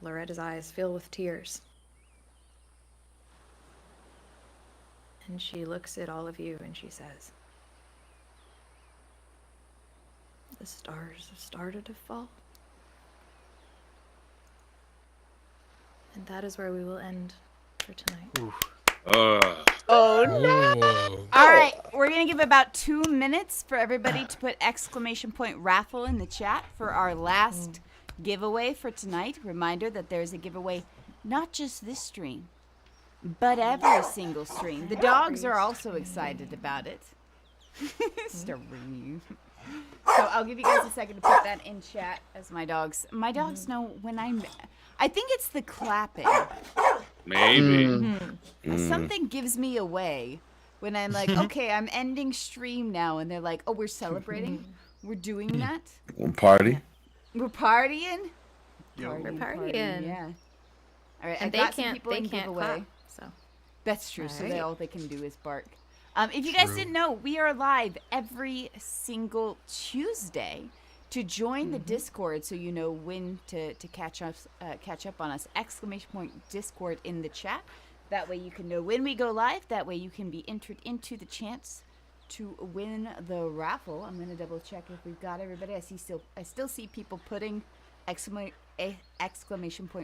Loretta's eyes fill with tears. And she looks at all of you and she says, "The stars have started to fall." And that is where we will end for tonight. Oh no! Whoa. All right, we're gonna give about 2 minutes for everybody to put ! raffle in the chat for our last giveaway for tonight. Reminder that there's a giveaway not just this stream, but every single stream. The dogs are also excited about it. Stream. So I'll give you guys a second to put that in chat as my dogs know when I think it's the clapping. Maybe. Something gives me away when I'm like, okay, I'm ending stream now, and they're like, oh, we're celebrating? We're doing that? Party. We're partying? We're partying. Yeah. All right, And I got some they people in can't giveaway. clap, so. That's true. So Alright. all they can do is bark. If you guys True. didn't know, we are live every single Tuesday. To join the Discord, so you know when to catch up on us, ! Discord in the chat. That way you can know when we go live. That way you can be entered into the chance to win the raffle. I'm gonna double check if we've got everybody. I still see people putting !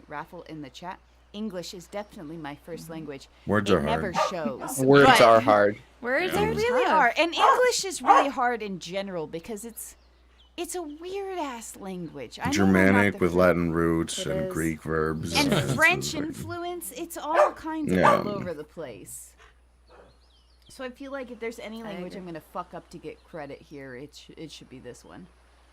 Raffle in the chat. English is definitely my first language. Words it are never hard. shows. Words but are hard. Words Yeah. are They really tough. are, and English is really hard in general because it's a weird ass language. I know I'm not Germanic the with fir- Latin roots It and is. Greek verbs. and it's French like- influence. It's all kinds of Yeah. all over the place. So I feel like if there's any language agree. I'm gonna fuck up to get credit here, it should be this one.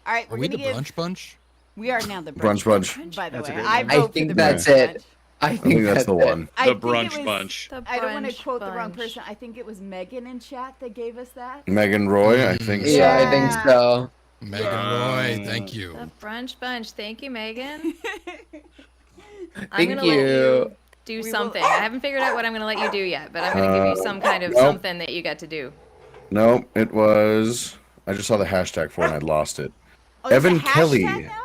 All right, Are we're we gonna the give. brunch bunch? We are now the Brunch bunch. By the That's a way, good I one. vote I for think the that's brunch it. bunch. I think that's the it. one. I The think it brunch was- bunch. The I don't want to brunch quote the wrong bunch. person. I think it was Megan in chat that gave us that. Megan Roy, I think so. Yeah, I think Yeah. so. Megan Roy, thank you. The brunch bunch. Thank you, Megan. I'm Thank gonna let you you. do We will- something. I haven't figured out what I'm gonna let you do yet, but I'm gonna give you some kind of nope. something that you get to do. No, it was. I just saw the hashtag for it and I lost it. Oh, there's a Evan Kelly. hashtag now?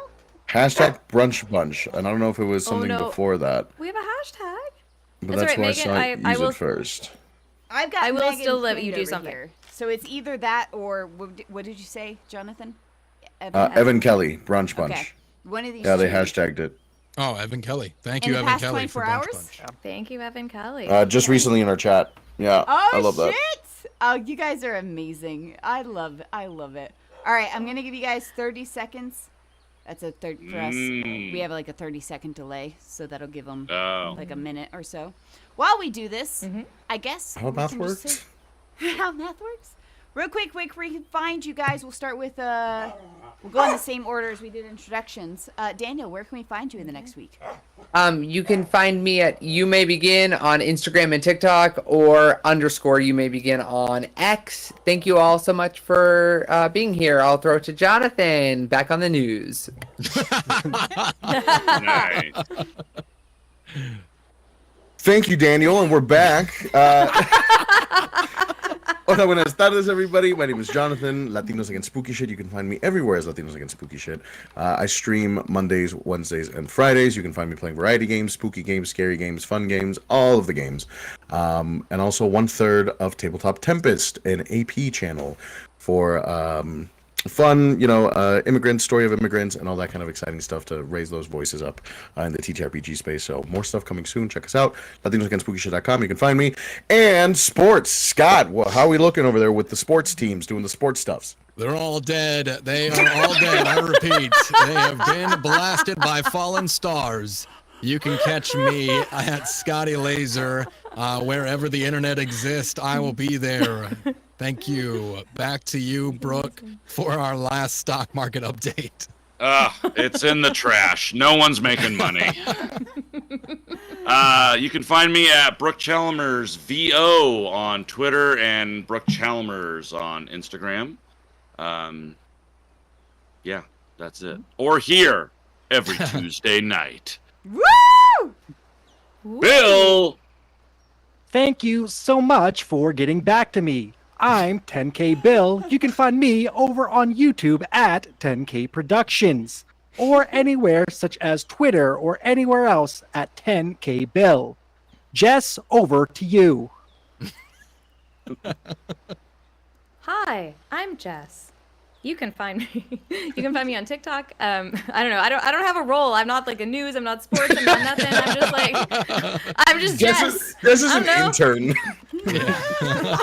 Hashtag brunch bunch. And I don't know if it was something no. before that. We have a hashtag. But That's that's all why right, I saw Megan, it I use will- it first. I've got I will Megan still let pinned you do over something. here. So it's either that or what did you say, Jonathan? Evan Kelly, brunch bunch. Okay. One of these Yeah, they two. hashtag it. Oh, Evan Kelly. Thank In you, the Evan past Kelly, 24 for Brunch hours? Bunch. Thank you, Evan Kelly. Just recently in our chat. Yeah, Oh I love shit! that. Oh, you guys are amazing. I love it. All right, I'm gonna give you guys 30 seconds. That's a third for us. We have like a 30-second delay, so that'll give them Oh. like a minute or so. While we do this, I guess How we math can just works? say- how math works? Real quick, where we can find you guys. We'll start with we'll go in the same order as we did introductions. Daniel, where can we find you in the next week? You can find me at You May Begin on Instagram and TikTok or _ You May Begin on X. Thank you all so much for being here. I'll throw it to Jonathan. Back on the news. Nice. Thank you, Daniel, and we're back. Hola, buenas tardes, everybody. My name is Jonathan, Latinos Against Spooky Shit. You can find me everywhere as Latinos Against Spooky Shit. I stream Mondays, Wednesdays, and Fridays. You can find me playing variety games, spooky games, scary games, fun games, all of the games. And also 1/3 of Tabletop Tempest, an AP channel for fun, immigrants, story of immigrants, and all that kind of exciting stuff to raise those voices up in the TTRPG space. So more stuff coming soon. Check us out. LatinosAgainstSpookyShit.com. You can find me. And sports. Scott, how are we looking over there with the sports teams doing the sports stuffs? They're all dead. They are all dead. I repeat, they have been blasted by fallen stars. You can catch me at Scotty Laser. Wherever the internet exists, I will be there. Thank you. Back to you, Brooke, for our last stock market update. It's in the trash. No one's making money. You can find me at Brook Chalmers VO on Twitter and Brook Chalmers on Instagram. Yeah, that's it. Or here every Tuesday night. Woo! Bill! Thank you so much for getting back to me. I'm 10K Bill. You can find me over on YouTube at 10K Productions or anywhere such as Twitter or anywhere else at 10K Bill. Jess, over to you. Hi, I'm Jess. You can find me. You can find me on TikTok. I don't know. I don't have a role. I'm not like a news. I'm not sports. I'm not nothing. I'm just Jess. This is I an don't know. intern.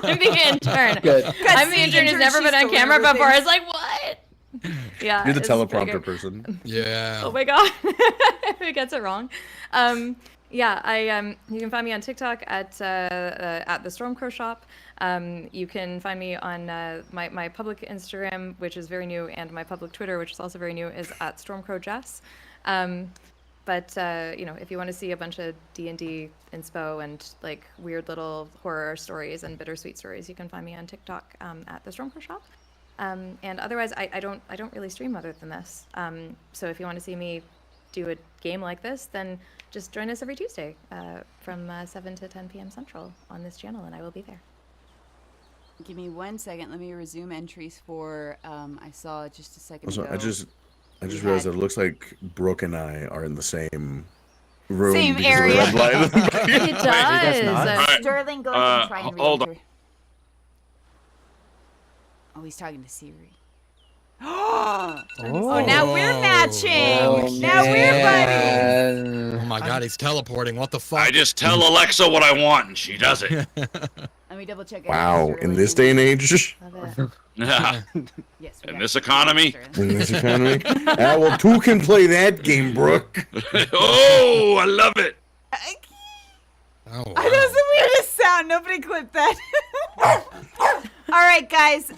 I'm the intern. Good. I'm the intern who's never been on camera before. It's like, what? Yeah. You're the it's pretty teleprompter good. person. Yeah. Oh my god. Who gets it wrong? Yeah, you can find me on TikTok at the StormCrow Shop. You can find me on my public Instagram, which is very new, and my public Twitter, which is also very new, is at StormCrow Jess. But if you want to see a bunch of D&D inspo and like weird little horror stories and bittersweet stories, you can find me on TikTok at the StormCrow Shop. And otherwise, I don't really stream other than this. So if you want to see me do a game like this, then just join us every Tuesday from 7 to 10 p.m. Central on this channel, and I will be there. Give me 1 second. Let me resume entries for. I saw just a second Also, ago. I just realized that it looks like Brooke and I are in the same room. Same because of the area. red light. It does. not? Alright, Sterling, go ahead and try and hold on. re-enter. Oh, he's talking to Siri. Oh, now we're matching. Oh, now we're buddies. man. Oh my god, he's teleporting. What the fuck? I just tell Alexa what I want and she does it. Let me double check. Wow, in this day and age, Love it. Yes, we In got this it. economy? in this economy, well, two can play that game, Brooke. Oh, I love it. Oh, wow. That was the weirdest sound. Nobody clipped that. All right, guys.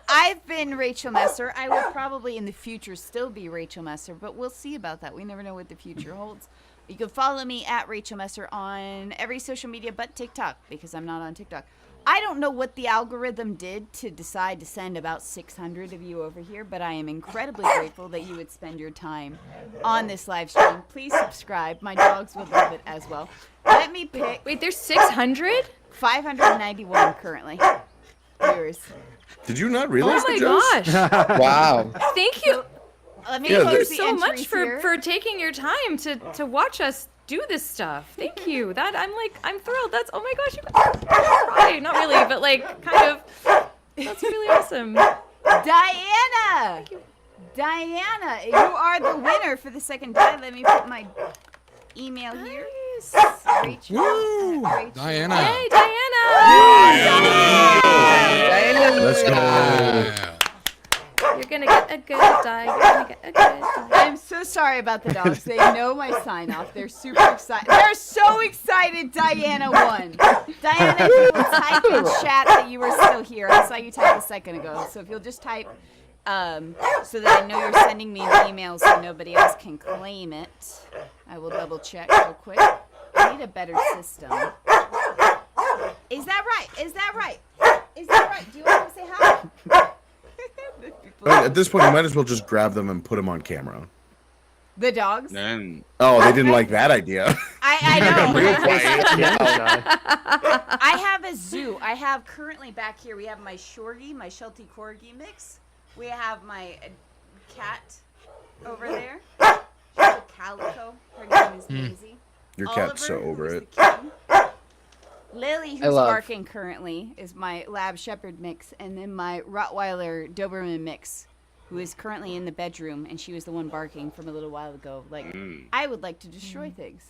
I've been Rachael Messer. I will probably in the future still be Rachael Messer, but we'll see about that. We never know what the future holds. You can follow me at Rachael Messer on every social media but TikTok, because I'm not on TikTok. I don't know what the algorithm did to decide to send about 600 of you over here, but I am incredibly grateful that you would spend your time on this live stream. Please subscribe. My dogs would love it as well. Let me pick. Wait, there's 600? 591 currently. Viewers. Did you not realize Oh my that, gosh. Wow. Thank you. Let me Yeah, Thank you close the so much entries for, here. for taking your time to watch us do this stuff. Thank you. That I'm thrilled. That's, oh my gosh, you guys cry. Not really, but like kind of. That's really awesome. Diana! Diana, you are the winner for the second die. Let me put my email here. Rachel. Woo! Rachel. Diana. Hey, Diana! Let's go. Yeah. You're gonna get a good die. You're gonna get a good die. I'm so sorry about the dogs. They know my sign off. They're super excited. They're so excited Diana won. Diana, if you will type in chat that you were still here. I saw you type a second ago. So if you'll just type so that I know you're sending me the email so nobody else can claim it. I will double check real quick. I need a better system. Is that right? Is that right? Is that right? Do you want to say hi? But at this point, you might as well just grab them and put them on camera. The dogs? Then Oh, they didn't like that idea. I know. Real quiet. I have a zoo. I have currently back here, we have my Shorty, my Sheltie Corgi mix. We have my cat over there. She's a calico. Her name is Daisy. Your cat's so Oliver, over who's it. the kitty. Lily, who's love- barking currently, is my Lab Shepherd mix. And then my Rottweiler Doberman mix, who is currently in the bedroom. And she was the one barking from a little while ago. Like, I would like to destroy things.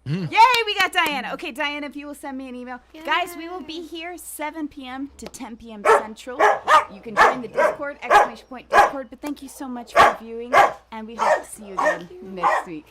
Yay, we got Diana. Okay, Diana, if you will send me an email. Guys, we will be here 7 p.m. to 10 p.m. Central. You can join the Discord, !Discord. But thank you so much for viewing, and we hope to see you again next week.